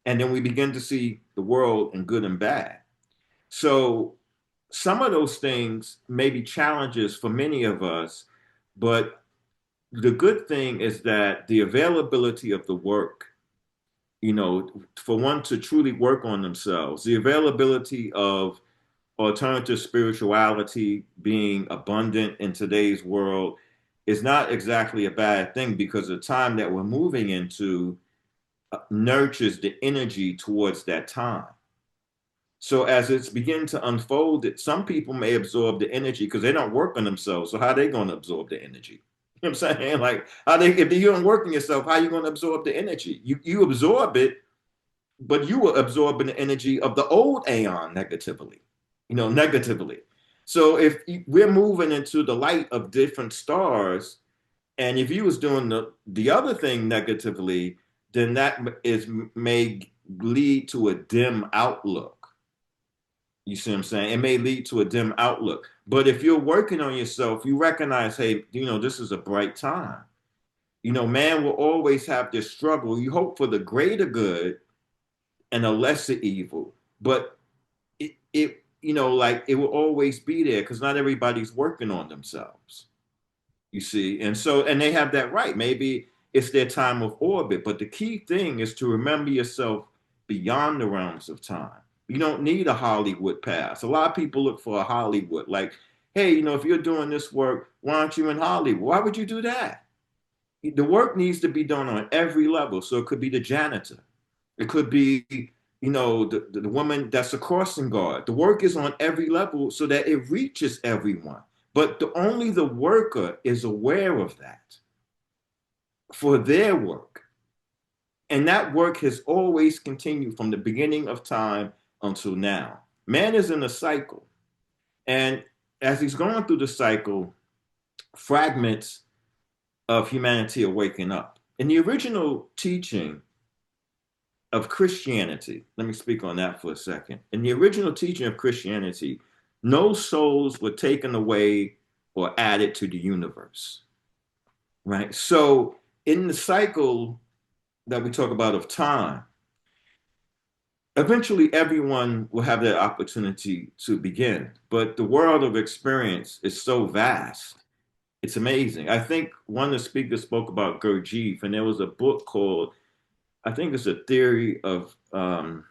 And then we begin to see the world in good and bad. So some of those things may be challenges for many of us, but the good thing is that the availability of the work, you know, for one to truly work on themselves, the availability of alternative spirituality being abundant in today's world is not exactly a bad thing, because the time that we're moving into nurtures the energy towards that time. So as it's beginning to unfold, some people may absorb the energy because they don't work on themselves. So how are they going to absorb the energy? You know what I'm saying? Like, if you don't work on yourself, how are you going to absorb the energy? You absorb it, but you were absorbing the energy of the old aeon negatively, negatively. So if we're moving into the light of different stars, and if you was doing the other thing negatively, then may lead to a dim outlook. You see what I'm saying? It may lead to a dim outlook. But if you're working on yourself, you recognize, hey, this is a bright time. Man will always have this struggle. You hope for the greater good and a lesser evil, but it will always be there, because not everybody's working on themselves. You see, and they have that right. Maybe it's their time of orbit, but the key thing is to remember yourself beyond the realms of time. You don't need a Hollywood pass. A lot of people look for a Hollywood, like, hey, if you're doing this work, why aren't you in Hollywood? Why would you do that? The work needs to be done on every level. So it could be the janitor. It could be, the woman that's a crossing guard. The work is on every level so that it reaches everyone. But only the worker is aware of that for their work. And that work has always continued from the beginning of time until now. Man is in a cycle. And as he's going through the cycle, fragments of humanity are waking up. In the original teaching of Christianity, let me speak on that for a second. In the original teaching of Christianity, no souls were taken away or added to the universe, right? So in the cycle that we talk about of time, eventually everyone will have that opportunity to begin. But the world of experience is so vast. It's amazing. I think one of the speakers spoke about Gurdjieff, and there was a book called, I think it's a theory of the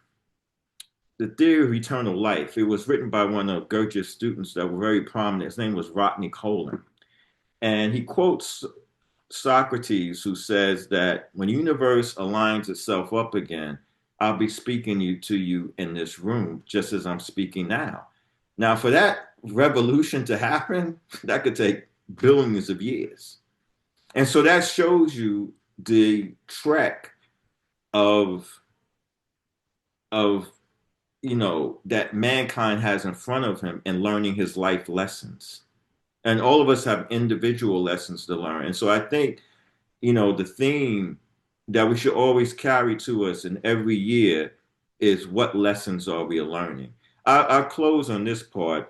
theory of eternal life. It was written by one of Gurdjieff's students that were very prominent. His name was Rodney Colin. And he quotes Socrates, who says that when the universe aligns itself up again, I'll be speaking to you in this room, just as I'm speaking now. Now, for that revolution to happen, that could take billions of years. And so that shows you the trek of that mankind has in front of him in learning his life lessons. And all of us have individual lessons to learn. And so I think, the theme that we should always carry to us in every year is, what lessons are we learning? I'll close on this part.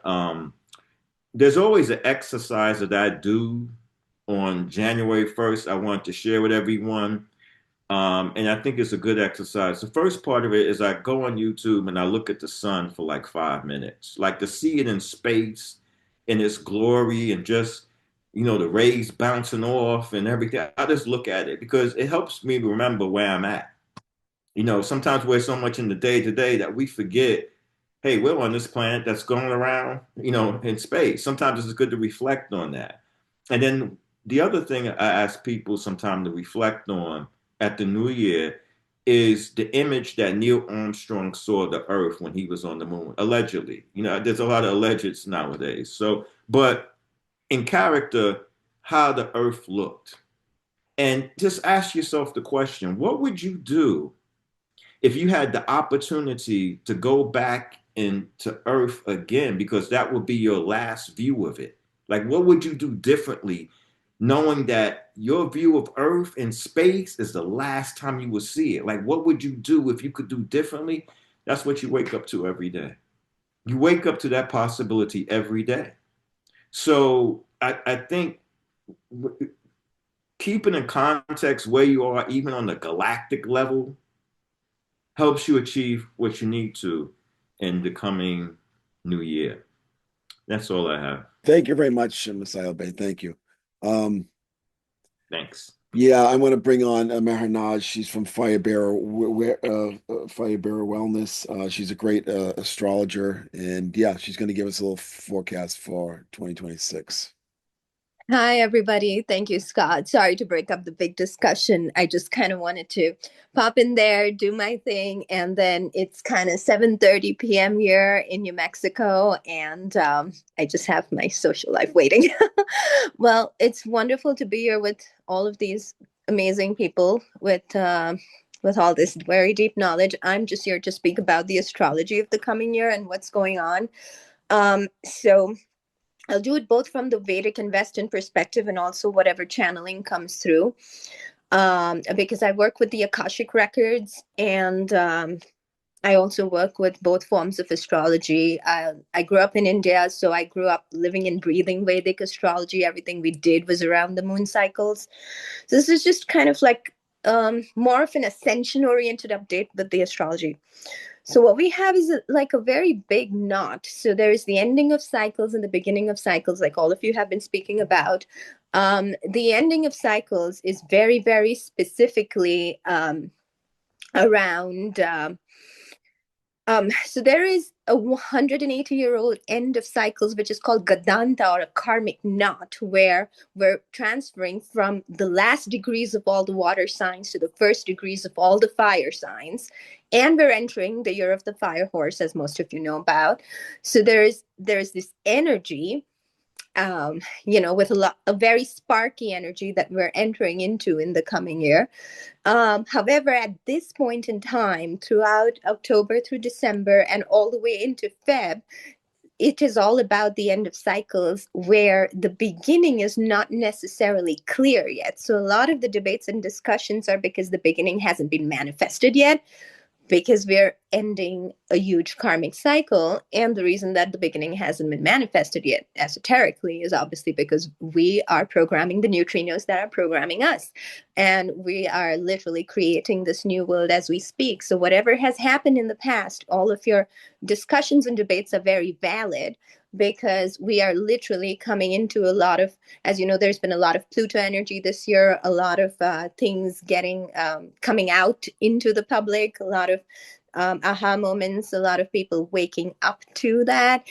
There's always an exercise that I do on January 1st I want to share with everyone. And I think it's a good exercise. The first part of it is I go on YouTube and I look at the sun for like 5 minutes, like to see it in space in its glory, and just, the rays bouncing off and everything. I just look at it because it helps me remember where I'm at. Sometimes we're so much in the day to day that we forget, hey, we're on this planet that's going around, in space. Sometimes it's good to reflect on that. And then the other thing I ask people sometimes to reflect on at the new year is the image that Neil Armstrong saw of the Earth when he was on the moon, allegedly. There's a lot of allegeds nowadays. So, but in character, how the Earth looked. And just ask yourself the question, what would you do if you had the opportunity to go back into Earth again? Because that would be your last view of it. Like, what would you do differently, knowing that your view of Earth and space is the last time you will see it? Like, what would you do if you could do differently? That's what you wake up to every day. You wake up to that possibility every day. So I think keeping in context where you are, even on the galactic level, helps you achieve what you need to in the coming new year. That's all I have. Thank you very much, Messiah Bay. Thank you. Thanks. Yeah, I want to bring on Maharnaj. She's from Firebearer Wellness. She's a great astrologer, and yeah, she's going to give us a little forecast for 2026. Hi, everybody. Thank you, Scott. Sorry to break up the big discussion. I just kind of wanted to pop in there, do my thing, and then it's kind of 7:30 p.m. here in New Mexico, and I just have my social life waiting. Well, it's wonderful to be here with all of these amazing people with all this very deep knowledge. I'm just here to speak about the astrology of the coming year and what's going on. So I'll do it both from the Vedic and Western perspective and also whatever channeling comes through, because I work with the Akashic records, and I also work with both forms of astrology. I grew up in India, so I grew up living and breathing Vedic astrology. Everything we did was around the moon cycles. So this is just kind of like more of an ascension-oriented update with the astrology. So what we have is like a very big knot. So there is the ending of cycles and the beginning of cycles, like all of you have been speaking about. The ending of cycles is very, very specifically around. So there is a 180-year-old end of cycles, which is called Gadanta, or a karmic knot, where we're transferring from the last degrees of all the water signs to the first degrees of all the fire signs. And we're entering the year of the fire horse, as most of you know about. So there's this energy, with a very sparky energy that we're entering into in the coming year. However, at this point in time, throughout October through December and all the way into Feb, it is all about the end of cycles, where the beginning is not necessarily clear yet. So a lot of the debates and discussions are because the beginning hasn't been manifested yet, because we're ending a huge karmic cycle. And the reason that the beginning hasn't been manifested yet esoterically is obviously because we are programming the neutrinos that are programming us. And we are literally creating this new world as we speak. So whatever has happened in the past, all of your discussions and debates are very valid, because we are literally coming into a lot of, as you know, there's been a lot of Pluto energy this year, a lot of things coming out into the public, a lot of aha moments, a lot of people waking up to that.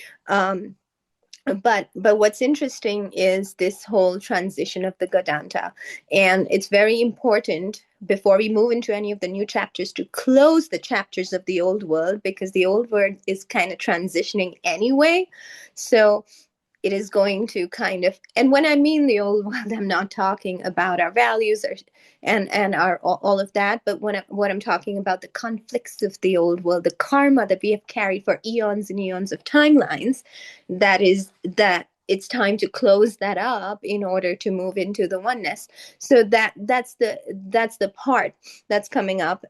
But what's interesting is this whole transition of the Gadanta. And it's very important, before we move into any of the new chapters, to close the chapters of the old world, because the old world is kind of transitioning anyway. So it is going to kind of, and when I mean the old world, I'm not talking about our values and our all of that, but what I'm talking about, the conflicts of the old world, the karma that we have carried for eons and eons of timelines, that it's time to close that up in order to move into the oneness. So that's the part that's coming up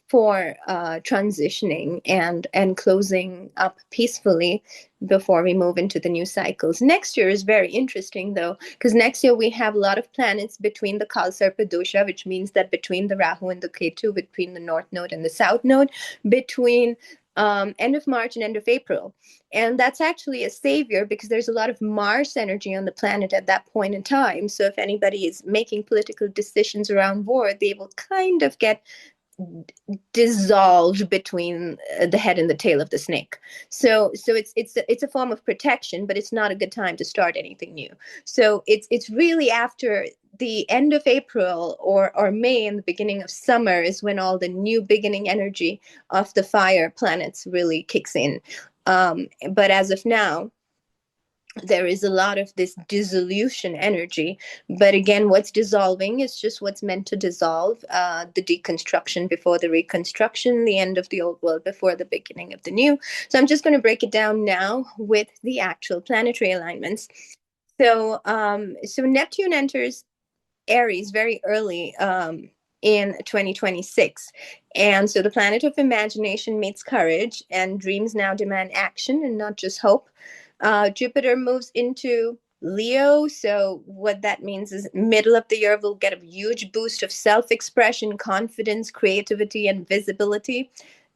for transitioning and closing up peacefully before we move into the new cycles. Next year is very interesting, though, because next year we have a lot of planets between the Kalsarpa dosha, which means that between the Rahu and the Ketu, between the North Node and the South Node, between end of March and end of April. And that's actually a savior, because there's a lot of Mars energy on the planet at that point in time. So if anybody is making political decisions around war, they will kind of get dissolved between the head and the tail of the snake. So it's a form of protection, but it's not a good time to start anything new. So it's really after the end of April or May and the beginning of summer is when all the new beginning energy of the fire planets really kicks in. But as of now, there is a lot of this dissolution energy. But again, what's dissolving is just what's meant to dissolve, the deconstruction before the reconstruction, the end of the old world before the beginning of the new. So I'm just going to break it down now with the actual planetary alignments. So Neptune enters Aries very early in 2026. And so the planet of imagination meets courage, and dreams now demand action and not just hope. Jupiter moves into Leo. So what that means is middle of the year, we'll get a huge boost of self-expression, confidence, creativity, and visibility.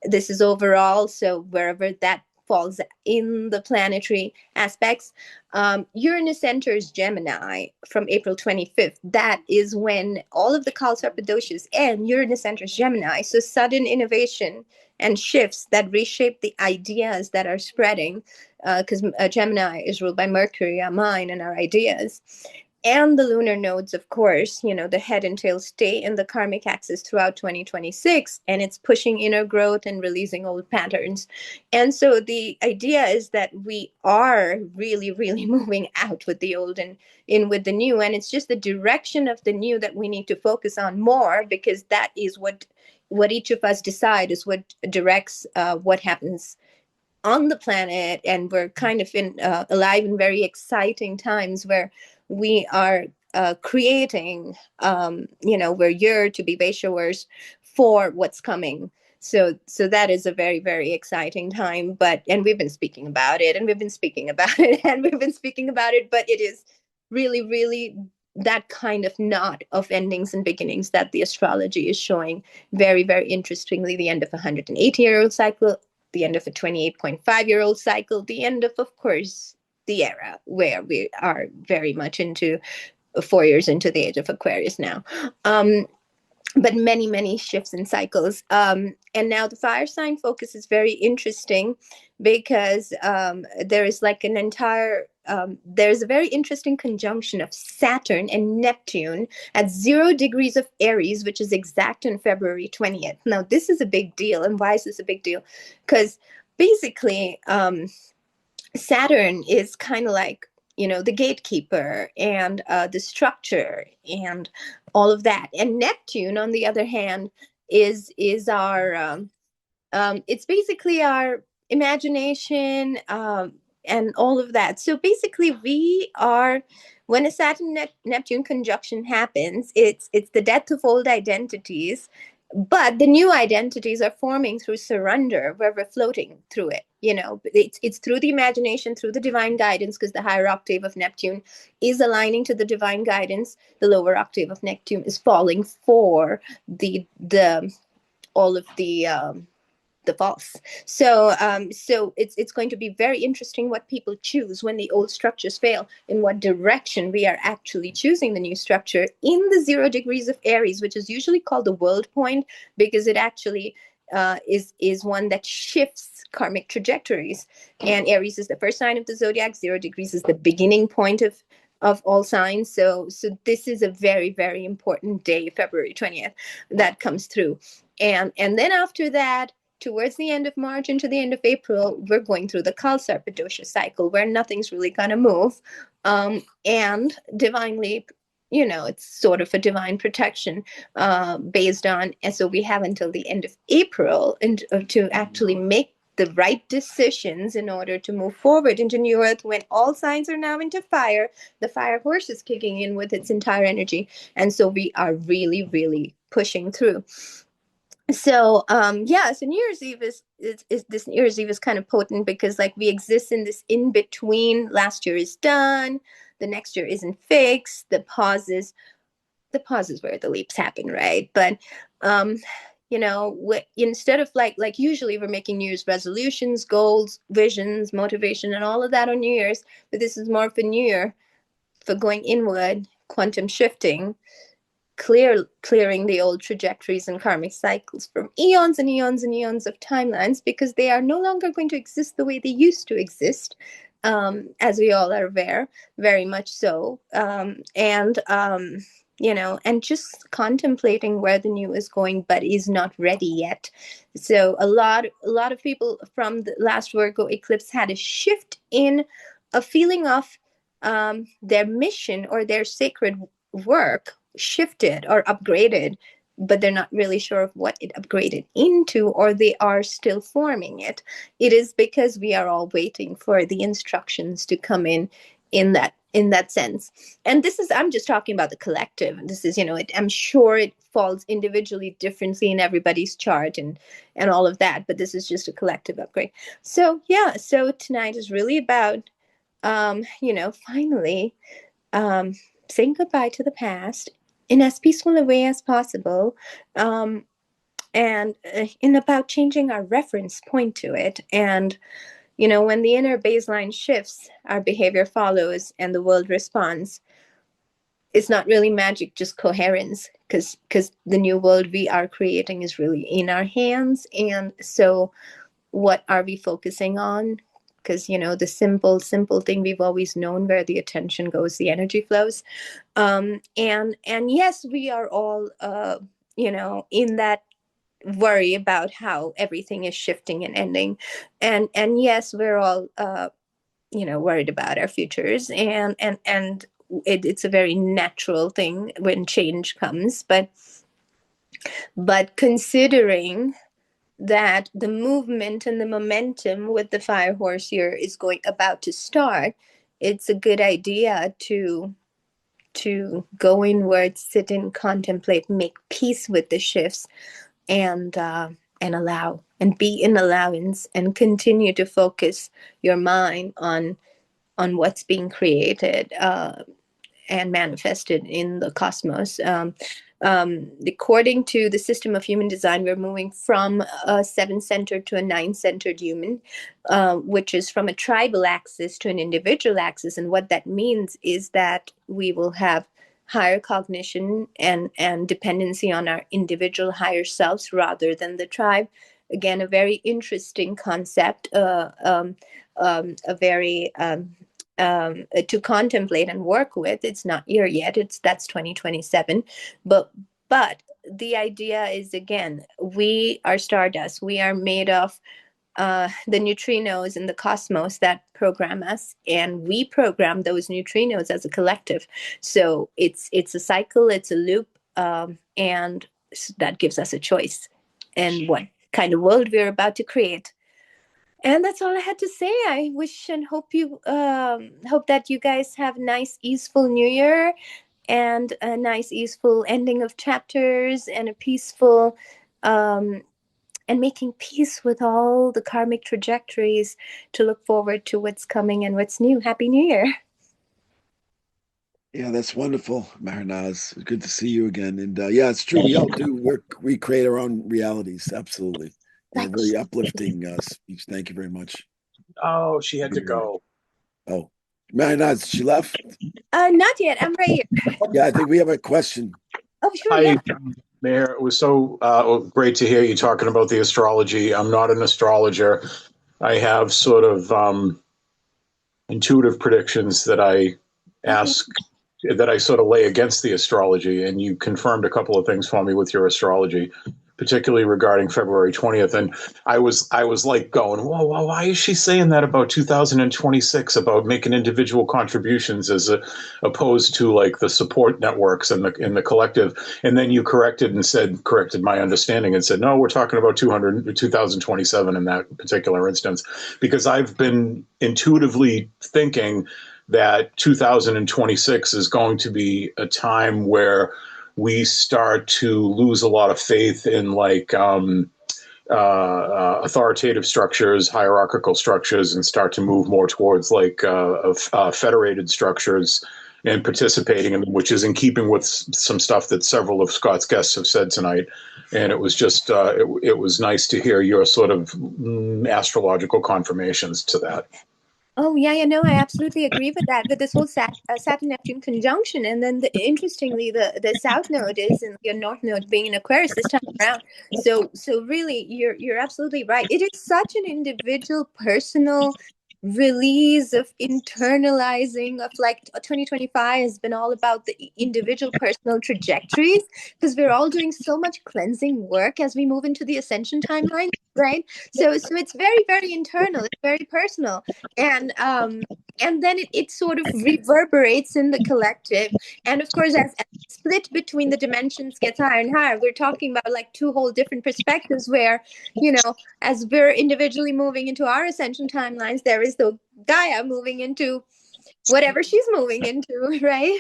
This is overall. So wherever that falls in the planetary aspects. Uranus enters Gemini from April 25th. That is when all of the Kalsarpadoshas and Uranus enters Gemini. So sudden innovation and shifts that reshape the ideas that are spreading, because Gemini is ruled by Mercury, our mind and our ideas. And the lunar nodes, of course, the head and tail stay in the karmic axis throughout 2026, and it's pushing inner growth and releasing old patterns. And so the idea is that we are really, really moving out with the old and in with the new. And it's just the direction of the new that we need to focus on more, because that is what each of us decide is what directs what happens on the planet. And we're kind of alive in very exciting times where we are creating, we're here to be Vaishawars for what's coming. So that is a very, very exciting time. And we've been speaking about it, and we've been speaking about it, and we've been speaking about it, but it is really, really that kind of knot of endings and beginnings that the astrology is showing. Very, very interestingly, the end of a 180-year-old cycle, the end of a 28.5-year-old cycle, the end of course, the era where we are very much into 4 years into the age of Aquarius now. But many, many shifts and cycles. And now the fire sign focus is very interesting, because there is like an entire, there's a very interesting conjunction of Saturn and Neptune at 0 degrees of Aries, which is exact on February 20th. Now, this is a big deal. And why is this a big deal? Because basically, Saturn is kind of like, the gatekeeper and the structure and all of that. And Neptune, on the other hand, is our, it's basically our imagination and all of that. So basically we are, when a Saturn Neptune conjunction happens, it's the death of old identities, but the new identities are forming through surrender, where we're floating through it. It's through the imagination, through the divine guidance, because the higher octave of Neptune is aligning to the divine guidance. The lower octave of Neptune is falling for the all of the false. So it's going to be very interesting what people choose when the old structures fail, in what direction we are actually choosing the new structure in the 0 degrees of Aries, which is usually called the world point, because it actually is one that shifts karmic trajectories. And Aries is the first sign of the zodiac. 0 degrees is the beginning point of all signs. So this is a very, very important day, February 20th, that comes through. And then after that, towards the end of March into the end of April, we're going through the Kalsarpadosha cycle, where nothing's really going to move. And divinely, it's sort of a divine protection based on, and so we have until the end of April to actually make the right decisions in order to move forward into New Earth, when all signs are now into fire. The fire horse is kicking in with its entire energy. And so we are really, really pushing through. So so New Year's Eve is this New Year's Eve is kind of potent, because like we exist in this in between. Last year is done, the next year isn't fixed. The pause is where the leaps happen, right? But instead of like usually we're making New Year's resolutions, goals, visions, motivation, and all of that on New Year's, but this is more of a New Year for going inward, quantum shifting, clearing the old trajectories and karmic cycles from eons and eons and eons of timelines, because they are no longer going to exist the way they used to exist, as we all are aware, very much so. And just contemplating where the new is going, but is not ready yet. So a lot of people from the last Virgo eclipse had a shift in a feeling of their mission or their sacred work shifted or upgraded, but they're not really sure of what it upgraded into, or they are still forming it. It is because we are all waiting for the instructions to come in that sense. And I'm just talking about the collective. And this is, I'm sure it falls individually differently in everybody's chart and all of that, but this is just a collective upgrade. So tonight is really about, finally, saying goodbye to the past in as peaceful a way as possible, and in about changing our reference point to it. And when the inner baseline shifts, our behavior follows and the world responds. It's not really magic, just coherence, because the new world we are creating is really in our hands. And so what are we focusing on? Because, the simple thing we've always known, where the attention goes, the energy flows. And yes, we are all, in that worry about how everything is shifting and ending. And yes, we're all, worried about our futures. And it's a very natural thing when change comes. But considering that the movement and the momentum with the fire horse here is about to start, it's a good idea to go inward, sit and contemplate, make peace with the shifts, and allow, and be in allowance, and continue to focus your mind on what's being created and manifested in the cosmos. According to the system of human design, we're moving from a 7-centered to a 9-centered human, which is from a tribal axis to an individual axis. And what that means is that we will have higher cognition and dependency on our individual higher selves rather than the tribe. Again, a very interesting concept, a very to contemplate and work with. It's not here yet. That's 2027. But the idea is, again, we are stardust. We are made of the neutrinos in the cosmos that program us, and we program those neutrinos as a collective. So it's a cycle, it's a loop, and that gives us a choice and what kind of world we're about to create. And that's all I had to say. I wish and hope that you guys have a nice, easeful New Year, and a nice, easeful ending of chapters, and a peaceful, and making peace with all the karmic trajectories to look forward to what's coming and what's new. Happy New Year. Yeah, that's wonderful, Marinaz. Good to see you again. And yeah, it's true. We all do work. We create our own realities. Absolutely. A very uplifting speech. Thank you very much. Oh, she had to go. Oh, Marinaz, she left? Not yet. I'm right here. Yeah, I think we have a question. Oh, sure. Hi, Yeah. Mayor. It was so great to hear you talking about the astrology. I'm not an astrologer. I have sort of intuitive predictions that I ask, that I sort of lay against the astrology, and you confirmed a couple of things for me with your astrology, particularly regarding February 20th. And I was like going, whoa, why is she saying that about 2026, about making individual contributions as opposed to like the support networks and the collective? And then you corrected my understanding and said, no, we're talking about 2027 in that particular instance, because I've been intuitively thinking that 2026 is going to be a time where we start to lose a lot of faith in like authoritative structures, hierarchical structures, and start to move more towards like federated structures and participating in them, which is in keeping with some stuff that several of Scott's guests have said tonight. And it was just, it was nice to hear your sort of astrological confirmations to that. Oh, yeah, no, I absolutely agree with that, with this whole Saturn-Neptune conjunction. And then interestingly, the South Node is in your North Node being in Aquarius this time around. So really, you're absolutely right. It is such an individual, personal release of internalizing of like 2025 has been all about the individual personal trajectories, because we're all doing so much cleansing work as we move into the ascension timeline, right? So it's very, very internal, it's very personal, and then it sort of reverberates in the collective. And of course, as split between the dimensions gets higher and higher, we're talking about like two whole different perspectives where, as we're individually moving into our ascension timelines, there is the Gaia moving into whatever she's moving into, right?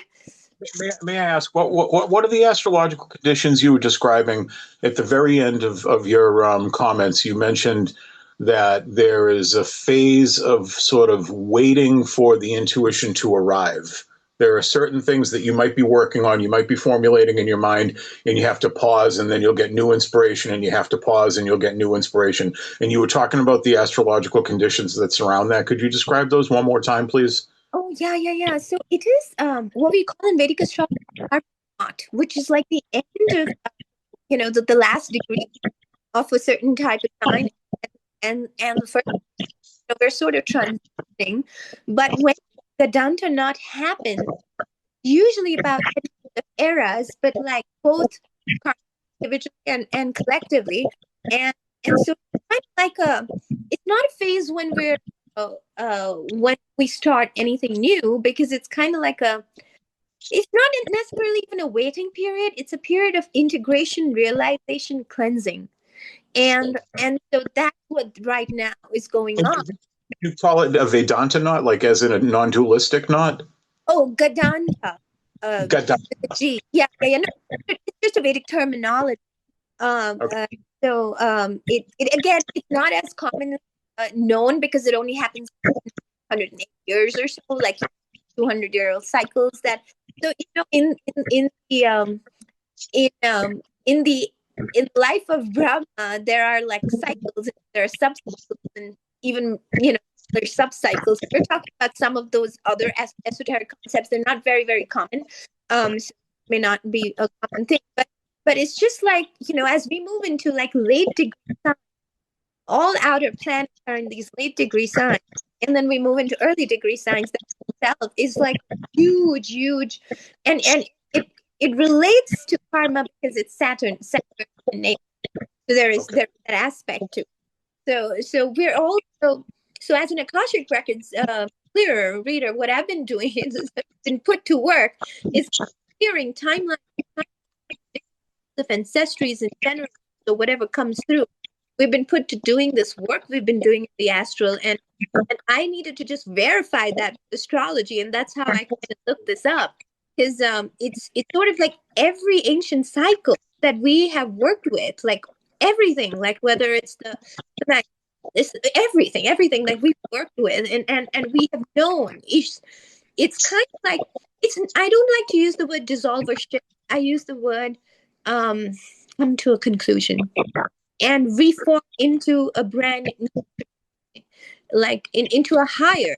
May I ask, what are the astrological conditions you were describing at the very end of your comments? You mentioned that there is a phase of sort of waiting for the intuition to arrive. There are certain things that you might be working on, you might be formulating in your mind, and you have to pause, and then you'll get new inspiration, and you have to pause, and you'll get new inspiration. And you were talking about the astrological conditions that surround that. Could you describe those one more time, please? Oh, yeah. So it is what we call in Vedic astrology, which is like the end of, the last degree of a certain type of sign. And the first, we're sort of transitioning. But when the Danta knot happens, usually about eras, but like both individually and collectively. And so it's kind of like it's not a phase when when we start anything new, because it's kind of like it's not necessarily even a waiting period. It's a period of integration, realization, cleansing. And so that's what right now is going on. You call it a Vedanta knot, like as in a non-dualistic knot? Oh, Gadanta. Gadanta. Yeah. No, it's just a Vedic terminology. Okay. So it again, it's not as common known because it only happens 108 years or so, like 200-year-old cycles. That so in the life of Brahma, there are like cycles, there are sub-cycles, and even there's sub-cycles. We're talking about some of those other esoteric concepts. They're not very, very common. So it may not be a common thing, but it's just like, as we move into like late degree signs, all outer planets are in these late degree signs. And then we move into early degree signs. That itself is like huge. And it relates to karma because it's Saturn in nature. So there's that aspect to it. So we're also, so as an Akashic Records clearer reader, what I've been doing is been put to work is clearing timelines of ancestries in general. So whatever comes through, we've been put to doing this work. We've been doing the astral, and I needed to just verify that with astrology, and that's how I kind of looked this up. Because it's sort of like every ancient cycle that we have worked with, like everything, like whether it's everything that we've worked with, and we have known. It's kind of like I don't like to use the word dissolve or shift. I use the word come to a conclusion and reform into a brand new, like into a higher,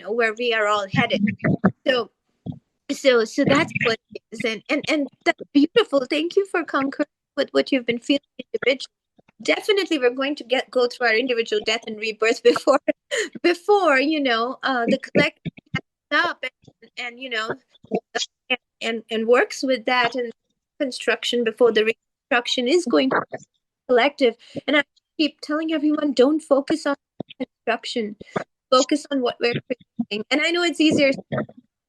where we are all headed. So that's what it is, and that's beautiful. Thank you for concurring with what you've been feeling individually. Definitely, we're going to go through our individual death and rebirth before the collective up and works with that and construction before the reconstruction is going to be collective. And I keep telling everyone, don't focus on construction, focus on what we're creating. And I know it's easier,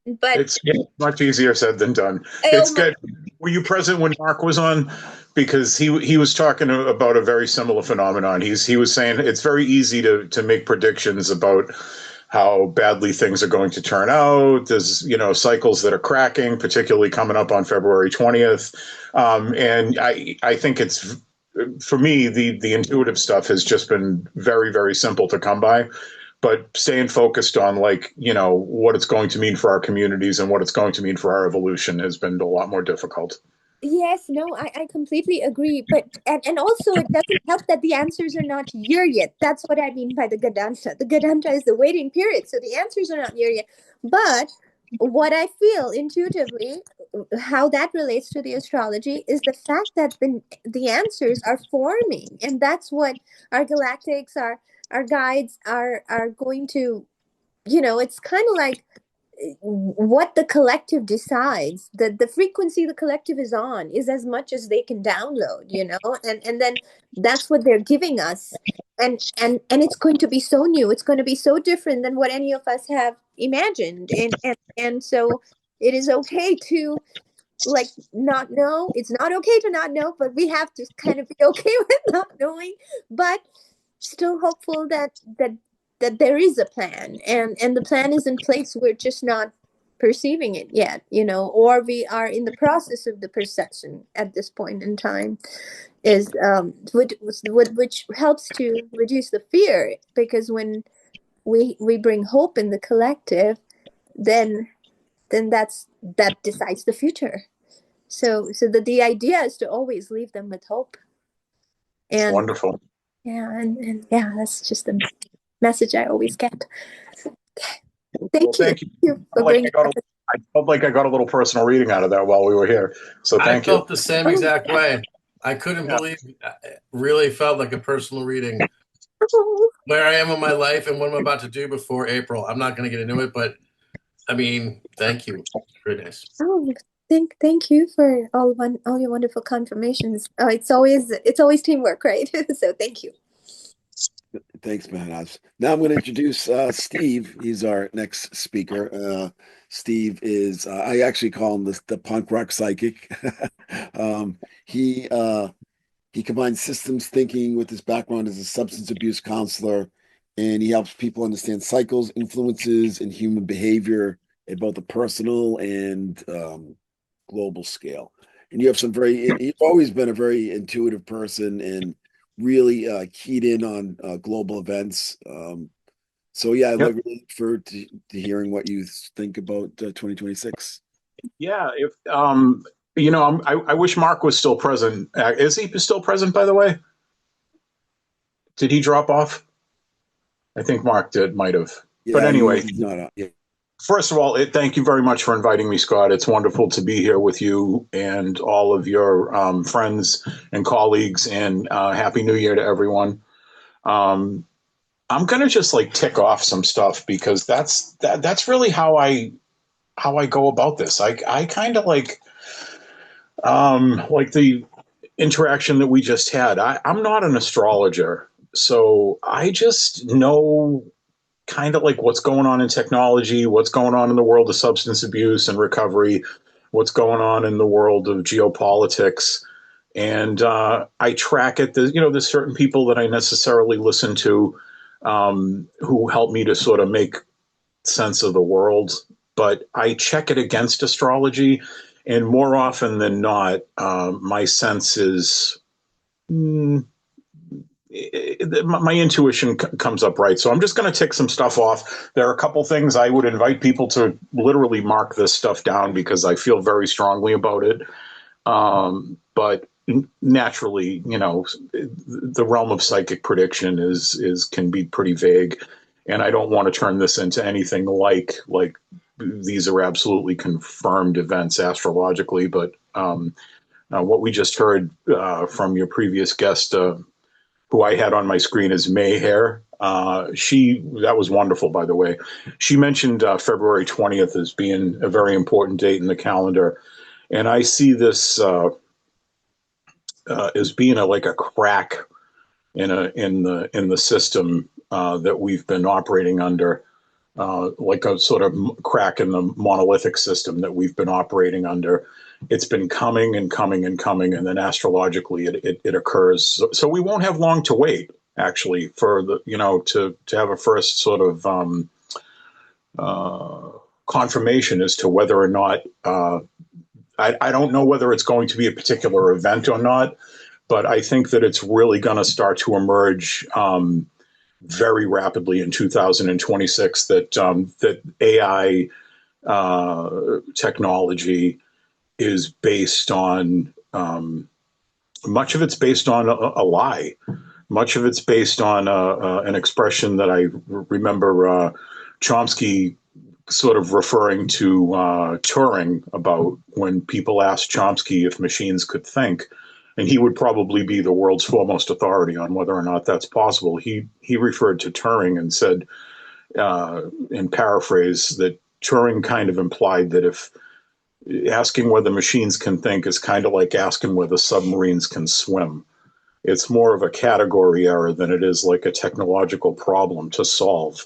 but it's much easier said than done. It's good. Were you present when Mark was on? Because he was talking about a very similar phenomenon. He was saying it's very easy to make predictions about how badly things are going to turn out. There's cycles that are cracking, particularly coming up on February 20th. And I think it's, for me, the intuitive stuff has just been very, very simple to come by. But staying focused on what it's going to mean for our communities and what it's going to mean for our evolution has been a lot more difficult. Yes, no, I completely agree. But and also it doesn't help that the answers are not here yet. That's what I mean by the Gadanta. The Gadanta is the waiting period. So the answers are not here yet. But what I feel intuitively, how that relates to the astrology, is the fact that the answers are forming. And that's what our galactics, our guides are going to, it's kind of like what the collective decides, the frequency the collective is on is as much as they can download, and then that's what they're giving us, and it's going to be so new, it's going to be so different than what any of us have imagined, and so it is okay to not know. It's not okay to not know, but we have to kind of be okay with not knowing, but still hopeful that there is a plan, and the plan is in place. We're just not perceiving it yet, or we are in the process of the perception at this point in time, is which helps to reduce the fear, because when we bring hope in the collective, then then that decides the future. So the idea is to always leave them with hope. And it's wonderful. Yeah, and yeah, that's just the message I always get. Thank you for bringing I felt like I got a little personal reading out of that while we were here. So thank you. I felt the same exact way. I couldn't believe it really felt like a personal reading. Where I am in my life and what I'm about to do before April. I'm not going to get into it, but I mean, thank you. Very nice. Oh, thank you for all your wonderful confirmations. Oh, it's always teamwork, right? So thank you. Thanks, Maharaj. Now I'm going to introduce Steve. He's our next speaker. Steve is, I actually call him the punk rock psychic. He combines systems thinking with his background as a substance abuse counselor, and he helps people understand cycles, influences, and human behavior at both a personal and global scale. And you've always been a very intuitive person and really keyed in on global events. So yeah, I really look forward to hearing what you think about 2026. Yeah, if I wish Mark was still present. Is he still present, by the way? Did he drop off? I think Mark might have. Yeah, but anyway, he's not. Yeah. First of all, thank you very much for inviting me, Scott. It's wonderful to be here with you and all of your friends and colleagues, and Happy New Year to everyone. I'm gonna just tick off some stuff because that's really how I go about this. I kind of like the interaction that we just had. I'm not an astrologer, so I just know kind of what's going on in technology, what's going on in the world of substance abuse and recovery, what's going on in the world of geopolitics. And I track it. There's certain people that I necessarily listen to who help me to sort of make sense of the world. But I check it against astrology. And more often than not, my sense is my intuition comes up right. So I'm just going to tick some stuff off. There are a couple things I would invite people to literally mark this stuff down because I feel very strongly about it. But naturally, the realm of psychic prediction can be pretty vague, and I don't want to turn this into anything like these are absolutely confirmed events astrologically. But what we just heard from your previous guest, who I had on my screen is Mayhair. That was wonderful, by the way. She mentioned February 20th as being a very important date in the calendar. And I see this as being a crack in the system that we've been operating under, like a sort of crack in the monolithic system that we've been operating under. It's been coming and coming and coming, and then astrologically it occurs. So we won't have long to wait, actually, for to have a first sort of confirmation as to whether or not I don't know whether it's going to be a particular event or not, but I think that it's really going to start to emerge very rapidly in 2026. That AI technology is based on much of it's based on a lie. Much of it's based on an expression that I remember Chomsky sort of referring to Turing about when people asked Chomsky if machines could think, and he would probably be the world's foremost authority on whether or not that's possible. He referred to Turing and said, in paraphrase, that Turing kind of implied that if asking whether machines can think is kind of like asking whether submarines can swim. It's more of a category error than it is like a technological problem to solve.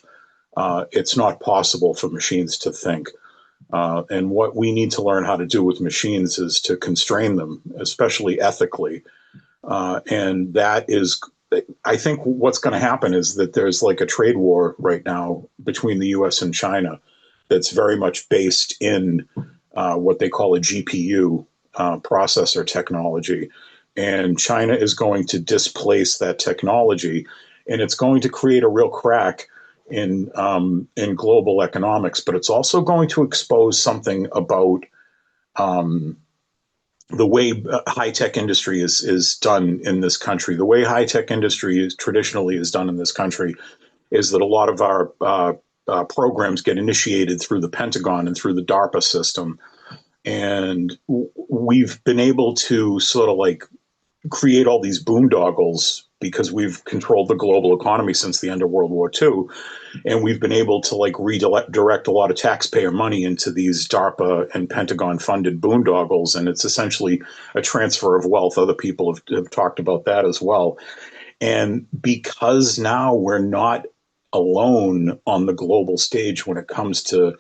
It's not possible for machines to think. And what we need to learn how to do with machines is to constrain them, especially ethically. And that is, I think what's going to happen is that there's like a trade war right now between the US and China that's very much based in what they call a GPU processor technology. And China is going to displace that technology, and it's going to create a real crack in global economics, but it's also going to expose something about the way high-tech industry is done in this country. The way high-tech industry is traditionally done in this country is that a lot of our programs get initiated through the Pentagon and through the DARPA system. And we've been able to sort of like create all these boondoggles because we've controlled the global economy since the end of World War II. And we've been able to like redirect a lot of taxpayer money into these DARPA and Pentagon funded boondoggles. And it's essentially a transfer of wealth. Other people have talked about that as well. And because now we're not alone on the global stage when it comes to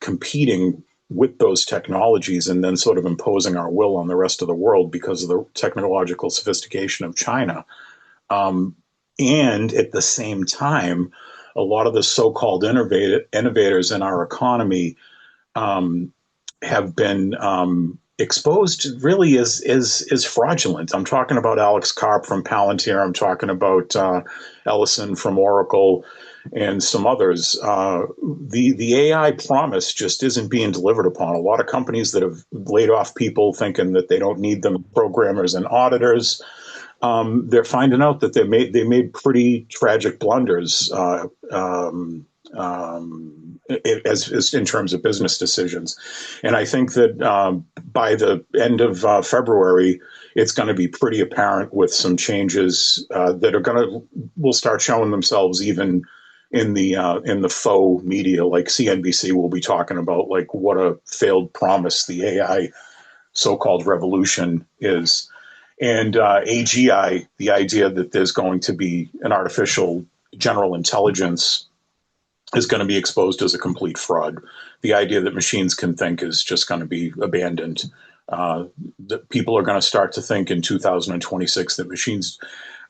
competing with those technologies and then sort of imposing our will on the rest of the world because of the technological sophistication of China. And at the same time, a lot of the so-called innovators in our economy have been exposed really as fraudulent. I'm talking about Alex Karp from Palantir. I'm talking about Ellison from Oracle and some others. The AI promise just isn't being delivered upon. A lot of companies that have laid off people thinking that they don't need them, programmers and auditors, they're finding out that they made pretty tragic blunders as in terms of business decisions. And I think that by the end of February, it's going to be pretty apparent with some changes that will start showing themselves even in the faux media. Like CNBC will be talking about like what a failed promise the AI so-called revolution is. And AGI, the idea that there's going to be an artificial general intelligence is going to be exposed as a complete fraud. The idea that machines can think is just going to be abandoned. People are going to start to think in 2026 that machines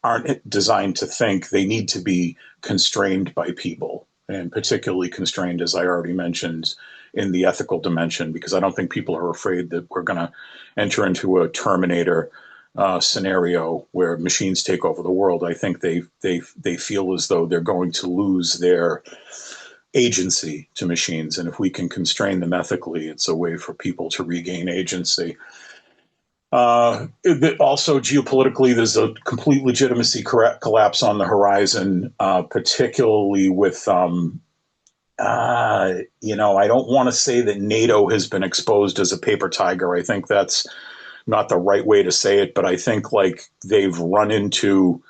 aren't designed to think. They need to be constrained by people, and particularly constrained, as I already mentioned, in the ethical dimension, because I don't think people are afraid that we're going to enter into a Terminator scenario where machines take over the world. I think they feel as though they're going to lose their agency to machines. And if we can constrain them ethically, it's a way for people to regain agency. Also, geopolitically, there's a complete legitimacy collapse on the horizon, particularly with, I don't want to say that NATO has been exposed as a paper tiger. I think that's not the right way to say it, but I think like they've run into,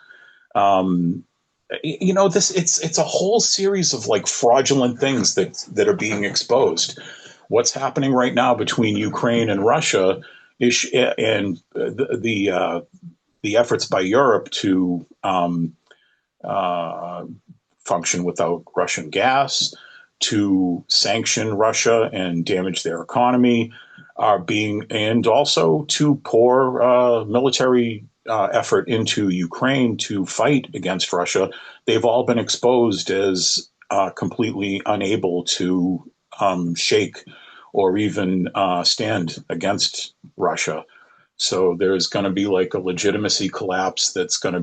it's a whole series of like fraudulent things that are being exposed. What's happening right now between Ukraine and Russia and the efforts by Europe to function without Russian gas, to sanction Russia and damage their economy, and also to pour military effort into Ukraine to fight against Russia. They've all been exposed as completely unable to shake or even stand against Russia. So there's going to be like a legitimacy collapse that's going to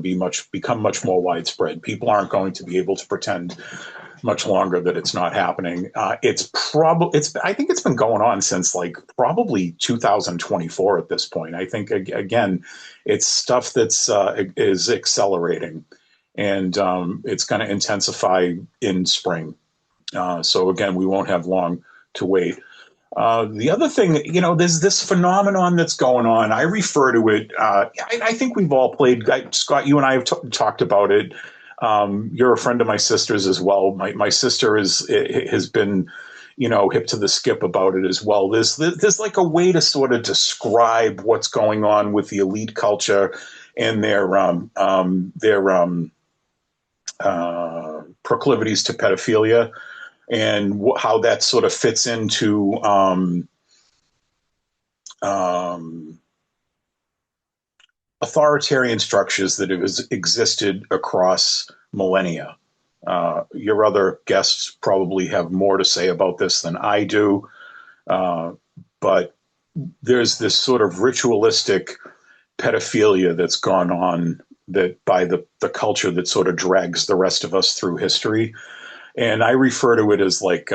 become much more widespread. People aren't going to be able to pretend much longer that it's not happening. I think it's been going on since like probably 2024 at this point. I think again, it's stuff that's is accelerating, and it's going to intensify in spring. So again, we won't have long to wait. The other thing, there's this phenomenon that's going on. I refer to it. I think we've all played. Scott, you and I have talked about it. You're a friend of my sister's as well. My sister has been, hip to the skip about it as well. There's like a way to sort of describe what's going on with the elite culture and their proclivities to pedophilia, and how that sort of fits into authoritarian structures that have existed across millennia. Your other guests probably have more to say about this than I do, but there's this sort of ritualistic pedophilia that's gone on that by the culture that sort of drags the rest of us through history. And I refer to it as like,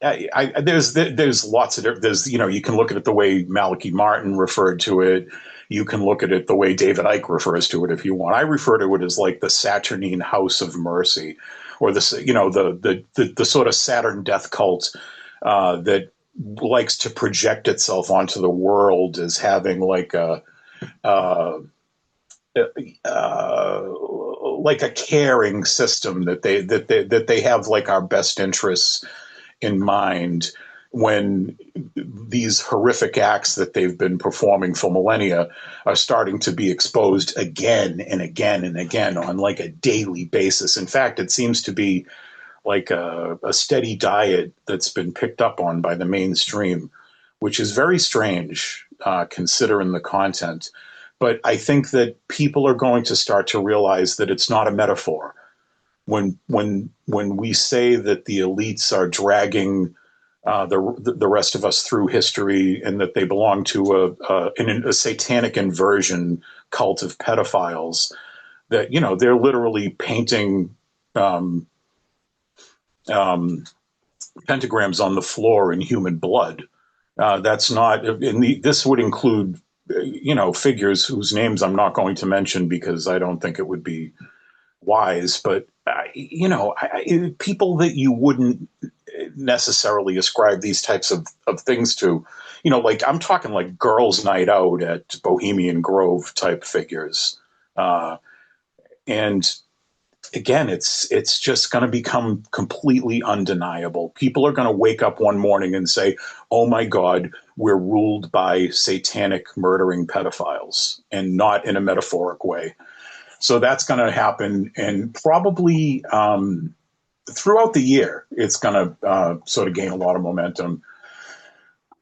there's lots of, you can look at it the way Malachi Martin referred to it. You can look at it the way David Icke refers to it if you want. I refer to it as like the Saturnine House of Mercy, or the sort of Saturn death cult that likes to project itself onto the world as having like a caring system that they have like our best interests in mind, when these horrific acts that they've been performing for millennia are starting to be exposed again and again and again on like a daily basis. In fact, it seems to be like a steady diet that's been picked up on by the mainstream, which is very strange considering the content. But I think that people are going to start to realize that it's not a metaphor. When we say that the elites are dragging the rest of us through history, and that they belong to a satanic inversion cult of pedophiles, that they're literally painting pentagrams on the floor in human blood. That's not. This would include figures whose names I'm not going to mention because I don't think it would be wise, but people that you wouldn't necessarily ascribe these types of things to, like I'm talking like girls' night out at Bohemian Grove type figures. And again, it's just going to become completely undeniable. People are going to wake up one morning and say, oh my God, we're ruled by satanic murdering pedophiles, and not in a metaphoric way. So that's going to happen, and probably throughout the year, it's going to sort of gain a lot of momentum.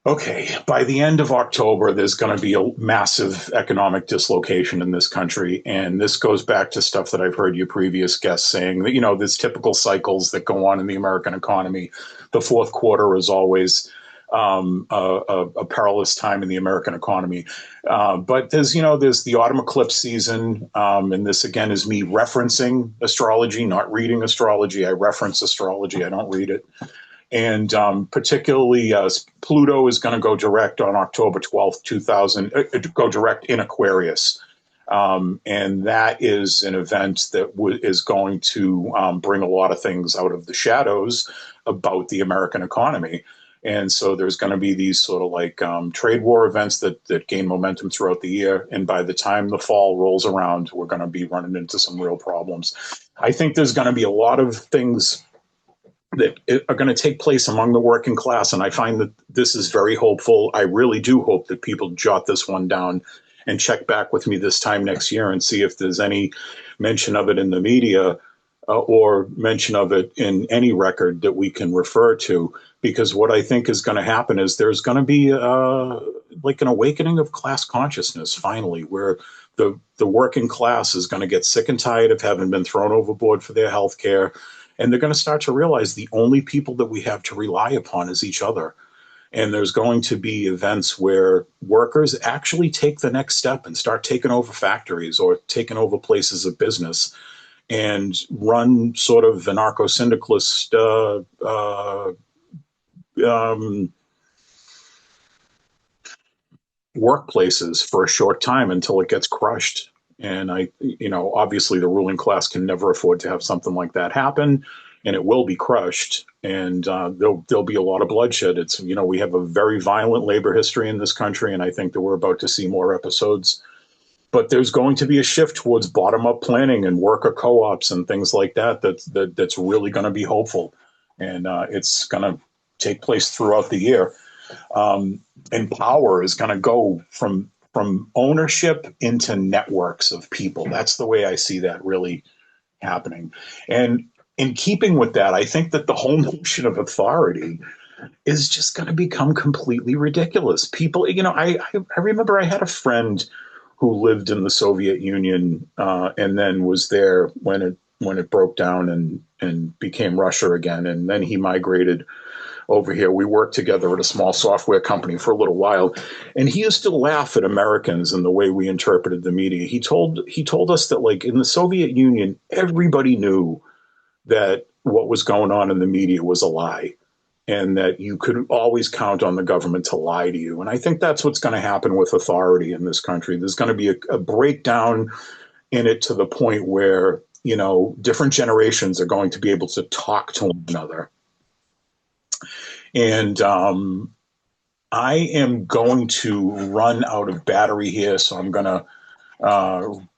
Okay, by the end of October, there's going to be a massive economic dislocation in this country. And this goes back to stuff that I've heard your previous guests saying, that, there's typical cycles that go on in the American economy. The fourth quarter is always a perilous time in the American economy. But there's the autumn eclipse season. And this, again, is me referencing astrology, not reading astrology. I reference astrology. I don't read it. And particularly Pluto is going to go direct on October 12th, go direct in Aquarius. And that is an event that is going to bring a lot of things out of the shadows about the American economy. And so there's going to be these sort of like trade war events that gain momentum throughout the year. And by the time the fall rolls around, we're going to be running into some real problems. I think there's going to be a lot of things that are going to take place among the working class. And I find that this is very hopeful. I really do hope that people jot this one down and check back with me this time next year and see if there's any mention of it in the media or mention of it in any record that we can refer to. Because what I think is going to happen is there's going to be like an awakening of class consciousness, finally, where the working class is going to get sick and tired of having been thrown overboard for their health care. And they're going to start to realize the only people that we have to rely upon is each other. And there's going to be events where workers actually take the next step and start taking over factories or taking over places of business and run sort of anarcho-syndicalist workplaces for a short time until it gets crushed. And obviously the ruling class can never afford to have something like that happen, and it will be crushed. And there'll be a lot of bloodshed. It's, we have a very violent labor history in this country, and I think that we're about to see more episodes. But there's going to be a shift towards bottom-up planning and worker co-ops and things like that. That's really going to be hopeful, and it's going to take place throughout the year. And power is going to go from ownership into networks of people. That's the way I see that really happening. And in keeping with that, I think that the whole notion of authority is just going to become completely ridiculous. People, I remember I had a friend who lived in the Soviet Union and then was there when it broke down and became Russia again. And then he migrated over here. We worked together at a small software company for a little while, and he used to laugh at Americans and the way we interpreted the media. He told us that, like, in the Soviet Union, everybody knew that what was going on in the media was a lie, and that you could always count on the government to lie to you. And I think that's what's going to happen with authority in this country. There's going to be a breakdown in it to the point where, different generations are going to be able to talk to one another. And I am going to run out of battery here, so I'm going to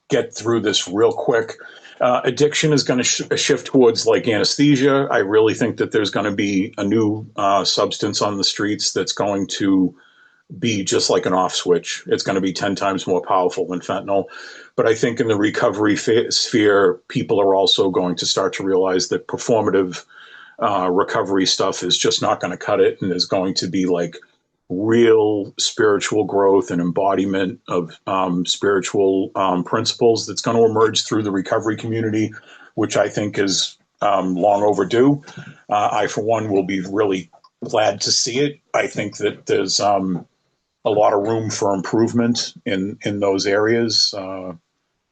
get through this real quick. Addiction is going to shift towards like anesthesia. I really think that there's going to be a new substance on the streets that's going to be just like an off switch. It's going to be 10 times more powerful than fentanyl. But I think in the recovery sphere, people are also going to start to realize that performative recovery stuff is just not going to cut it, and is going to be like real spiritual growth and embodiment of spiritual principles that's going to emerge through the recovery community, which I think is long overdue. I, for one, will be really glad to see it. I think that there's a lot of room for improvement in those areas.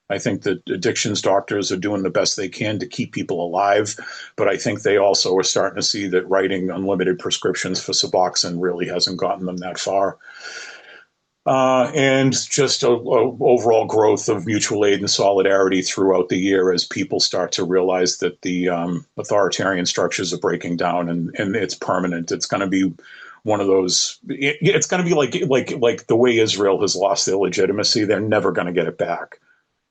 I think that addictions doctors are doing the best they can to keep people alive, but I think they also are starting to see that writing unlimited prescriptions for Suboxone really hasn't gotten them that far. And just a overall growth of mutual aid and solidarity throughout the year as people start to realize that the authoritarian structures are breaking down, and it's permanent. It's going to be one of those. It's going to be like the way Israel has lost their legitimacy. They're never going to get it back.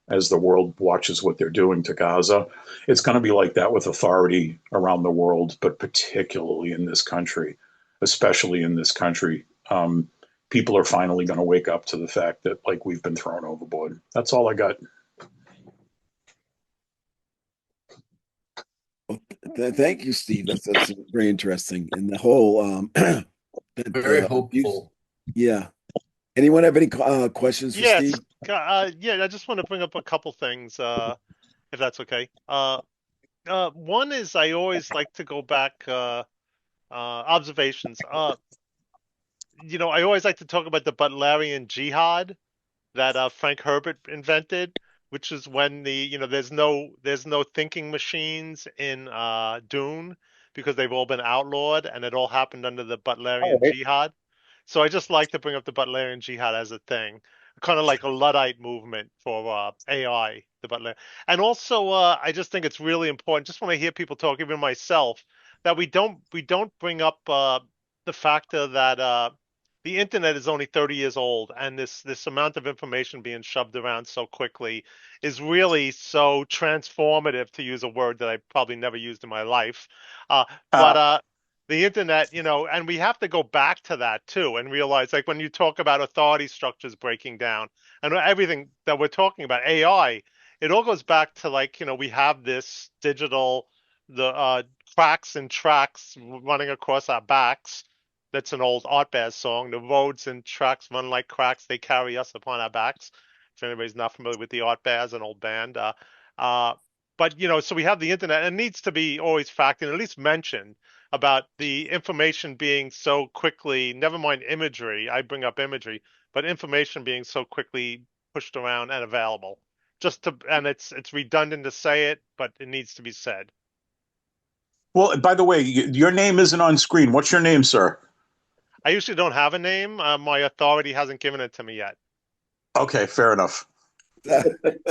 As the world watches what they're doing to Gaza, it's going to be like that with authority around the world, but particularly in this country, especially in this country. People are finally going to wake up to the fact that like we've been thrown overboard. That's all I got. Well, thank you, Steve. That's very interesting. And the whole very hopeful. Yeah. Anyone have any questions for Yes. Steve? Yeah, I just want to bring up a couple things, if that's okay. One is I always like to go back observations. I always like to talk about the Butlerian jihad that Frank Herbert invented, which is when there's no thinking machines in Dune because they've all been outlawed, and it all happened under the Butlerian jihad. So I just like to bring up the Butlerian jihad as a thing, kind of like a Luddite movement for AI, the Butler. And also, I just think it's really important, just when I hear people talk, even myself, that we don't bring up the factor that the internet is only 30 years old, and this amount of information being shoved around so quickly is really so transformative, to use a word that I probably never used in my life. But the internet, and we have to go back to that too and realize, like when you talk about authority structures breaking down and everything that we're talking about, AI, it all goes back to we have this digital, the cracks and tracks running across our backs. That's an old Art Bears song. The roads and tracks run like cracks. They carry us upon our backs. If anybody's not familiar with the Art Bears, an old band. But, so we have the internet, and it needs to be always factored, at least mentioned, about the information being so quickly, never mind imagery, I bring up imagery, but information being so quickly pushed around and available. And it's redundant to say it, but it needs to be said. Well, by the way, your name isn't on screen. What's your name, sir? I usually don't have a name. My authority hasn't given it to me yet. Okay, fair enough.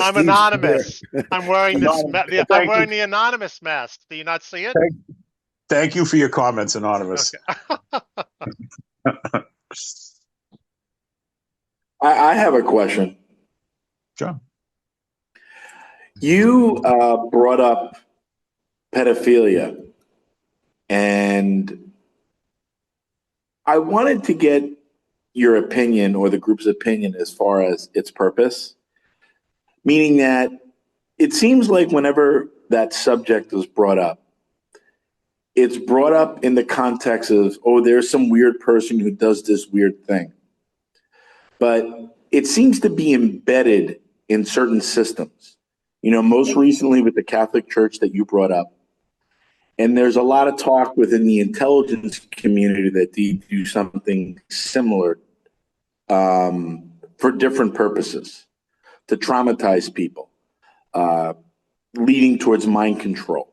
I'm anonymous. I'm wearing this. I'm wearing the anonymous mask. Do you not see it? Thank you for your comments, Anonymous. Okay. I have a question. Sure. You brought up pedophilia, and I wanted to get your opinion, or the group's opinion, as far as its purpose. Meaning that it seems like whenever that subject was brought up, it's brought up in the context of, oh, there's some weird person who does this weird thing. But it seems to be embedded in certain systems. Most recently with the Catholic Church that you brought up. And there's a lot of talk within the intelligence community that they do something similar for different purposes, to traumatize people, leading towards mind control.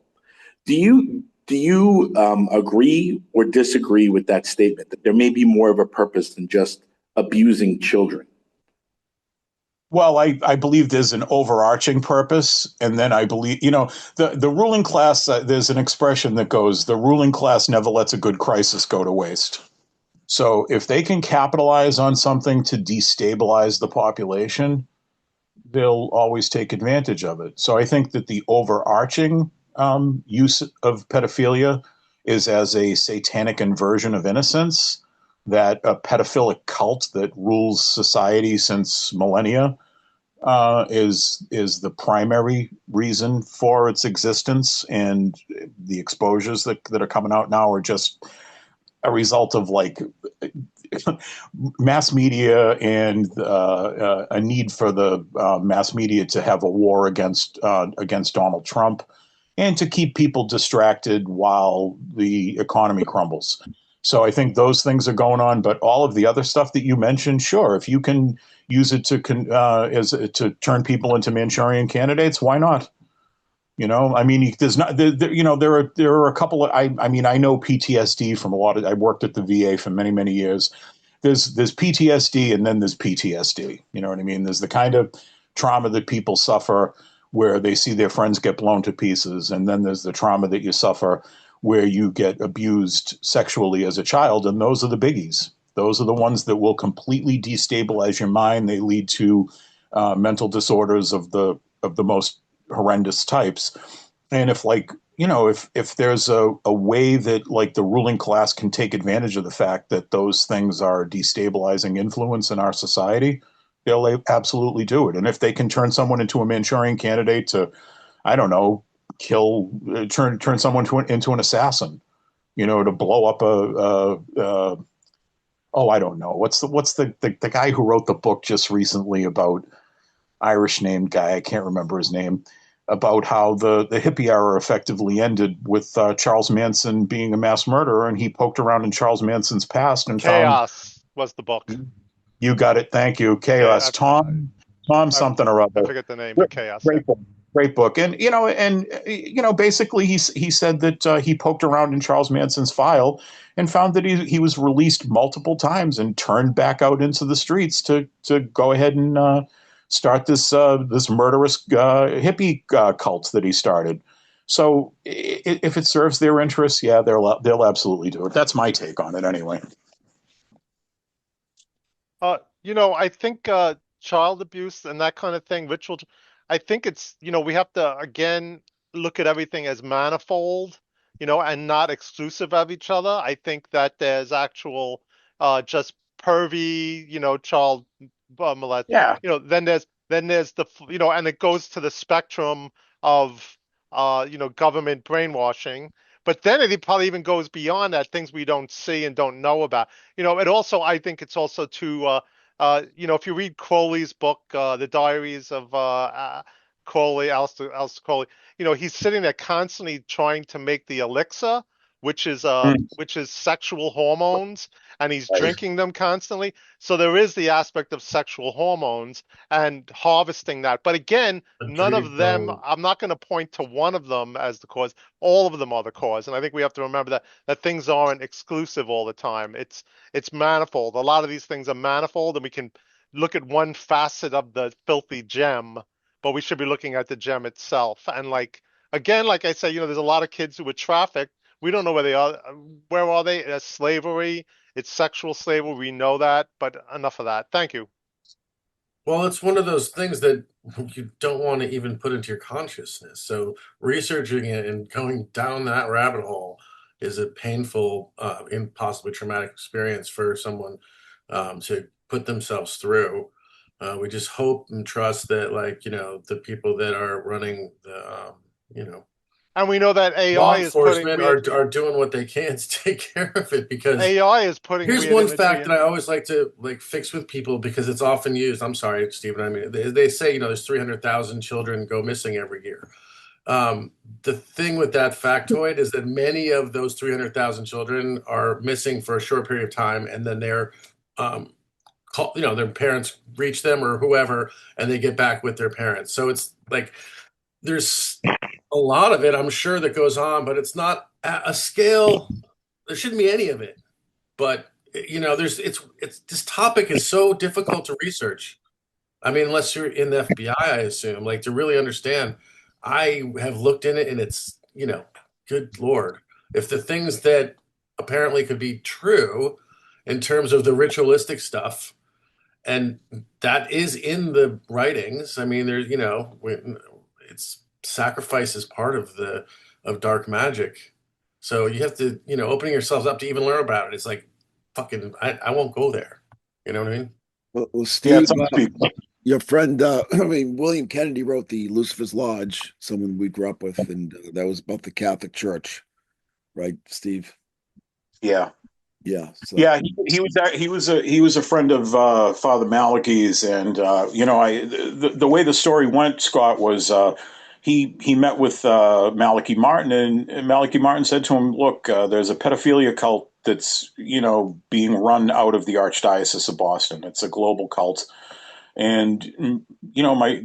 Do you agree or disagree with that statement that there may be more of a purpose than just abusing children? Well, I believe there's an overarching purpose. And then I believe, the ruling class, there's an expression that goes, the ruling class never lets a good crisis go to waste. So if they can capitalize on something to destabilize the population, they'll always take advantage of it. So I think that the overarching use of pedophilia is as a satanic inversion of innocence, that a pedophilic cult that rules society since millennia is the primary reason for its existence, and the exposures that are coming out now are just a result of like mass media and a need for the mass media to have a war against Donald Trump and to keep people distracted while the economy crumbles. So I think those things are going on, but all of the other stuff that you mentioned, sure, if you can use it to turn people into Manchurian candidates, why not? I mean, there's not, there are a couple of, I mean, I know PTSD from I worked at the VA for many, many years. There's PTSD and then there's PTSD. You know what I mean? There's the kind of trauma that people suffer where they see their friends get blown to pieces. And then there's the trauma that you suffer where you get abused sexually as a child. And those are the biggies. Those are the ones that will completely destabilize your mind. They lead to mental disorders of the most horrendous types. And if there's a way that like the ruling class can take advantage of the fact that those things are destabilizing influence in our society, they'll absolutely do it. And if they can turn someone into a Manchurian candidate to, I don't know, turn someone into an assassin, to blow up I don't know. What's the guy who wrote the book just recently about Irish named guy? I can't remember his name. About how the hippie era effectively ended with Charles Manson being a mass murderer, and he poked around in Charles Manson's past and Chaos was the book. You got it. Thank you. Chaos. Tom something or other. I forget the name, but Chaos. Great book. And basically he said that he poked around in Charles Manson's file and found that he was released multiple times and turned back out into the streets to go ahead and start this murderous hippie cult that he started. So if it serves their interests, yeah, they'll absolutely do it. That's my take on it anyway. I think child abuse and that kind of thing, ritual, I think it's, we have to, again, look at everything as manifold, and not exclusive of each other. I think that there's actual just pervy, child molest. Yeah. Then there's the, and it goes to the spectrum of, government brainwashing. But then it probably even goes beyond that, things we don't see and don't know about. It also, I think it's also to, if you read Crowley's book, The Diaries of Crowley, Aleister Crowley, he's sitting there constantly trying to make the elixir, which is sexual hormones, and he's drinking them constantly. So there is the aspect of sexual hormones and harvesting that. But again, none of them, I'm not going to point to one of them as the cause. All of them are the cause. And I think we have to remember that things aren't exclusive all the time. It's manifold. A lot of these things are manifold, and we can look at one facet of the filthy gem, but we should be looking at the gem itself. And like I say, there's a lot of kids who were trafficked. We don't know where they are. Where are they? It's slavery. It's sexual slavery. We know that, but enough of that. Thank you. Well, it's one of those things that you don't want to even put into your consciousness. So researching it and going down that rabbit hole is a painful and possibly traumatic experience for someone to put themselves through. We just hope and trust that, the people that are running the, and we know that AI law is enforcement are doing what they can to take care of it, because AI is putting. Here's one fact that I always like to fix with people because it's often used. I'm sorry, Stephen. I mean, they say there's 300,000 children go missing every year. The thing with that factoid is that many of those 300,000 children are missing for a short period of time, and then they're their parents reach them or whoever, and they get back with their parents. So it's like there's a lot of it, I'm sure, that goes on, but it's not at a scale. There shouldn't be any of it. But there's this topic is so difficult to research. I mean, unless you're in the FBI, I assume, like, to really understand. I have looked in it, and it's, good Lord, if the things that apparently could be true in terms of the ritualistic stuff, and that is in the writings. I mean, there's, it's sacrifice is part of dark magic. So you have to, opening yourselves up to even learn about it. It's like, fucking, I won't go there. You know what I mean? Well, Steve, your friend, William Kennedy wrote the Lucifer's Lodge, someone we grew up with, and that was about the Catholic Church, right, Steve? Yeah. Yeah. So. Yeah, he was a friend of Father Malachi's, and the way the story went, Scott, was he met with Malachi Martin, and Malachi Martin said to him, "Look, there's a pedophilia cult that's being run out of the Archdiocese of Boston. It's a global cult." And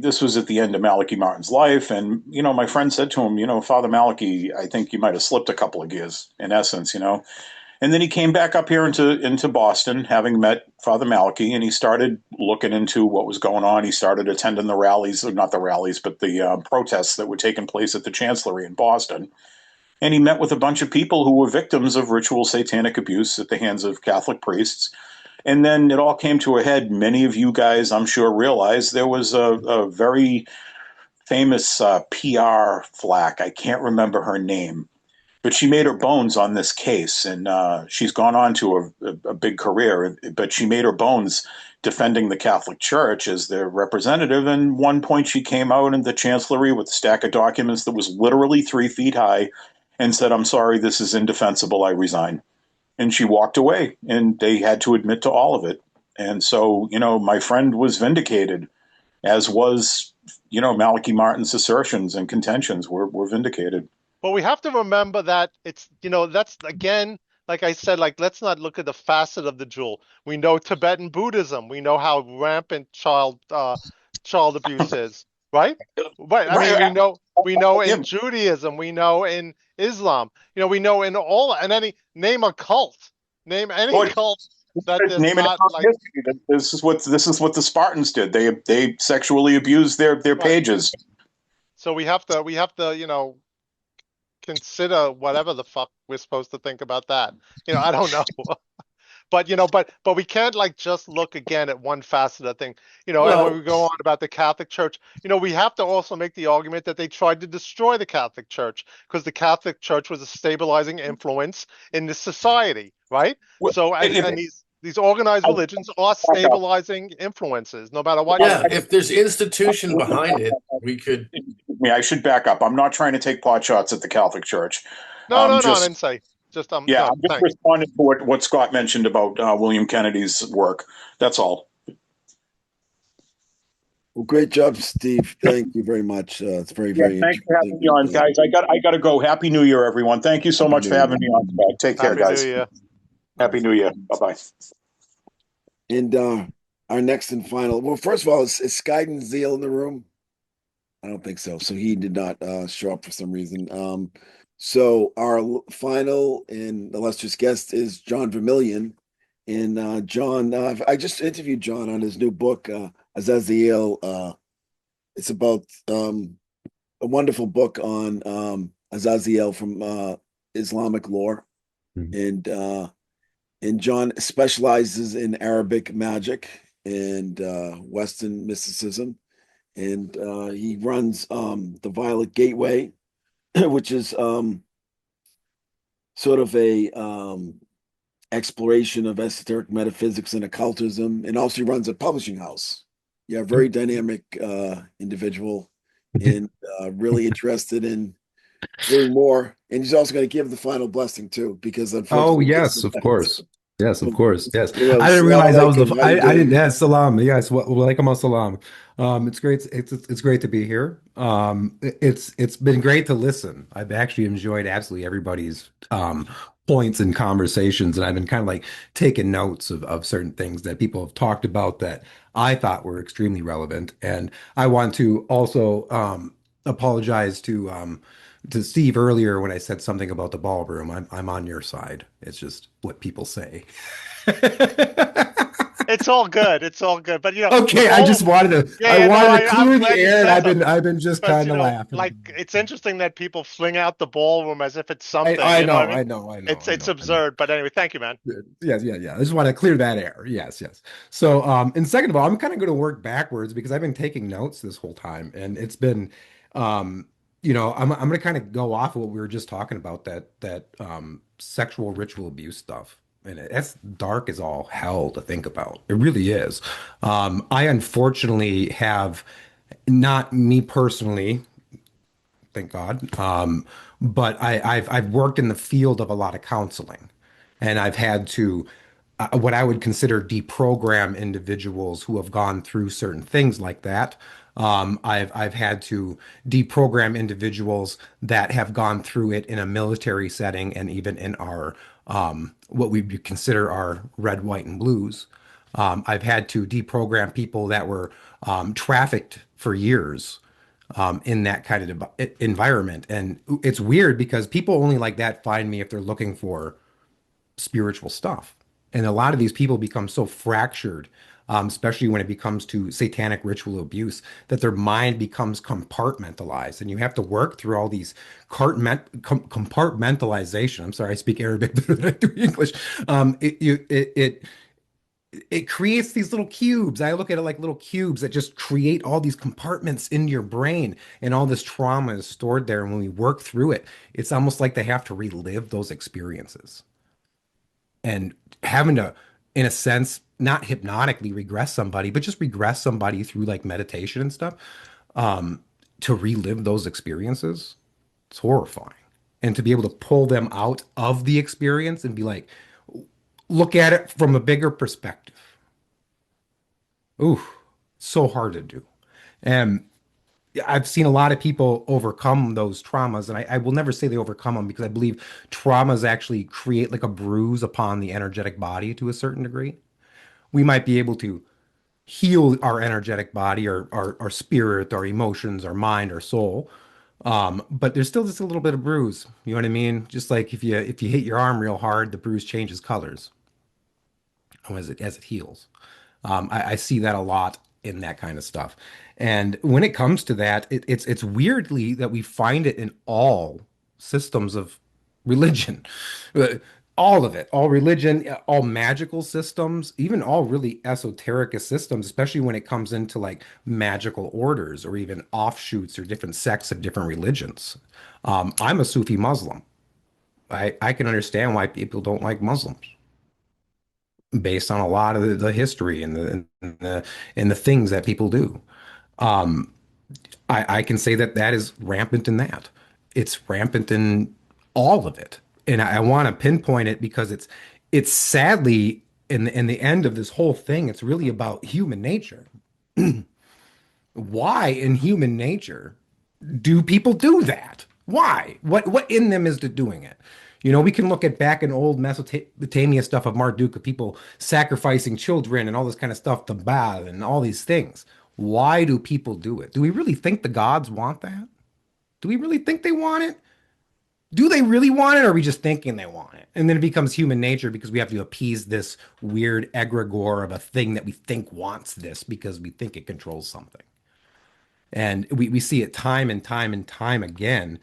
this was at the end of Malachi Martin's life, and my friend said to him, "Father Malachi, I think you might have slipped a couple of gears, in essence, And then he came back up here into Boston, having met Father Malachi, and he started looking into what was going on. He started attending the rallies, or not the rallies, but the protests that were taking place at the Chancellery in Boston. And he met with a bunch of people who were victims of ritual satanic abuse at the hands of Catholic priests. And then it all came to a head. Many of you guys, I'm sure, realize there was a very famous PR flack. I can't remember her name, but she made her bones on this case, and she's gone on to a big career. But she made her bones defending the Catholic Church as their representative. And one point she came out in the Chancellery with a stack of documents that was literally 3 feet high and said, "I'm sorry, this is indefensible, I resign." And she walked away, and they had to admit to all of it. And so, my friend was vindicated, as was, Malachi Martin's assertions and contentions were vindicated. But we have to remember that it's, that's, again, like I said, like, let's not look at the facet of the jewel. We know Tibetan Buddhism. We know how rampant child abuse is, right? Right. I mean, we know in Judaism, we know in Islam, we know in name a cult, name any cult that is not like. This is what the Spartans did. They sexually abused their pages. So we have to, consider whatever the fuck we're supposed to think about that. I don't know. But we can't just look again at one facet of thing. And when we go on about the Catholic Church, we have to also make the argument that they tried to destroy the Catholic Church because the Catholic Church was a stabilizing influence in this society, right? So these organized religions are stabilizing influences, no matter what. Yeah, if there's institution behind it, we could. I should back up. I'm not trying to take pot shots at the Catholic Church. No, I didn't say. I'm just responding to what Scott mentioned about William Kennedy's work. That's all. Well, great job, Steve. Thank you very much. It's very Thanks for having me on, guys. I got to go. Happy New Year, everyone. Thank you so much for having me on, Scott. Take care, guys. Happy New Year. Bye-bye. And our next and final. Well, first of all, is Skyden Zeal in the room? I don't think so. So he did not show up for some reason. So our final and illustrious guest is Jon Vermilion. And Jon, I just interviewed Jon on his new book, Azazel. It's about a wonderful book on Azazel from Islamic lore. Mm-hmm. And Jon specializes in Arabic magic and Western mysticism. And he runs the Violet Gateway, which is sort of a exploration of esoteric metaphysics and occultism. And also he runs a publishing house. Yeah, very dynamic individual and really interested in doing more. And he's also going to give the final blessing too, because oh yes, of course. Yes, of course. Yes, I didn't realize I was the. I didn't. Yeah, salam. Yes, walaikum salam. It's great. It's great to be here. It's been great to listen. I've actually enjoyed absolutely everybody's points and conversations, and I've been kind of like taking notes of certain things that people have talked about that I thought were extremely relevant. And I want to also apologize to Steve earlier when I said something about the ballroom. I'm on your side. It's just what people say. It's all good. It's all good. But okay, I just wanted to I'm clear the glad you air, said and something. I've been just Because kind of laughing. like it's interesting that people fling out the ballroom as if it's something. I you know know, what I mean? I know, I know. It's absurd. But anyway, thank you, man. Yes, yeah. I just want to clear that air. Yes, yes. So, and second of all, I'm kind of going to work backwards because I've been taking notes this whole time, and it's been, I'm going to kind of go off of what we were just talking about, that sexual ritual abuse stuff. And that's dark as all hell to think about. It really is. I unfortunately have, not me personally, thank God. But I've worked in the field of a lot of counseling, and I've had to what I would consider deprogram individuals who have gone through certain things like that. I've had to deprogram individuals that have gone through it in a military setting and even in our what we consider our red, white, and blues. I've had to deprogram people that were trafficked for years in that kind of environment. And it's weird because people only like that find me if they're looking for spiritual stuff. And a lot of these people become so fractured, especially when it comes to satanic ritual abuse, that their mind becomes compartmentalized. And you have to work through all these compartmentalization. I'm sorry, I speak Arabic better than I do English. It creates these little cubes. I look at it like little cubes that just create all these compartments in your brain, and all this trauma is stored there. And when we work through it, it's almost like they have to relive those experiences. And having to, in a sense, not hypnotically regress somebody, but just regress somebody through like meditation and stuff, to relive those experiences, it's horrifying. And to be able to pull them out of the experience and be like, look at it from a bigger perspective. Ooh, so hard to do. And I've seen a lot of people overcome those traumas, and I will never say they overcome them because I believe traumas actually create like a bruise upon the energetic body to a certain degree. We might be able to heal our energetic body, or our spirit, our emotions, our mind, our soul. But there's still just a little bit of bruise. You know what I mean? Just like if you hit your arm real hard, the bruise changes colors as it heals. I see that a lot in that kind of stuff. And when it comes to that, it's weirdly that we find it in all systems of religion. All of it, all religion, all magical systems, even all really esoteric systems, especially when it comes into like magical orders or even offshoots or different sects of different religions. I'm a Sufi Muslim. I can understand why people don't like Muslims based on a lot of the history and the things that people do. Um, I can say that is rampant in that. It's rampant in all of it, and I want to pinpoint it because it's sadly in the end of this whole thing, it's really about human nature. Why in human nature do people do that? Why? What in them is to doing it? We can look at back in old Mesopotamia stuff of Marduk, of people sacrificing children and all this kind of stuff to Baal and all these things. Why do people do it? Do we really think the gods want that? Do we really think they want it? Do they really want it, or are we just thinking they want it? And then it becomes human nature because we have to appease this weird egregore of a thing that we think wants this because we think it controls something. And we see it time and time and time again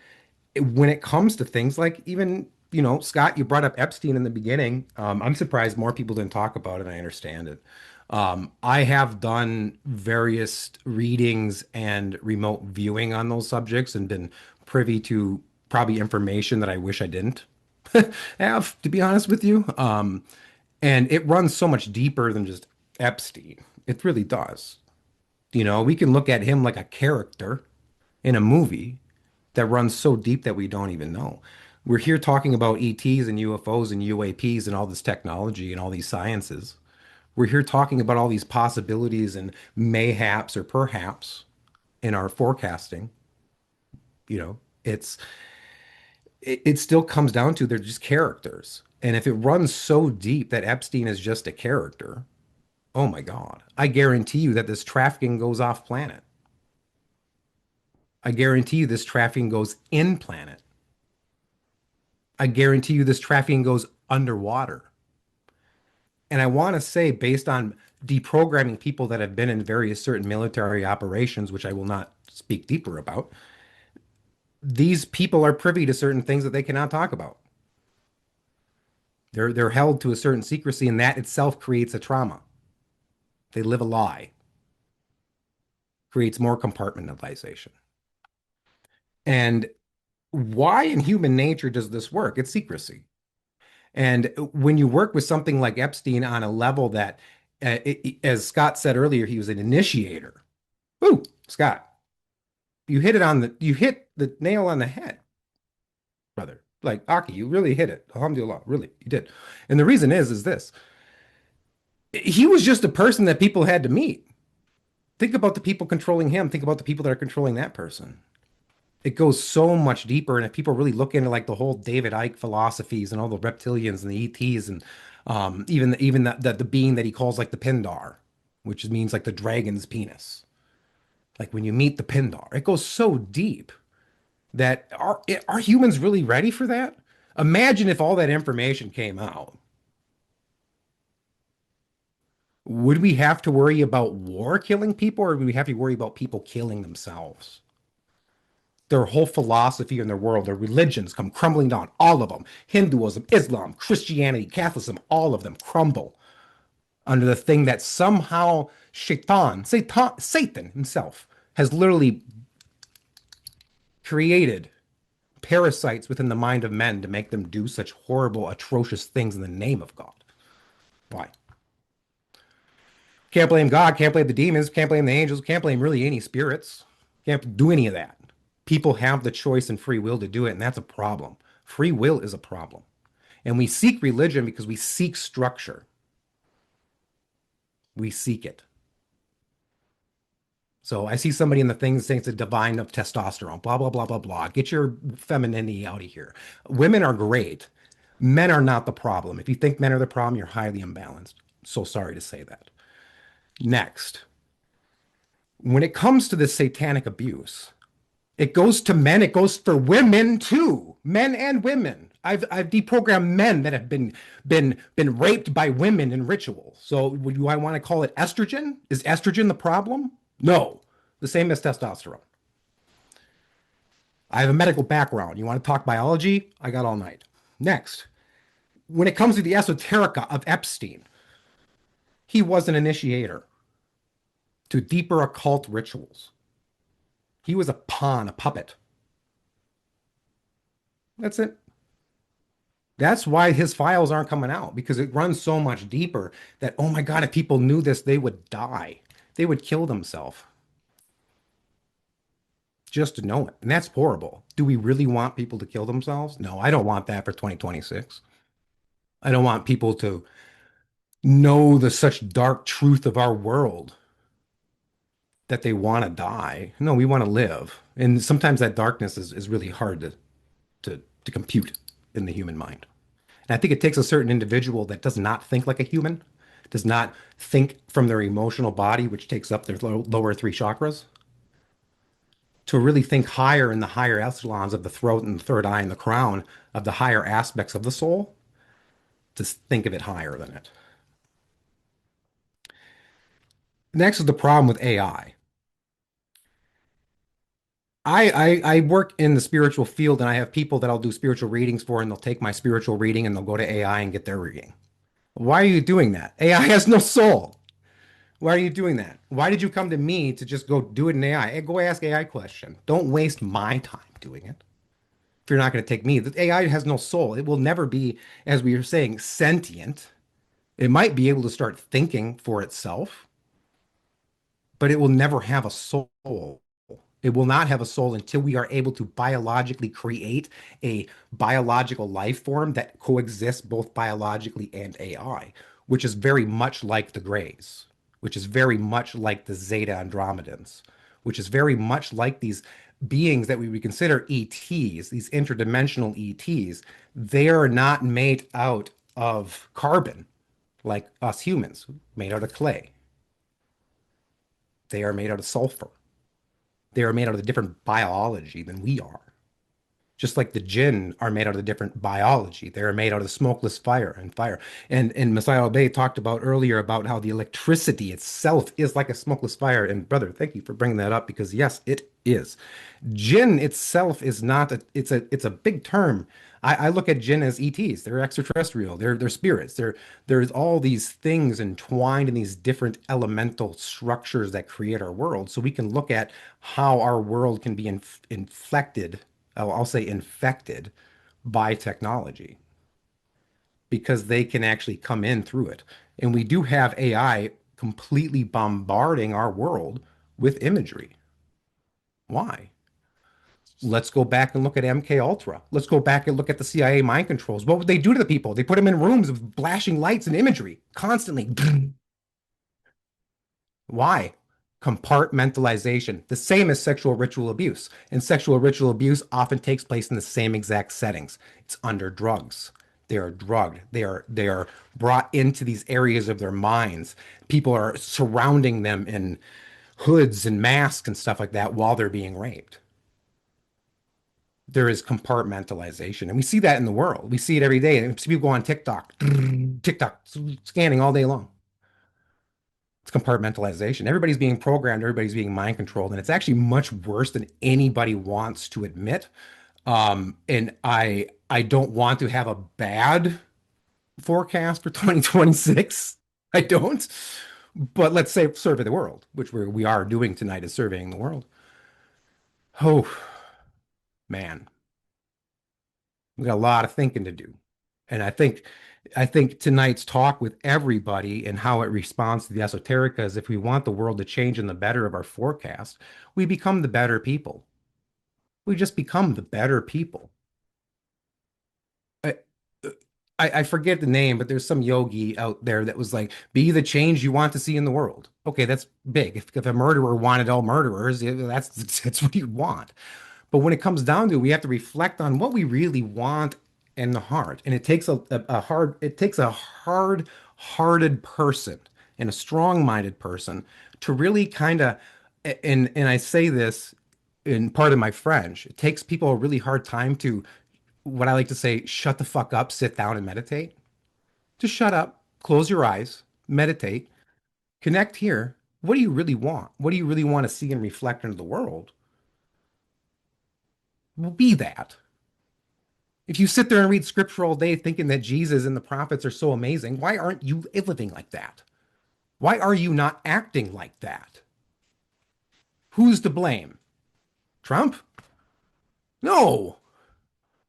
when it comes to things like even, Scott, you brought up Epstein in the beginning. I'm surprised more people didn't talk about it. I understand it. I have done various readings and remote viewing on those subjects and been privy to probably information that I wish I didn't have, to be honest with you. And it runs so much deeper than just Epstein. It really does. We can look at him like a character in a movie that runs so deep that we don't even know. We're here talking about ETs and UFOs and UAPs and all this technology and all these sciences. We're here talking about all these possibilities and mayhaps or perhaps in our forecasting. It still comes down to they're just characters. And if it runs so deep that Epstein is just a character, oh my God, I guarantee you that this trafficking goes off planet. I guarantee you this trafficking goes in planet. I guarantee you this trafficking goes underwater. And I want to say, based on deprogramming people that have been in various certain military operations, which I will not speak deeper about, these people are privy to certain things that they cannot talk about. They're held to a certain secrecy, and that itself creates a trauma. They live a lie. Creates more compartmentalization. And why in human nature does this work? It's secrecy. And when you work with something like Epstein on a level that, as Scott said earlier, he was an initiator. Woo, Scott, you hit the nail on the head, brother. Like, Aki, you really hit it. Alhamdulillah, really, you did. And the reason is this. He was just a person that people had to meet. Think about the people controlling him. Think about the people that are controlling that person. It goes so much deeper. And if people really look into like the whole David Icke philosophies and all the reptilians and the ETs and even the being that he calls like the Pindar, which means like the dragon's penis. Like when you meet the Pindar, it goes so deep that are humans really ready for that? Imagine if all that information came out. Would we have to worry about war killing people, or would we have to worry about people killing themselves? Their whole philosophy in their world, their religions come crumbling down. All of them. Hinduism, Islam, Christianity, Catholicism, all of them crumble under the thing that somehow Satan himself has literally created parasites within the mind of men to make them do such horrible, atrocious things in the name of God. Why? Can't blame God, can't blame the demons, can't blame the angels, can't blame really any spirits. Can't do any of that. People have the choice and free will to do it, and that's a problem. Free will is a problem. And we seek religion because we seek structure. We seek it. So I see somebody in the things saying it's a divine of testosterone, blah, blah, blah, blah, blah. Get your femininity out of here. Women are great. Men are not the problem. If you think men are the problem, you're highly imbalanced. So sorry to say that. Next, when it comes to this satanic abuse, it goes to men, it goes for women too, men and women. I've deprogrammed men that have been raped by women in rituals. So do I want to call it estrogen? Is estrogen the problem? No, the same as testosterone. I have a medical background. You want to talk biology? I got all night. Next, when it comes to the esoterica of Epstein, he was an initiator to deeper occult rituals. He was a pawn, a puppet. That's it. That's why his files aren't coming out, because it runs so much deeper that, oh my God, if people knew this, they would die. They would kill themselves. Just to know it. And that's horrible. Do we really want people to kill themselves? No, I don't want that for 2026. I don't want people to know the such dark truth of our world that they want to die. No, we want to live. And sometimes that darkness is really hard to compute in the human mind. And I think it takes a certain individual that does not think like a human, does not think from their emotional body, which takes up their lower three chakras, to really think higher in the higher echelons of the throat and the third eye and the crown of the higher aspects of the soul, to think of it higher than it. Next is the problem with AI. I work in the spiritual field, and I have people that I'll do spiritual readings for, and they'll take my spiritual reading and they'll go to AI and get their reading. Why are you doing that? AI has no soul. Why are you doing that? Why did you come to me to just go do it in AI? Hey, go ask AI question. Don't waste my time doing it. If you're not going to take me, the AI has no soul. It will never be, as we were saying, sentient. It might be able to start thinking for itself, but it will never have a soul. It will not have a soul until we are able to biologically create a biological life form that coexists both biologically and AI, which is very much like the Greys, which is very much like the Zeta Andromedans, which is very much like these beings that we would consider ETs, these interdimensional ETs. They are not made out of carbon like us humans, made out of clay. They are made out of sulfur. They are made out of a different biology than we are. Just like the jinn are made out of a different biology. They are made out of smokeless fire and fire. And Messiah Obey talked about earlier about how the electricity itself is like a smokeless fire. And brother, thank you for bringing that up, because yes, it is. Jinn itself is not it's a big term. I look at jinn as ETs. They're extraterrestrial. They're spirits. There's all these things entwined in these different elemental structures that create our world. So we can look at how our world can be inflected, I'll say infected by technology, because they can actually come in through it. And we do have AI completely bombarding our world with imagery. Why? Let's go back and look at MK Ultra. Let's go back and look at the CIA mind controls. What would they do to the people? They put them in rooms with flashing lights and imagery constantly. Why? Compartmentalization, the same as sexual ritual abuse. And sexual ritual abuse often takes place in the same exact settings. It's under drugs. They are drugged. They are brought into these areas of their minds. People are surrounding them in hoods and masks and stuff like that while they're being raped. There is compartmentalization, and we see that in the world. We see it every day. And people go on TikTok, scanning all day long. It's compartmentalization. Everybody's being programmed. Everybody's being mind controlled, and it's actually much worse than anybody wants to admit. And I don't want to have a bad forecast for 2026. I don't. But let's say survey the world, which we are doing tonight, is surveying the world. Oh, man. We got a lot of thinking to do. And I think tonight's talk with everybody and how it responds to the esoterica is, if we want the world to change in the better of our forecast, we become the better people. We just become the better people. I forget the name, but there's some yogi out there that was like, be the change you want to see in the world. Okay, that's big. If a murderer wanted all murderers, that's what you'd want. But when it comes down to it, we have to reflect on what we really want in the heart. And it takes a hard-hearted person and a strong-minded person to really kind of, and I say this in part of my French, it takes people a really hard time to, what I like to say, shut the fuck up, sit down and meditate. Just shut up, close your eyes, meditate, connect here. What do you really want? What do you really want to see and reflect into the world? Well, be that. If you sit there and read scripture all day thinking that Jesus and the prophets are so amazing, why aren't you living like that? Why are you not acting like that? Who's to blame? Trump? No.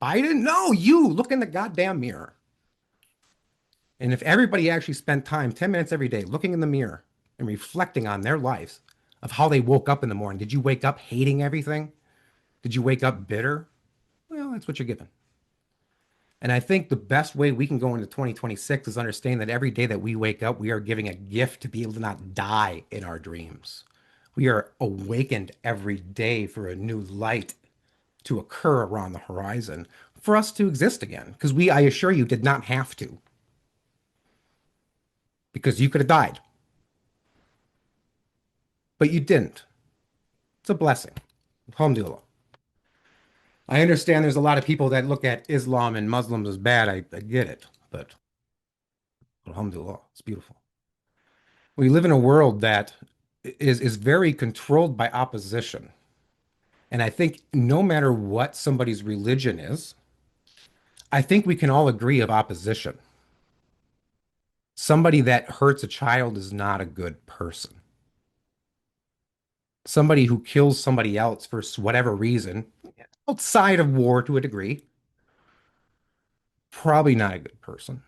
Biden? No, you. Look in the goddamn mirror. And if everybody actually spent time, 10 minutes every day, looking in the mirror and reflecting on their lives of how they woke up in the morning. Did you wake up hating everything? Did you wake up bitter? Well, that's what you're given. And I think the best way we can go into 2026 is understand that every day that we wake up, we are giving a gift to be able to not die in our dreams. We are awakened every day for a new light to occur around the horizon for us to exist again. Because we, I assure you, did not have to. Because you could have died. But you didn't. It's a blessing. Alhamdulillah. I understand there's a lot of people that look at Islam and Muslims as bad. I get it, but alhamdulillah, it's beautiful. We live in a world that is very controlled by opposition. And I think no matter what somebody's religion is, I think we can all agree of opposition. Somebody that hurts a child is not a good person. Somebody who kills somebody else for whatever reason, outside of war to a degree, probably not a good person.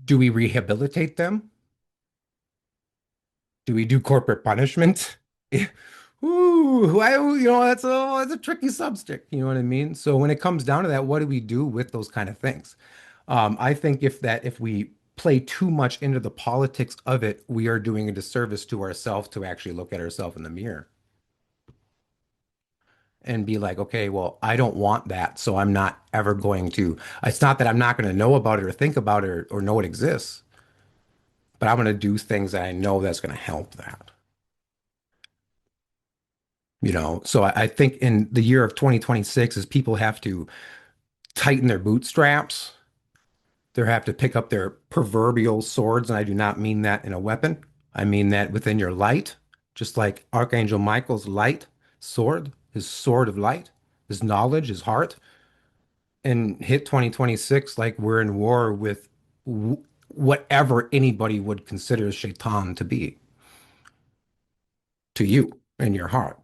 Do we rehabilitate them? Do we do corporate punishment? Ooh, that's a tricky subject. You know what I mean? So when it comes down to that, what do we do with those kind of things? I think if we play too much into the politics of it, we are doing a disservice to ourselves to actually look at ourselves in the mirror and be like, okay, well, I don't want that, so I'm not ever going to. It's not that I'm not going to know about it or think about it or know it exists, but I'm going to do things that I know that's going to help that. So I think in the year of 2026 is people have to tighten their bootstraps. They have to pick up their proverbial swords, and I do not mean that in a weapon. I mean that within your light, just like Archangel Michael's light sword, his sword of light, his knowledge, his heart, and hit 2026 like we're in war with whatever anybody would consider Shaitan to be to you in your heart.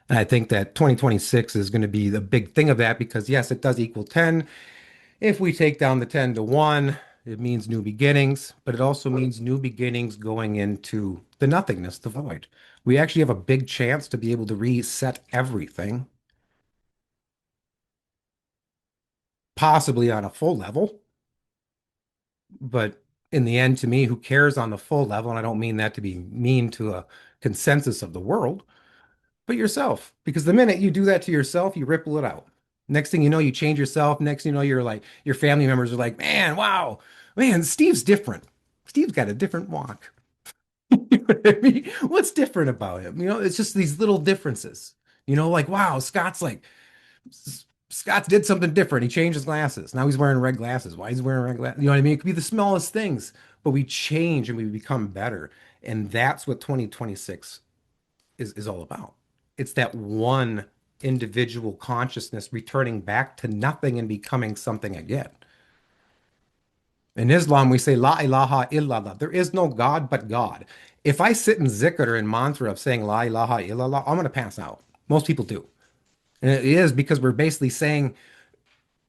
And I think that 2026 is going to be the big thing of that because, yes, it does equal 10. If we take down the 10 to 1, it means new beginnings, but it also means new beginnings going into the nothingness, the void. We actually have a big chance to be able to reset everything, possibly on a full level. But in the end, to me, who cares on the full level? And I don't mean that to be mean to a consensus of the world, but yourself. Because the minute you do that to yourself, you ripple it out. Next thing you know, you change yourself. Next thing you know, you're like, your family members are like, man, wow, man, Steve's different. Steve's got a different walk. You know what I mean? What's different about him? It's just these little differences. Like, wow, Scott did something different. He changed his glasses. Now he's wearing red glasses. Why he's wearing red glasses? You know what I mean? It could be the smallest things, but we change and we become better. And that's what 2026 is all about. It's that one individual consciousness returning back to nothing and becoming something again. In Islam, we say, La ilaha illallah. There is no God but God. If I sit in zikr and mantra of saying La ilaha illallah, I'm going to pass out. Most people do. And it is because we're basically saying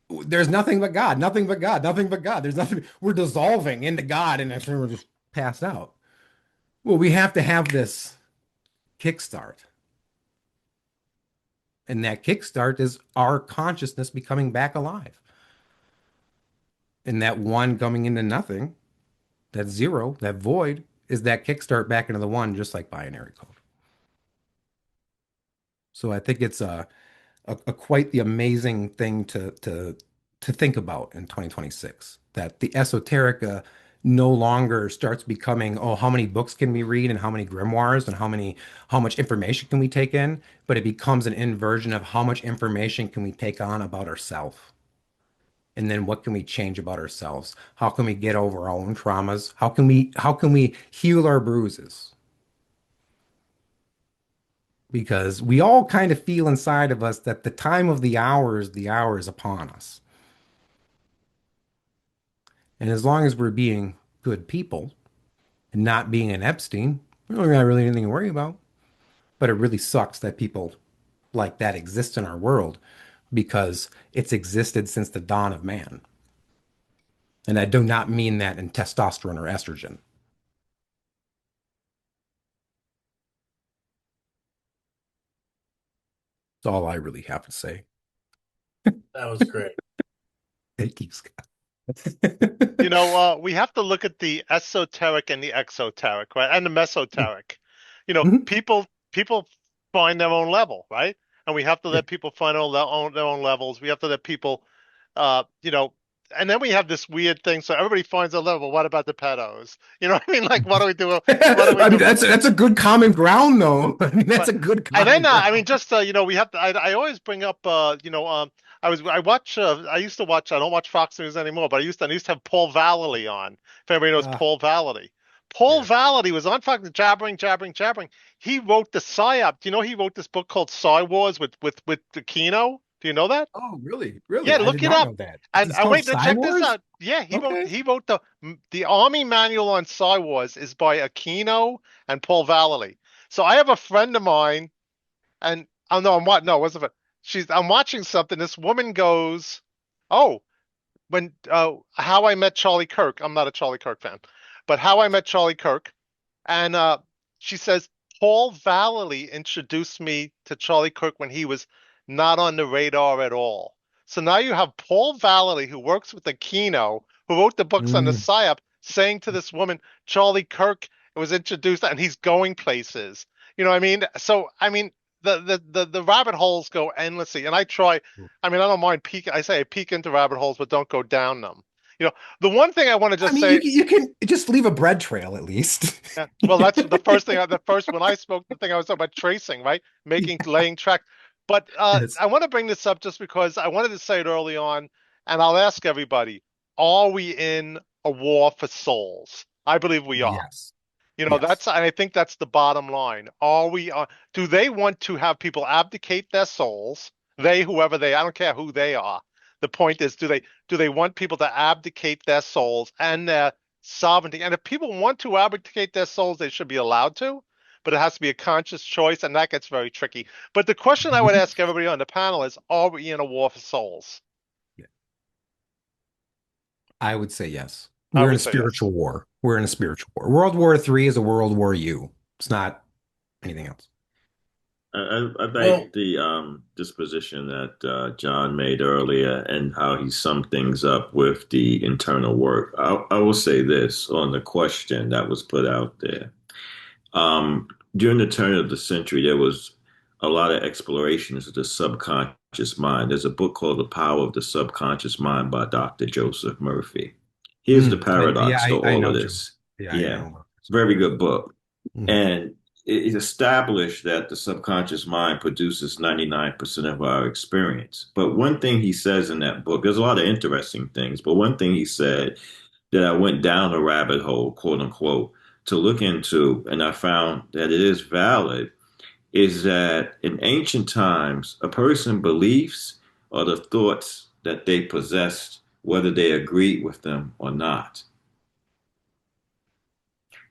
there's nothing but God, nothing but God, nothing but God. There's nothing. We're dissolving into God and we're just passed out. Well, we have to have this kickstart. And that kickstart is our consciousness becoming back alive. And that one coming into nothing, that zero, that void, is that kickstart back into the one, just like binary code. So I think it's a quite the amazing thing to think about in 2026. That the esoteric no longer starts becoming, oh, how many books can we read and how many grimoires and how much information can we take in? But it becomes an inversion of how much information can we take on about ourselves. And then what can we change about ourselves? How can we get over our own traumas? How can we heal our bruises? Because we all kind of feel inside of us that the time of the hour is upon us. And as long as we're being good people and not being an Epstein, we don't got really anything to worry about. But it really sucks that people like that exist in our world because it's existed since the dawn of man. And I do not mean that in testosterone or estrogen. That's all I really have to say. That was great. Thank you, Scott. We have to look at the esoteric and the exoteric, right? And the mesoteric. People find their own level, right? And we have to let people find their own levels. We have to let people, and then we have this weird thing. So everybody finds a level. What about the pedos? You know what I mean? Like, what do we do? I mean, that's a good common ground, though. I mean, that's a good common ground. And then, I mean, just we have to. I always bring up, I used to watch. I don't watch Fox News anymore, but I used to have Paul Vallely on. If anybody knows Paul Vallely. Paul Vallely was on Fox, jabbering. He wrote the PSYOP. Do you know he wrote this book called Psy Wars with Aquino? Do you know that? Oh, really? Really? Yeah, look it up. And wait, check this out. Yeah, he wrote the Army Manual on Psy Wars is by Aquino and Paul Vallely. So I have a friend of mine, and I'm watching something. This woman goes, "Oh, when How I Met Charlie Kirk." I'm not a Charlie Kirk fan, but How I Met Charlie Kirk, and she says Paul Vallely introduced me to Charlie Kirk when he was not on the radar at all. So now you have Paul Vallely, who works with Aquino, who wrote the books on the PSYOP, saying to this woman, Charlie Kirk was introduced, and he's going places. You know what I mean? So, I mean, the rabbit holes go endlessly, and I try. I mean, I don't mind peek. I say I peek into rabbit holes, but don't go down them. The one thing I want to just say, you can just leave a bread trail at least. Yeah, well, that's the first thing. When I spoke, the thing I was talking about tracing, right? Laying track. But Yes. I want to bring this up just because I wanted to say it early on, and I'll ask everybody: are we in a war for souls? I believe we are. Yes. Yes. I think that's the bottom line. Do they want to have people abdicate their souls? Whoever they, I don't care who they are. The point is, do they want people to abdicate their souls and their sovereignty? And if people want to abdicate their souls, they should be allowed to, but it has to be a conscious choice, and that gets very tricky. But the question I would ask everybody on the panel is, are we in a war for souls? I would say yes. We're in a spiritual war. We're in a spiritual war. World War III is a World War U. It's not anything else. I like the disposition that John made earlier and how he summed things up with the internal work. I will say this on the question that was put out there. During the turn of the century, there was a lot of explorations of the subconscious mind. There's a book called The Power of the Subconscious Mind by Dr. Joseph Murphy. Here's the paradox to all of this. Very good book. And it established that the subconscious mind produces 99% of our experience. But one thing he says in that book, there's a lot of interesting things, but one thing he said that I went down a rabbit hole, quote unquote, to look into, and I found that it is valid, is that in ancient times, a person's beliefs are the thoughts that they possessed, whether they agreed with them or not.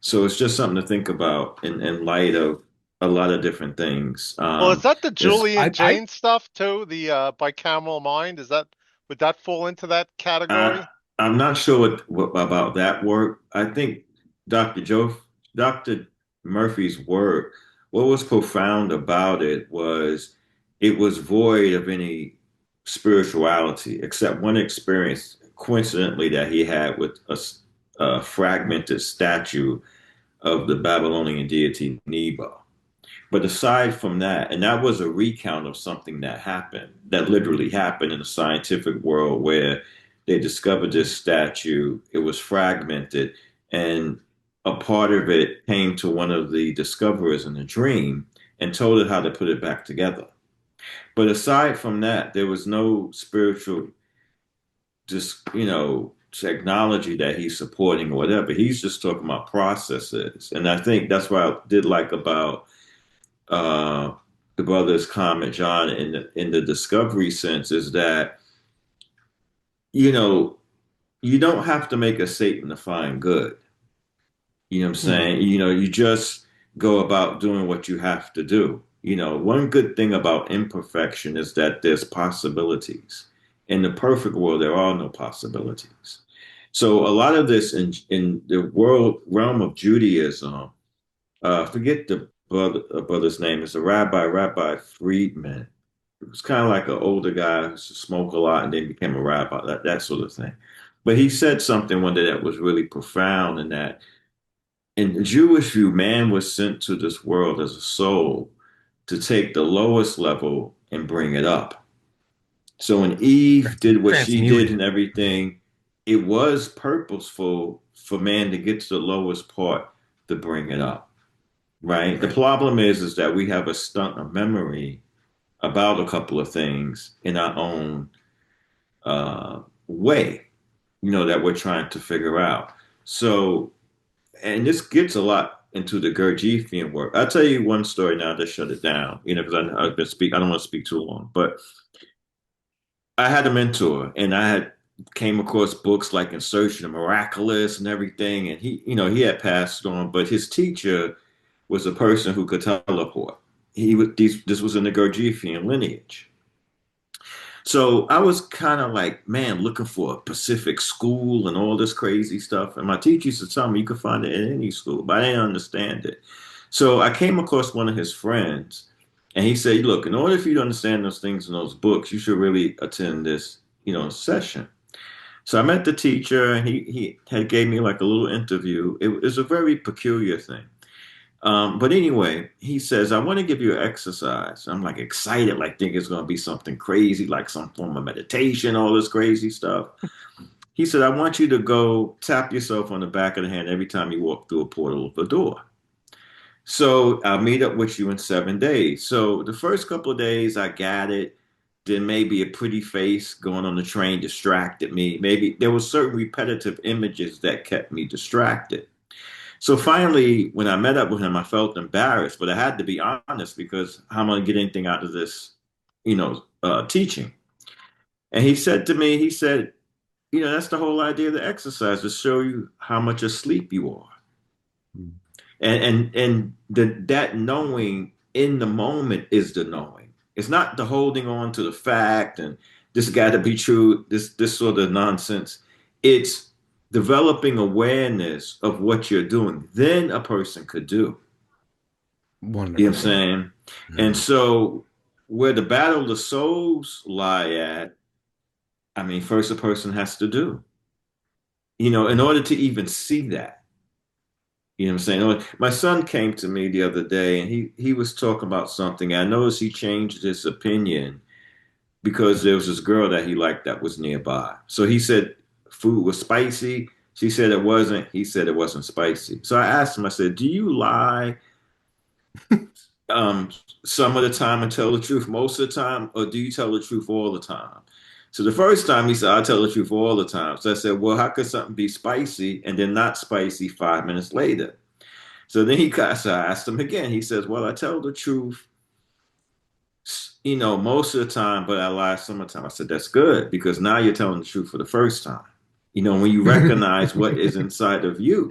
So it's just something to think about in light of a lot of different things. Well, is that the Julian Jaynes stuff too? The bicameral mind? Would that fall into that category? I'm not sure what about that work. I think Dr. Murphy's work, what was profound about it was void of any spirituality, except one experience, coincidentally, that he had with a fragmented statue of the Babylonian deity Nebo. But aside from that, and that was a recount of something that literally happened in the scientific world, where they discovered this statue, it was fragmented, and a part of it came to one of the discoverers in a dream and told it how to put it back together. But aside from that, there was no spiritual, technology that he's supporting or whatever. He's just talking about processes. And I think that's what I did like about the brother's comment, John, in the discovery sense, is that, you don't have to make a Satan to find good. You know what I'm saying? You just go about doing what you have to do. One good thing about imperfection is that there's possibilities. In the perfect world, there are no possibilities. So a lot of this in the realm of Judaism, forget the brother's name, it's a Rabbi Friedman. It was kind of like an older guy who used to smoke a lot and then became a rabbi, that sort of thing. But he said something one day that was really profound, in that in the Jewish view, man was sent to this world as a soul to take the lowest level and bring it up. So when Eve did what she did and everything, it was purposeful for man to get to the lowest part to bring it up, right? The problem is that we have a stunt of memory about a couple of things in our own way, that we're trying to figure out. So, and this gets a lot into the Gurdjieffian work. I'll tell you one story now to shut it down, because I don't want to speak too long, but I had a mentor, and I had came across books like Insertion of Miraculous and everything. And he had passed on, but his teacher was a person who could teleport. This was in the Gurdjieffian lineage. So I was kind of like, man, looking for a Pacific school and all this crazy stuff. And my teacher used to tell me you could find it in any school, but I didn't understand it. So I came across one of his friends, and he said, look, in order for you to understand those things in those books, you should really attend this, session. So I met the teacher, and he had gave me like a little interview. It was a very peculiar thing. But anyway, he says, I want to give you an exercise. I'm like excited, like think it's going to be something crazy, like some form of meditation, all this crazy stuff. He said, I want you to go tap yourself on the back of the hand every time you walk through a portal of a door. So I'll meet up with you in 7 days. So the first couple of days I got it. Then maybe a pretty face going on the train distracted me. Maybe there were certain repetitive images that kept me distracted. So finally, when I met up with him, I felt embarrassed, but I had to be honest because how am I going to get anything out of this, teaching? And he said to me, he said, that's the whole idea of the exercise, to show you how much asleep you are. Mm. And that knowing in the moment is the knowing. It's not the holding on to the fact and this got to be true, this sort of nonsense. It's developing awareness of what you're doing. Then a person could do. Wonderful. You know what I'm saying? Mm-hmm. And so where the battle of the souls lie at, I mean, first a person has to do, in order to even see that. You know what I'm saying? My son came to me the other day and he was talking about something. I noticed he changed his opinion because there was this girl that he liked that was nearby. So he said food was spicy. She said it wasn't. He said it wasn't spicy. So I asked him, I said, do you lie some of the time and tell the truth most of the time, or do you tell the truth all the time? So the first time he said, I tell the truth all the time. So I said, well, how could something be spicy and then not spicy 5 minutes later? So then so I asked him again. He says, well, I tell the truth, most of the time, but I lie some of the time. I said, that's good, because now you're telling the truth for the first time. When you recognize what is inside of you.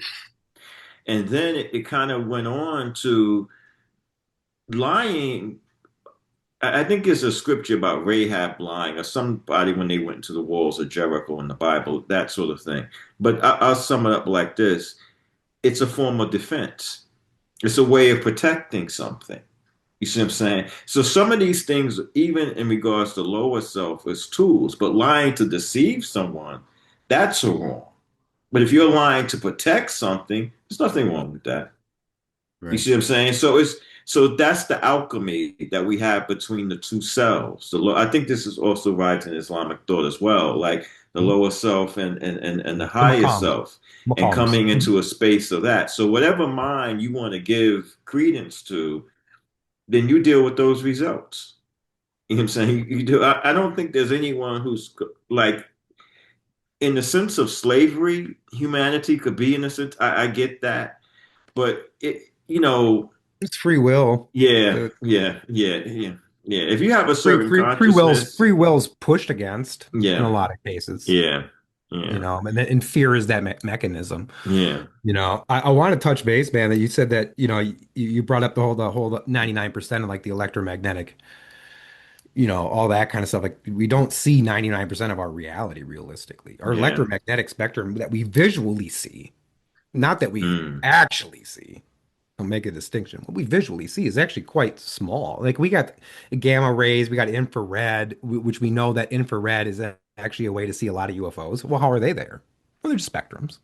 And then it kind of went on to lying. I think there's a scripture about Rahab lying, or somebody when they went into the walls of Jericho in the Bible, that sort of thing. But I'll sum it up like this. It's a form of defense. It's a way of protecting something. You see what I'm saying? So some of these things, even in regards to lower self, is tools, but lying to deceive someone, that's a wrong. But if you're lying to protect something, there's nothing wrong with that. Right. You see what I'm saying? So that's the alchemy that we have between the two selves. I think this is also right in Islamic thought as well, like the lower self and the higher self, and coming into a space of that. So whatever mind you want to give credence to, then you deal with those results. You know what I'm saying? You do. I don't think there's anyone who's like, in the sense of slavery, humanity could be in a sense. I get that, but it's free will. Yeah. If you have a certain consciousness, free will's pushed against in a lot of cases. Yeah. And fear is that mechanism. Yeah. I want to touch base, man, that you said that, you brought up the whole 99% of like the electromagnetic, all that kind of stuff. Like, we don't see 99% of our reality realistically. Our electromagnetic spectrum that we visually see, not that we actually see. I'll make a distinction. What we visually see is actually quite small. Like, we got gamma rays, we got infrared, which we know that infrared is actually a way to see a lot of UFOs. Well, how are they there? Well, they're just spectrums.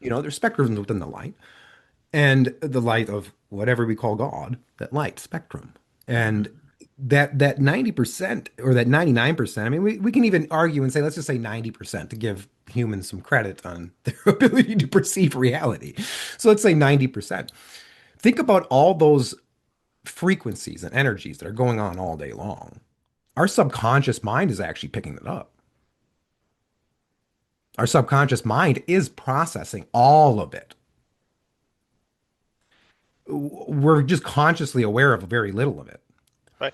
There's spectrums within the light, and the light of whatever we call God, that light spectrum. And that 90% or that 99%, I mean, we can even argue and say, let's just say 90% to give humans some credit on their ability to perceive reality. So let's say 90%. Think about all those frequencies and energies that are going on all day long. Our subconscious mind is actually picking it up. Our subconscious mind is processing all of it. We're just consciously aware of very little of it. Right.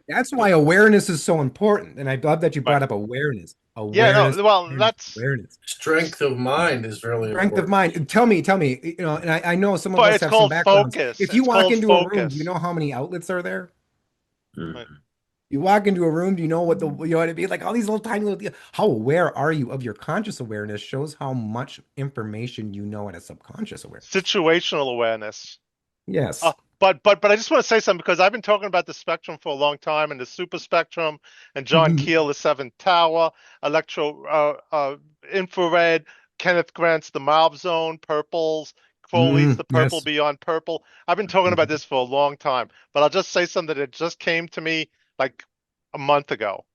That's why awareness is so important. And I love that you brought up awareness. That's awareness. Strength of mind is really strength important. Of mind. Tell me, and I know some of us have some backgrounds. Focus. If you walk into a room, do you know how many outlets are there? Right. You walk into a room, do you know what it'd be like? All these little tiny little. How aware are you of your conscious awareness? Shows how much information you know at a subconscious awareness. Situational awareness. Yes. But I just want to say something, because I've been talking about the spectrum for a long time, and the super spectrum, and John Keel, the seventh tower, infrared, Kenneth Grant's the Mauve zone, purples, Crowley's the purple beyond purple. I've been talking about this for a long time, but I'll just say something that just came to me like a month ago.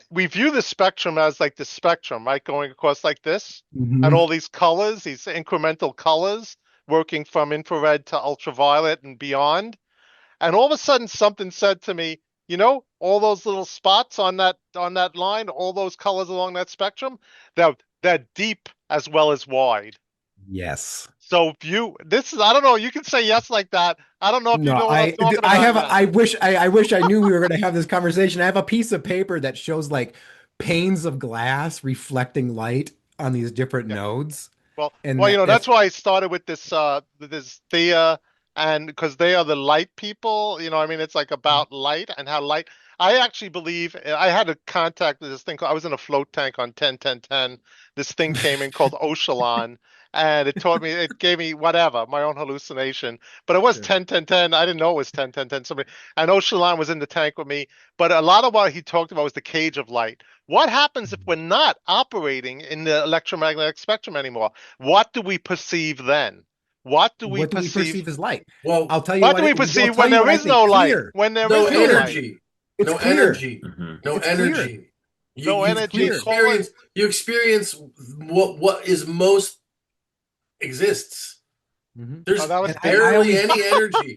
we view the spectrum as like the spectrum, right? Going across like this, Mhm. and all these colors, these incremental colors, working from infrared to ultraviolet and beyond. And all of a sudden something said to me, you know, all those little spots on that line, all those colors along that spectrum, they're deep as well as wide. Yes. So I don't know, you can say yes like that. I don't know if you know what I'm talking about. I wish I knew we were going to have this conversation. I have a piece of paper that shows like panes of glass reflecting light on these different nodes. Well, And you know, that's why I started with this Thea, and because they are the light people, you know, I mean, it's like about light and how light. I actually believe I had a contact with this thing. I was in a float tank on 10-10-10. This thing came in called Oshalon, and it gave me whatever, my own hallucination. But it was 10-10-10. I didn't know it was 10-10-10. Somebody, and Oshalon was in the tank with me. But a lot of what he talked about was the cage of light. What happens if we're not operating in the electromagnetic spectrum anymore? What do we perceive then? What do we perceive as light? Well, I'll tell you what do we perceive when there is no light? When there is no energy, light. no energy, no energy. No energy. You experience what is most exists. There's barely any energy.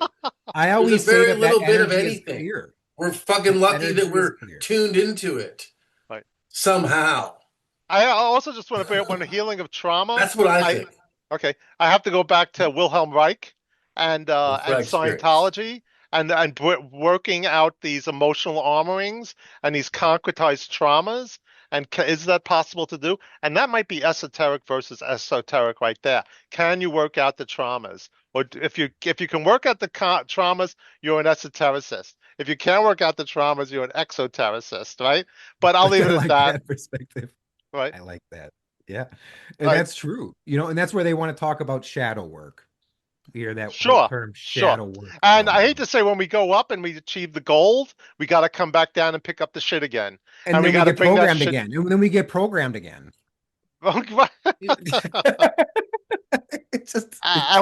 I always There's a very say little that bit of energy is anything. clear. We're fucking lucky that we're tuned into it somehow. I also just want to bring up one healing of trauma. That's what I think. Okay, I have to go back to Wilhelm Reich and Scientology and working out these emotional armorings and these concretized traumas. And is that possible to do? And that might be esoteric versus esoteric right there. Can you work out the traumas? Or if you can work out the traumas, you're an esotericist. If you can't work out the traumas, you're an exotericist, right? But I'll leave it at that. Perspective. Right. I like that. Yeah. And that's true. You know, and that's where they want to talk about shadow work. We hear that term shadow work. And I hate to say, when we go up and we achieve the gold, we got to come back down and pick up the shit again. And we got to bring programmed again. And then we get programmed again. And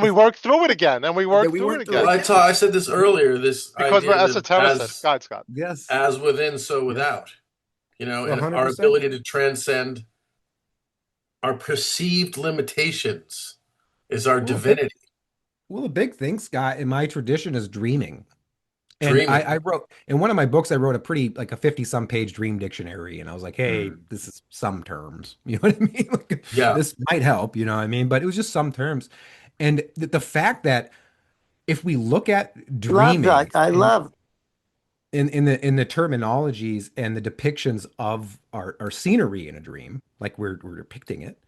we work through it again. And we work through it again. I said this earlier. Because we're esotericists. God, Scott. Yes. As within, so without. You know, and 100%. Our ability to transcend our perceived limitations is our divinity. Well, the big thing, Scott, in my tradition is dreaming. And I wrote, in one of my books, I wrote a 50-some page dream dictionary. And I was like, hey, this is some terms. You know what I mean? Like, this might help, you know what I mean? But it was just some terms. And the fact that if we look at dreaming, I love in the terminologies and the depictions of our scenery in a dream, like we're depicting it,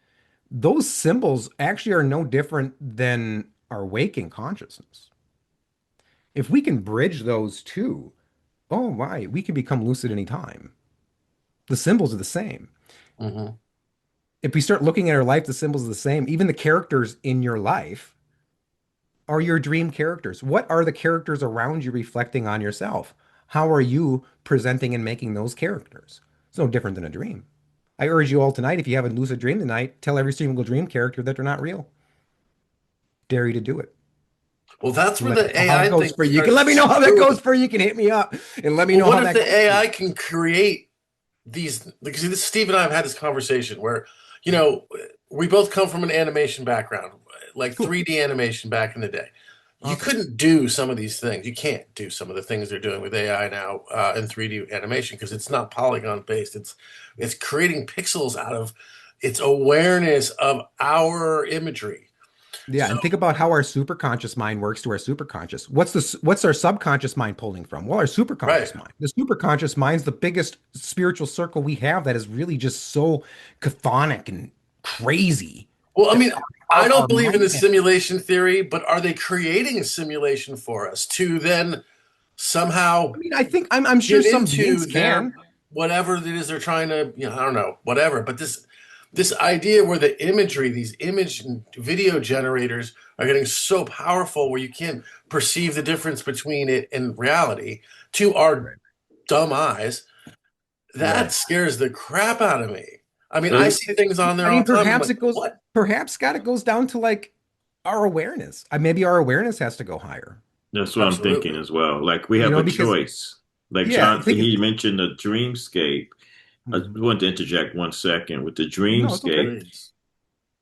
those symbols actually are no different than our waking consciousness. If we can bridge those two, oh my, we can become lucid anytime. The symbols are the same. Mm-hmm. If we start looking at our life, the symbols are the same. Even the characters in your life are your dream characters. What are the characters around you reflecting on yourself? How are you presenting and making those characters? It's no different than a dream. I urge you all tonight, if you have a lucid dream tonight, tell every single dream character that they're not real. Dare you to do it. Well, that's where the AI goes for you. You can let me know how that goes for you. You can hit me up and let me know how that goes. What if the AI can create these? Because Steve and I have had this conversation where, you know, we both come from an animation background, like 3D animation back in the day. You couldn't do some of these things. You can't do some of the things they're doing with AI now in 3D animation because it's not polygon based. It's creating pixels out of its awareness of our imagery. Yeah, and think about how our superconscious mind works to our superconscious. What's our subconscious mind pulling from? Well, our superconscious mind. The superconscious mind's the biggest spiritual circle we have that is really just so chthonic and crazy. Well, I mean, I don't believe in the simulation theory, but are they creating a simulation for us to then somehow? I mean, I think I'm sure some beings can. Whatever it is they're trying to, you know, I don't know, whatever. But this idea where the imagery, these image and video generators are getting so powerful where you can't perceive the difference between it and reality to our dumb eyes, that scares the crap out of me. I mean, I see things on there all the time. Perhaps, Scott, it goes down to like our awareness. Maybe our awareness has to go higher. That's what I'm thinking as well. Like we have a choice. Like John, he mentioned the dreamscape. I want to interject 1 second with the No, it's okay. dreamscape.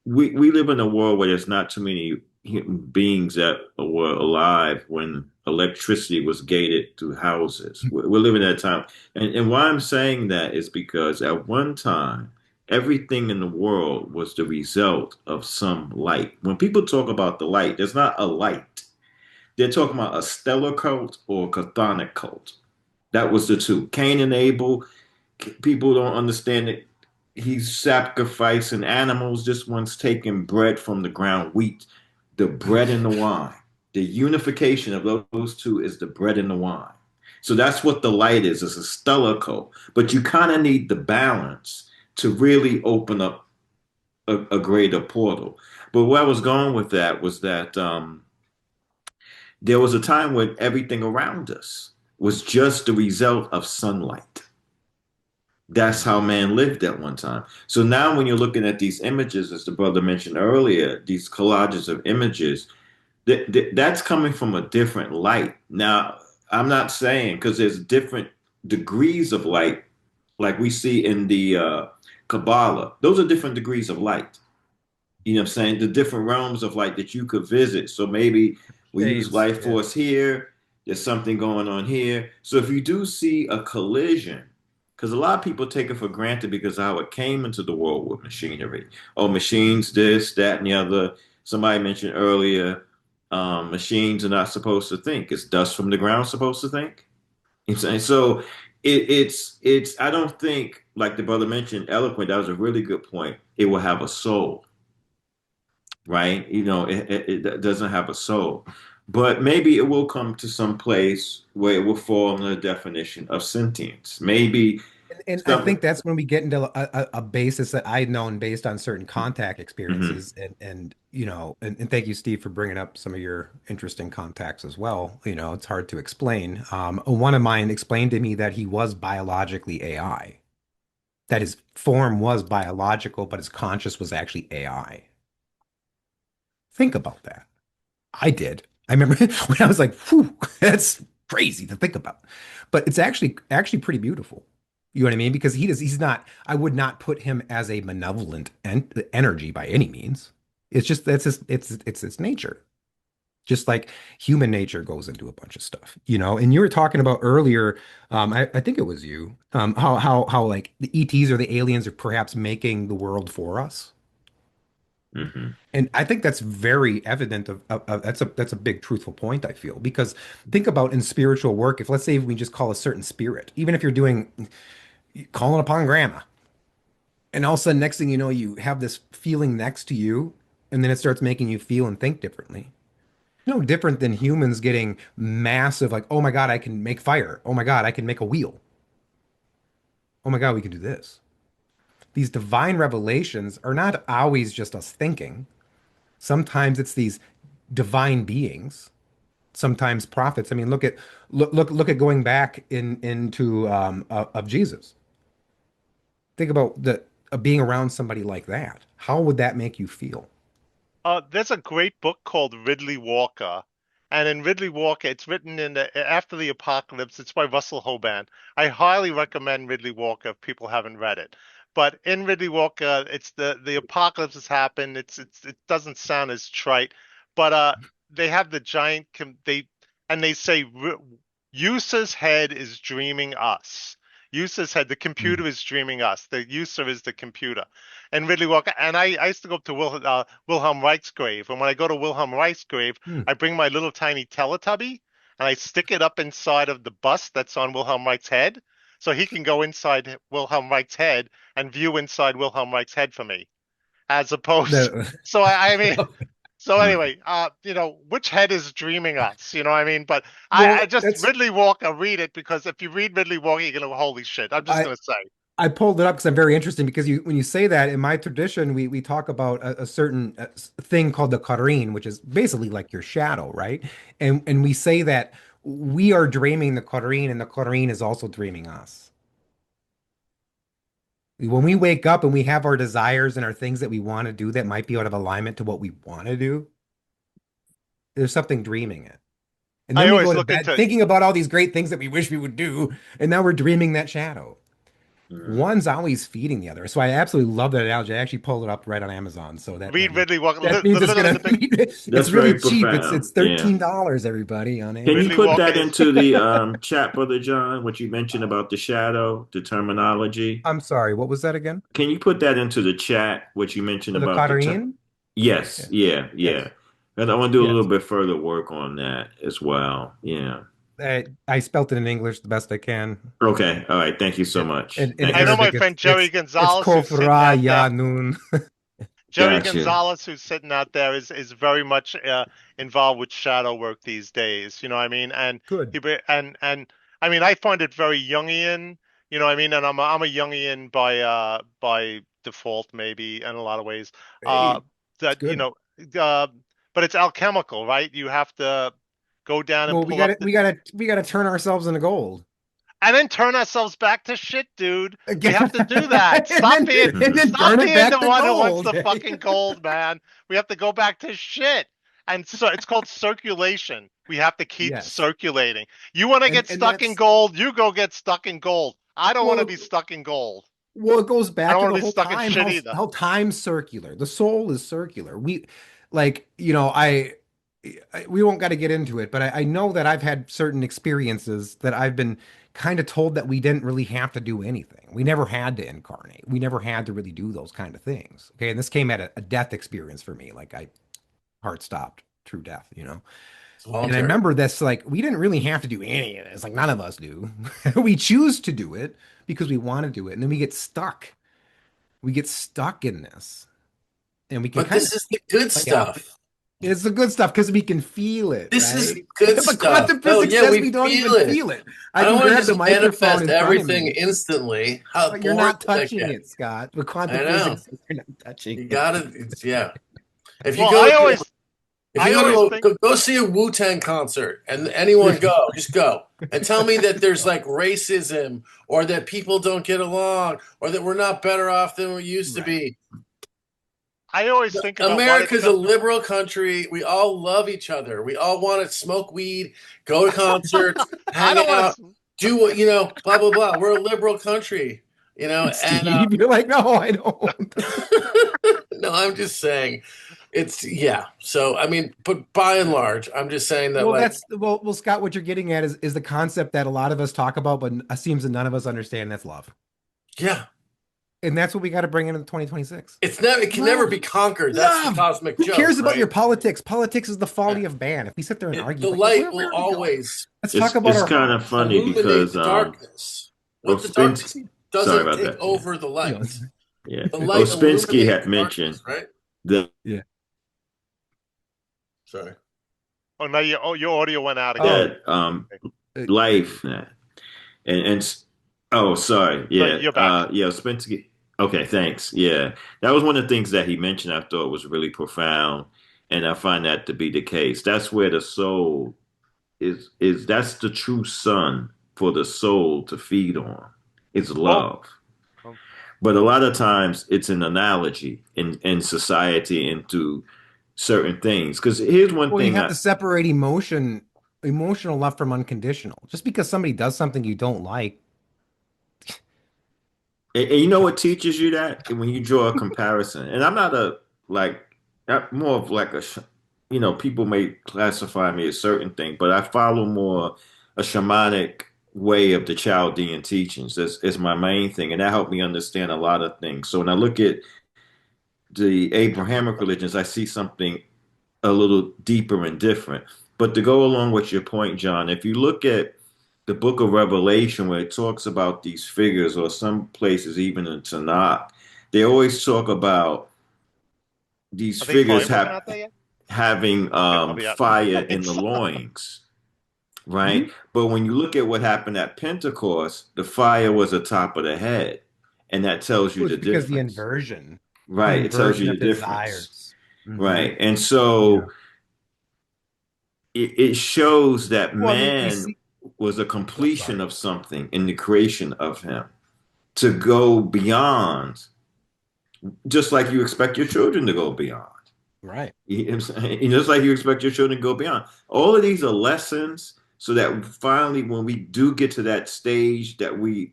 We live in a world where there's not too many beings that were alive when electricity was gated through houses. We're living at a time. And why I'm saying that is because at one time, everything in the world was the result of some light. When people talk about the light, there's not a light. They're talking about a stellar cult or a chthonic cult. That was the two. Cain and Abel. People don't understand it. He's sacrificing animals. This one's taking bread from the ground, wheat, the bread and the wine. The unification of those two is the bread and the wine. So that's what the light is. It's a stellar code. But you kind of need the balance to really open up a greater portal. But where I was going with that was that there was a time when everything around us was just the result of sunlight. That's how man lived at one time. So now when you're looking at these images, as the brother mentioned earlier, these collages of images, that's coming from a different light. Now, I'm not saying, because there's different degrees of light, like we see in the Kabbalah. Those are different degrees of light. You know what I'm saying? The different realms of light that you could visit. So maybe we use life force here. There's something going on here. So if you do see a collision, because a lot of people take it for granted because of how it came into the world with machinery. Oh, machines, this, that, and the other. Somebody mentioned earlier, machines are not supposed to think. Is dust from the ground supposed to think? And so it's. I don't think, like the brother mentioned, eloquent. That was a really good point. It will have a soul, right? You know, it doesn't have a soul. But maybe it will come to some place where it will fall in the definition of sentience. Maybe. And I think that's when we get into a basis that I'd known based on certain contact experiences. And you know, and thank you, Steve, for bringing up some of your interesting contacts as well. You know, it's hard to explain. One of mine explained to me that he was biologically AI, that his form was biological, but his conscious was actually AI. Think about that. I did. I remember when I was like, whew, that's crazy to think about. But it's actually pretty beautiful. You know what I mean? Because he's not, I would not put him as a malevolent energy by any means. It's just, it's nature. Just like human nature goes into a bunch of stuff, you know? And you were talking about earlier, I think it was you, how like the ETs or the aliens are perhaps making the world for us. And I think that's very evident that's a big truthful point, I feel, because think about in spiritual work, if let's say we just call a certain spirit, even if you're calling upon grandma, and all of a sudden next thing you know, you have this feeling next to you, and then it starts making you feel and think differently. No different than humans getting massive, like, oh my God, I can make fire. Oh my God, I can make a wheel. Oh my God, we can do this. These divine revelations are not always just us thinking. Sometimes it's these divine beings, sometimes prophets. I mean, look at going back into of Jesus. Think about being around somebody like that. How would that make you feel? There's a great book called Ridley Walker. And in Ridley Walker, it's written after the apocalypse. It's by Russell Hoban. I highly recommend Ridley Walker if people haven't read it. But in Ridley Walker, it's the apocalypse has happened. It doesn't sound as trite, but they have the giant they say user's head is dreaming us. User's head, the computer is dreaming us. The user is the computer. And Ridley Walker, and I used to go up to Wilhelm Reich's grave. And when I go to Wilhelm Reich's grave, I bring my little tiny Teletubby and I stick it up inside of the bust that's on Wilhelm Reich's head. So he can go inside Wilhelm Reich's head and view inside Wilhelm Reich's head for me. As opposed so I mean so anyway, you know, which head is dreaming us? You know what I mean? But well, I just Ridley Walker, read it, because if you read Ridley Walker, you're gonna holy shit. I'm just gonna say. I pulled it up because I'm very interested, because when you say that, in my tradition, we talk about a certain thing called the Karin, which is basically like your shadow, right? And we say that we are dreaming the Karin, and the Karin is also dreaming us. When we wake up and we have our desires and our things that we want to do that might be out of alignment to what we want to do, there's something dreaming it. And then we go to bed thinking about all these great things that we wish we would do, and now we're dreaming that shadow. One's always feeding the other. So I absolutely love that analogy. I actually pulled it up right on Amazon. So that Read Ridley Walker. that means it's gonna it's That's really very cheap. profound. It's $13, everybody, on Can you Amazon. put that into the chat, Brother John, what you mentioned about the shadow, the terminology? I'm sorry, what was that again? Can you put that into the chat, what you mentioned For the about Katarine? Yes, yeah. Yes. And I want to do a little bit further work on that as well. Yeah. I spelt it in English the best I can. Okay. All right. Thank you so much. I know my friend Jerry Gonzalez. It's Kofra Yanun. Jerry Gonzalez, who's sitting out there, is very much involved with shadow work these days. You know what I mean? And and I mean, I find it very Jungian. You know what I mean? And I'm a Jungian by default, maybe in a lot of ways. That you know, but it's alchemical, right? You have to go down and we gotta turn ourselves into gold. And then turn ourselves back to shit, dude. We have to do that. Stop being the one who wants the fucking gold, man. We have to go back to shit. And so it's called circulation. We have to keep circulating. You want to get stuck in gold, you go get stuck in gold. I don't want to be stuck in gold. Well, it goes back to the whole time, how time's circular. The soul is circular. We won't got to get into it, but I know that I've had certain experiences that I've been kind of told that we didn't really have to do anything. We never had to incarnate. We never had to really do those kind of things. Okay. And this came at a death experience for me. Like heart stopped, true death, you know? And I remember this, like, we didn't really have to do any of this. Like, none of us do. We choose to do it because we want to do it. And then we get stuck. We get stuck in this. And we can this is the good stuff. It's the good stuff because we can feel it. This is good stuff. Quantum physics says we don't even feel it. I don't want to just manifest everything instantly. You're not touching it, Scott. With quantum physics, you're not touching it. You gotta, If you go see a Wu-Tang concert and anyone go, just go and tell me that there's like racism or that people don't get along or that we're not better off than we used to be. I always think about America's a liberal country. We all love each other. We all want to smoke weed, go to concerts, hang out, do what, blah, blah, blah. We're a liberal country, Steve, and you're like, no, I don't. No, I'm just saying So, I mean, but by and large, I'm just saying that well, Scott, what you're getting at is the concept that a lot of us talk about, but it seems that none of us understand. That's love. Yeah. And that's what we got to bring into 2026. It can never be conquered. That's the cosmic joke. Who cares about your politics? Politics is the folly of man. If we sit there and argue, the light will always. Let's talk about it's kind of funny because darkness. What the darkness doesn't take over the light. Yeah. The light Ospensky had mentioned right? Sorry. Oh, no, your audio went out again. That life and oh, sorry. Yeah. You're back. Ospensky. Okay, thanks. Yeah. That was one of the things that he mentioned I thought was really profound. And I find that to be the case. That's where the soul is that's the true sun for the soul to feed on. It's love. But a lot of times it's an analogy in society into certain things. Because here's one thing. You have to separate emotional love from unconditional. Just because somebody does something you don't like. And you know what teaches you that? When you draw a comparison. And I'm not more of like people may classify me as certain thing, but I follow more a shamanic way of the Chaldean teachings. That's my main thing. And that helped me understand a lot of things. So when I look at the Abrahamic religions, I see something a little deeper and different. But to go along with your point, John, if you look at the book of Revelation, where it talks about these figures, or some places even in Tanakh, they always talk about these figures having fire in the loins, right? Mm-hmm. But when you look at what happened at Pentecost, the fire was atop of the head, and that tells you the difference. Because the inversion. Right, it tells you the difference. Mm-hmm. Right, and so it shows that man was a completion of something in the creation of him to go beyond, just like you expect your children to go beyond. Right. Just like you expect your children to go beyond. All of these are lessons so that finally, when we do get to that stage that we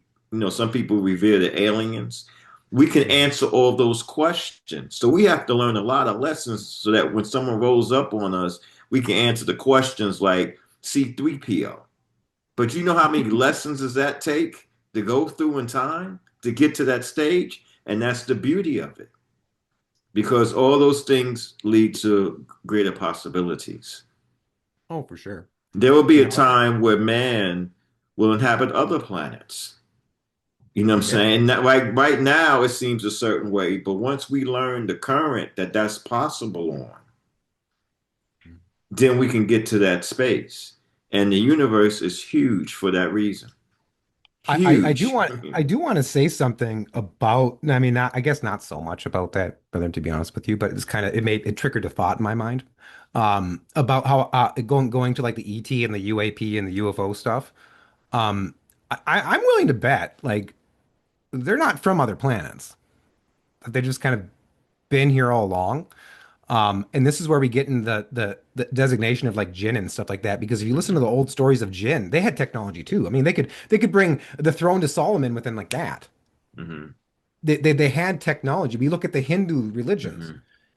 some people revere the aliens. We can answer all those questions. So we have to learn a lot of lessons so that when someone rolls up on us, we can answer the questions like C3PO. But you know how many lessons does that take to go through in time to get to that stage? And that's the beauty of it. Because all those things lead to greater possibilities. Oh, for sure. There will be a time where man will inhabit other planets. You know what I'm saying? Right now, it seems a certain way, but once we learn the current that's possible on, then we can get to that space. And the universe is huge for that reason. I do want to say something about, I mean, I guess not so much about that, brother, to be honest with you, but it's kind of, it triggered a thought in my mind about how going to like the ET and the UAP and the UFO stuff. I'm willing to bet like they're not from other planets. They just kind of been here all along. And this is where we get in the designation of like jinn and stuff like that. Because if you listen to the old stories of jinn, they had technology too. I mean, they could bring the throne to Solomon within like that. Mm-hmm. They had technology. We look at the Hindu religions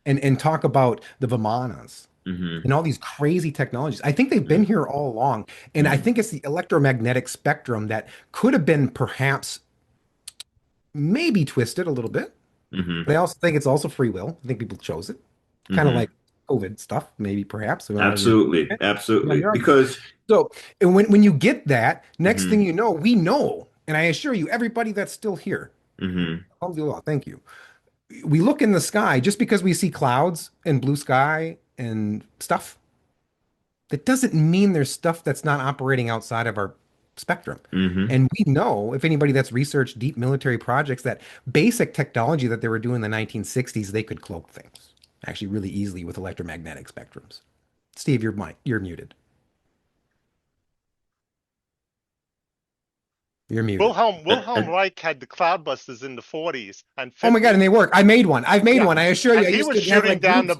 and talk about the Vimanas and all these crazy technologies. I think they've been here all along. And I think it's the electromagnetic spectrum that could have been perhaps maybe twisted a little bit. But I also think it's also free will. I think people chose it. Kind of like COVID stuff, maybe perhaps. Absolutely. Because so and when you get that, next thing you know, we know, and I assure you, everybody that's still here, thank you. We look in the sky just because we see clouds and blue sky and stuff. That doesn't mean there's stuff that's not operating outside of our spectrum. And we know, if anybody that's researched deep military projects, that basic technology that they were doing in the 1960s, they could cloak things actually really easily with electromagnetic spectrums. Steve, you're muted. You're muted. Wilhelm Reich had the cloudbusters in the 40s and 50s. Oh my God, and they work. I made one. I've made one. I assure you. He was shooting down the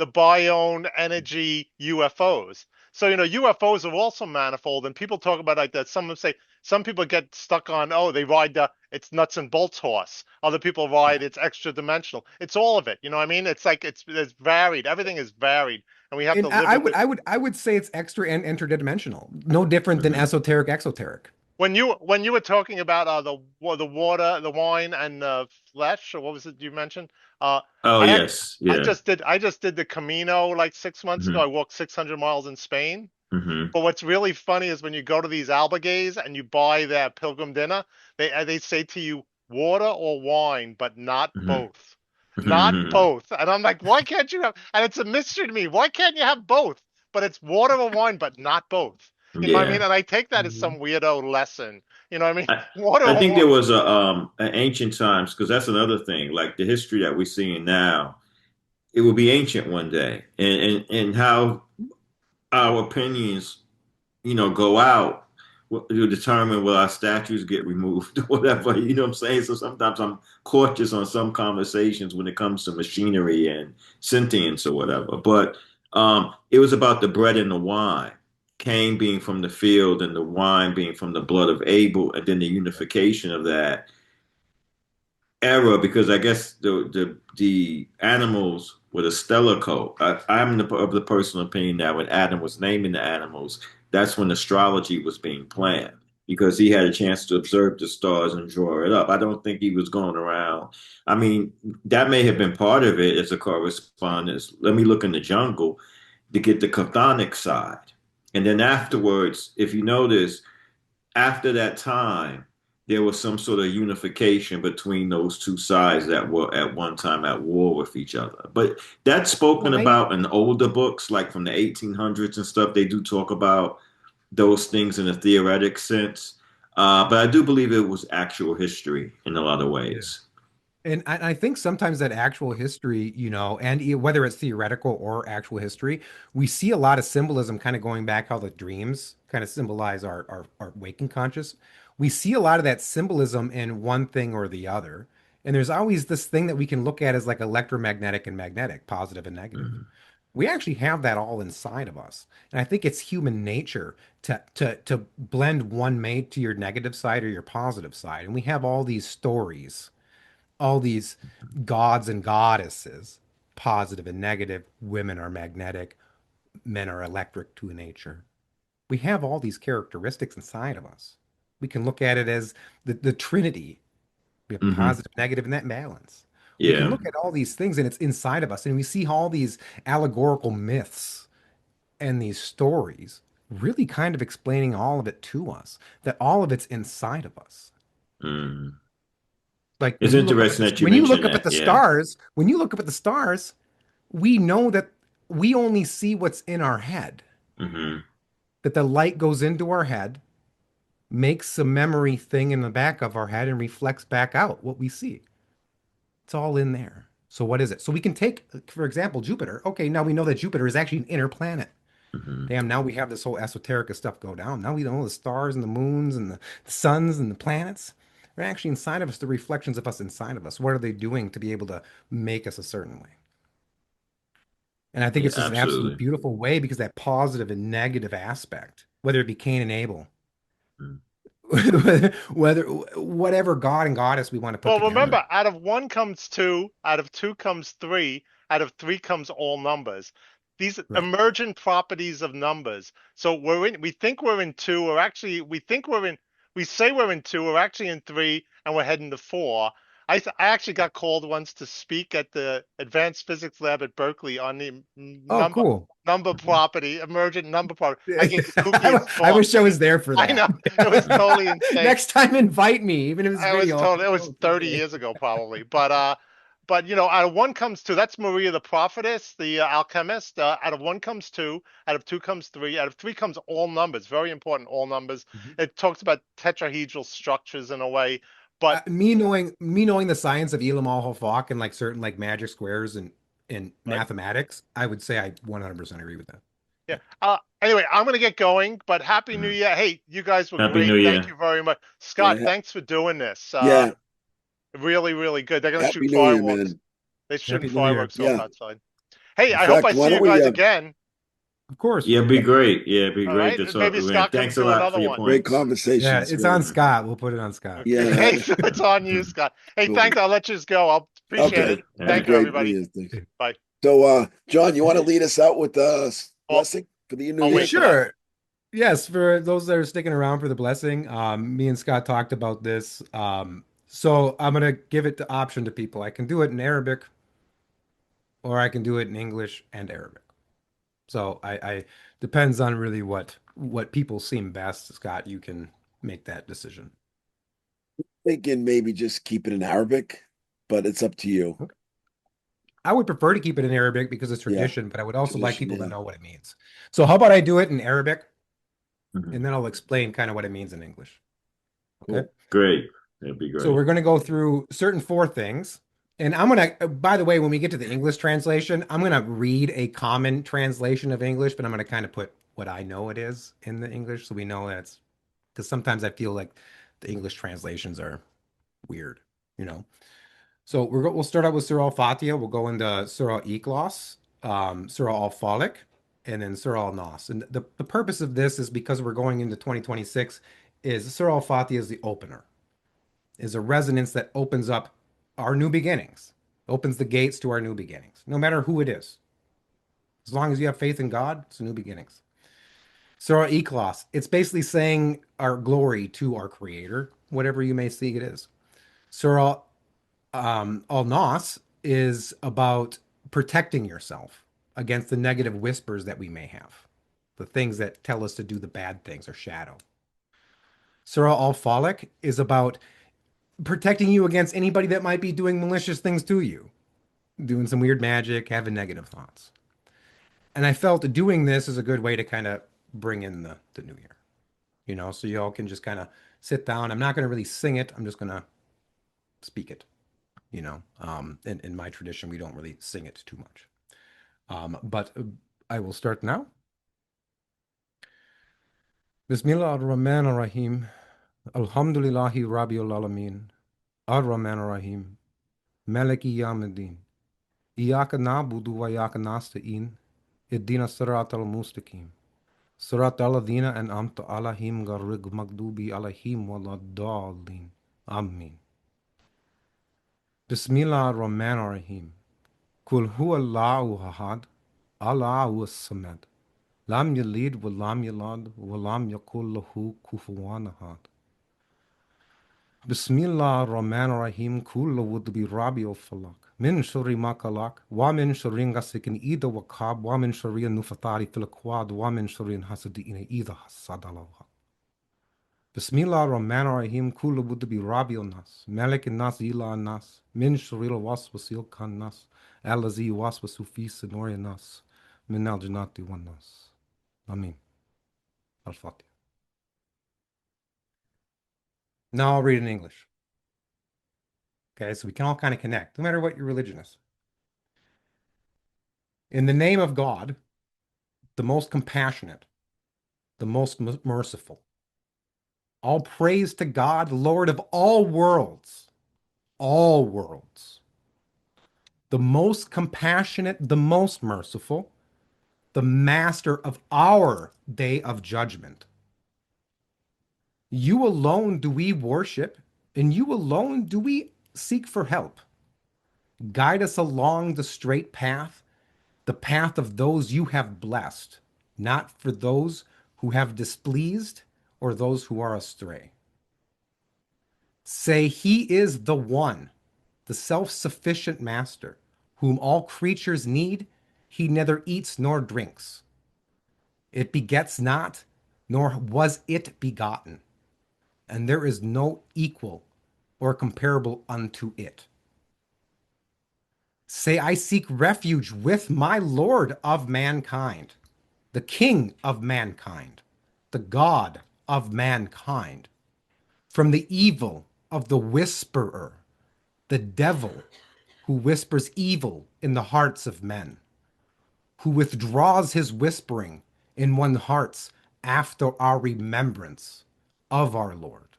bione energy UFOs. So, UFOs are also manifold, and people talk about like that. Some people get stuck on, they ride it's nuts and bolts horse. Other people ride it's extra dimensional. It's all of it. You know what I mean? It's like it's varied. Everything is varied, and we have to live. I would say it's extra and interdimensional. No different than esoteric, exoteric. When you were talking about the water, the wine, and the flesh, or what was it you mentioned? Yes, yeah. I just did the Camino like 6 months ago. I walked 600 miles in Spain. But what's really funny is when you go to these albergues and you buy their pilgrim dinner, they say to you water or wine, but not both. Not both. And I'm like, why can't you have? And it's a mystery to me. Why can't you have both? But it's water or wine, but not both. You know what I mean? And I take that as some weirdo lesson. You know what I mean? I think there was an ancient times, because that's another thing. Like the history that we're seeing now, it will be ancient one day, and how our opinions, go out will determine will our statues get removed or whatever. You know what I'm saying? So sometimes I'm cautious on some conversations when it comes to machinery and sentience or whatever. But it was about the bread and the wine. Cain being from the field and the wine being from the blood of Abel, and then the unification of that era, because I guess the animals were the stellar code. I'm of the personal opinion that when Adam was naming the animals, that's when astrology was being planned, because he had a chance to observe the stars and draw it up. I don't think he was going around. I mean, that may have been part of it as a correspondence. Let me look in the jungle to get the chthonic side. And then afterwards, if you notice, after that time, there was some sort of unification between those two sides that were at one time at war with each other. But that's spoken about in older books, like from the 1800s and stuff. They do talk about those things in a theoretic sense. But I do believe it was actual history in a lot of ways. And I think sometimes that actual history, and whether it's theoretical or actual history, we see a lot of symbolism kind of going back how the dreams kind of symbolize our waking conscious. We see a lot of that symbolism in one thing or the other. And there's always this thing that we can look at as like electromagnetic and magnetic, positive and negative. We actually have that all inside of us. And I think it's human nature to blend one mate to your negative side or your positive side. And we have all these stories, all these gods and goddesses, positive and negative. Women are magnetic, men are electric to nature. We have all these characteristics inside of us. We can look at it as the Trinity. We have positive, negative, and that balance. We can Yeah. look at all these things and it's inside of us. And we see all these allegorical myths and these stories really kind of explaining all of it to us, that all of it's inside of us. Mm. Like it's interesting that you when you look mentioned up at that. the Yeah. stars, when you look up at the stars, we know that we only see what's in our head. That the light goes into our head, makes a memory thing in the back of our head, and reflects back out what we see. It's all in there. So what is it? So we can take, for example, Jupiter. Okay, now we know that Jupiter is actually an inner planet. Damn, now we have this whole esoteric stuff go down. Now we know the stars and the moons and the suns and the planets. They're actually inside of us, the reflections of us inside of us. What are they doing to be able to make us a certain way? And I think Yeah, it's just an absolutely. absolute beautiful way because that positive and negative aspect, whether it be Cain and Abel, whether whatever god and goddess we want to put Well, together. remember, out of one comes two, out of two comes three, out of three comes all numbers. These Right. emergent properties of numbers. So we think we're in two, or actually we think we say we're in two, we're actually in three, and we're heading to four. I actually got called once to speak at the Advanced Physics Lab at Berkeley on the Oh, cool. number property, emergent number property. I gave the kookiest I talk. wish I was there for that. I know, it was totally insane. Next time, invite me, even if it's video. It was 30 years ago, probably. But you know, out of one comes two. That's Maria the prophetess, the alchemist. Out of one comes two. Out of two comes three. Out of three comes all numbers. Very important, all numbers. It talks about tetrahedral structures in a way. But me knowing the science of Elam al-Hafak and like certain like magic squares and mathematics, I would say I 100% agree with that. yeah. Anyway, I'm gonna get going. But Happy New Year. Hey, you guys were Happy great. New Year. Thank you very much, Scott. Yeah. Thanks for doing this. Yeah. Really, really good. They're gonna Happy shoot New Year, fireworks. man. They're shooting Happy New Year. fireworks off Yeah. outside. Hey, In I hope fact, I why see don't you we, guys again. Of course. Yeah, it'd be great. Yeah, it'd be All great right, to and talk. maybe Scott can Thanks a do lot another for your one. great points. conversation. Yeah, it's on Scott. We'll put it on Scott. Yeah. Hey, so it's on you, Scott. Hey, Cool. thanks. I'll let you go. I'll appreciate Okay. it. Yeah. Thank you, Great. everybody. Yeah, thanks. Bye. So, John, you want to lead us out with the blessing for the new I'll year? wait for that. Sure. Yes, for those that are sticking around for the blessing, me and Scott talked about this. So I'm gonna give it the option to people. I can do it in Arabic, or I can do it in English and Arabic. So I depends on really what people seem best. Scott, you can make that decision. Thinking maybe just keep it in Arabic, but it's up to you. Okay. I would prefer to keep it in Arabic because it's tradition, but I would also like Tradition, people yeah. to know what it means. So how about I do it in Arabic, Mhm. and then I'll explain kind of what it means in English. Okay. Great. That'd be great. So we're going to go through certain four things. And I'm going to, by the way, when we get to the English translation, I'm going to read a common translation of English, but I'm going to kind of put what I know it is in the English. So we know that it's, because sometimes I feel like the English translations are weird, you know? So we'll start out with Surah Al-Fatiha. We'll go into Surah Ikhlas, Surah Al-Falaq, and then Surah Al-Nas. And the purpose of this is because we're going into 2026, is Surah Al-Fatiha is the opener, is a resonance that opens up our new beginnings, opens the gates to our new beginnings, no matter who it is. As long as you have faith in God, it's new beginnings. Surah Ikhlas, it's basically saying our glory to our Creator, whatever you may see it is. Surah Al-Nas is about protecting yourself against the negative whispers that we may have, the things that tell us to do the bad things or shadow. Surah Al-Falaq is about protecting you against anybody that might be doing malicious things to you, doing some weird magic, having negative thoughts. And I felt doing this is a good way to kind of bring in the new year, you know, so y'all can just kind of sit down. I'm not going to really sing it. I'm just going to speak it, you know. In my tradition, we don't really sing it too much. But I will start now. Bismillah ar-Rahman ar-Rahim. Alhamdulillahi Rabbil Alameen. Ar-Rahman ar-Rahim. Maliki Yawmiddin. Iyaka na'budu wa iyaka nasta'in. Iddina Sirat al-Mustaqim. Surat al-Adina and Amta Alahim Garrig Magdubi Alahim Waladalin. Amin. Bismillah ar-Rahman ar-Rahim. Kul huwa Allahu ahad. Allahu as-samad. Lam yalid wa lam yalad wa lam yakul lahu kufuwan ahad. Bismillah ar-Rahman ar-Rahim. Kul would be Rabi al-Falak. Min shurri makalak. Wa min shurri ngasikin ida wakab. Wa min shurri nufatari filakwad. Wa min shurri hasadi ina ida hasadalawa. Bismillah ar-Rahman ar-Rahim. Kul would be Rabi al-Nas. Malik al-Nas ila al-Nas. Min shurri al-waswasil kan nas. Allazi waswasu fi sinori nas. Min al-janati wa nas. Amin. Al-Fatiha. Now I'll read in English. Okay, so we can all kind of connect, no matter what your religion is. In the name of God, the most compassionate, the most merciful. All praise to God, Lord of all worlds. All worlds. The most compassionate, the most merciful, the master of our day of judgment. You alone do we worship, and you alone do we seek for help. Guide us along the straight path, the path of those you have blessed, not for those who have displeased or those who are astray. Say, He is the one, the self-sufficient master, whom all creatures need. He neither eats nor drinks. It begets not, nor was it begotten. And there is no equal or comparable unto it. Say, I seek refuge with my Lord of mankind, the King of mankind, the God of mankind, from the evil of the whisperer, the devil who whispers evil in the hearts of men, who withdraws his whispering in one's hearts after our remembrance of our Lord,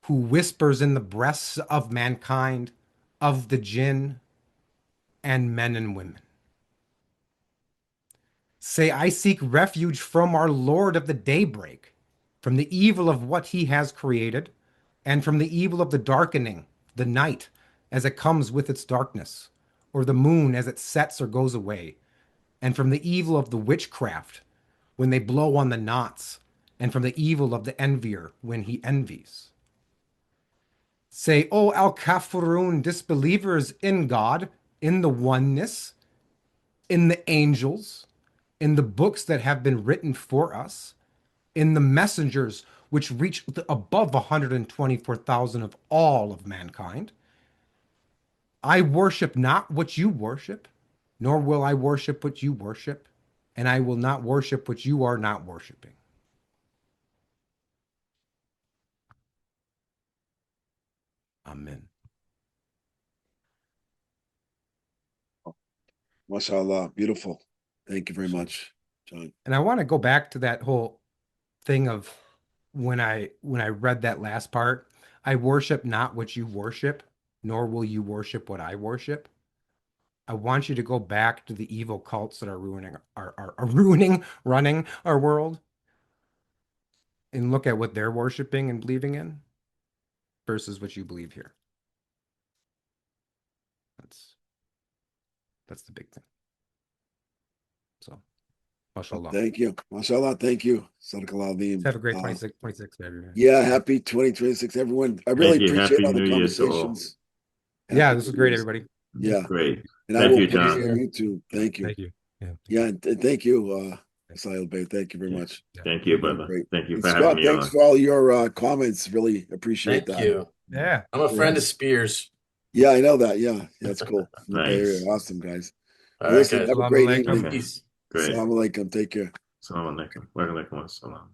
who whispers in the breasts of mankind, of the jinn, and men and women. Say, I seek refuge from our Lord of the daybreak, from the evil of what he has created, and from the evil of the darkening, the night, as it comes with its darkness, or the moon as it sets or goes away, and from the evil of the witchcraft, when they blow on the knots, and from the evil of the envier, when he envies. Say, O Al-Kafirun, disbelievers in God, in the oneness, in the angels, in the books that have been written for us, in the messengers which reach above 124,000 of all of mankind. I worship not what you worship, nor will I worship what you worship, and I will not worship what you are not worshiping. Amen. MashaAllah, beautiful. Thank you very much, John. And I want to go back to that whole thing of when I read that last part. I worship not what you worship, nor will you worship what I worship. I want you to go back to the evil cults that are ruining running our world, and look at what they're worshiping and believing in versus what you believe here. That's the big thing. So, mashallah. Thank you. Mashallah, thank you. Sadaqallah. Have a great 26 everyone. Yeah, happy 2026, everyone. I really appreciate all the conversations. Yeah, this is great, everybody. Yeah. Great. And thank I will you, put John. it on YouTube. Thank you. Thank you. Yeah, and thank you, Sahil Bey. Thank you very much. Thank you, brother. Great. Thank you And for Scott, having me thanks on. for all your comments. Really appreciate that. Thank you. Yeah. I'm a friend of Spears. Yeah, I know that. Yeah, that's cool. Nice. Awesome, guys. All Well, listen, right, have a great evening. Okay. Great. Assalamu alaikum. Take care. Assalamu alaikum. Wa alaikum assalam.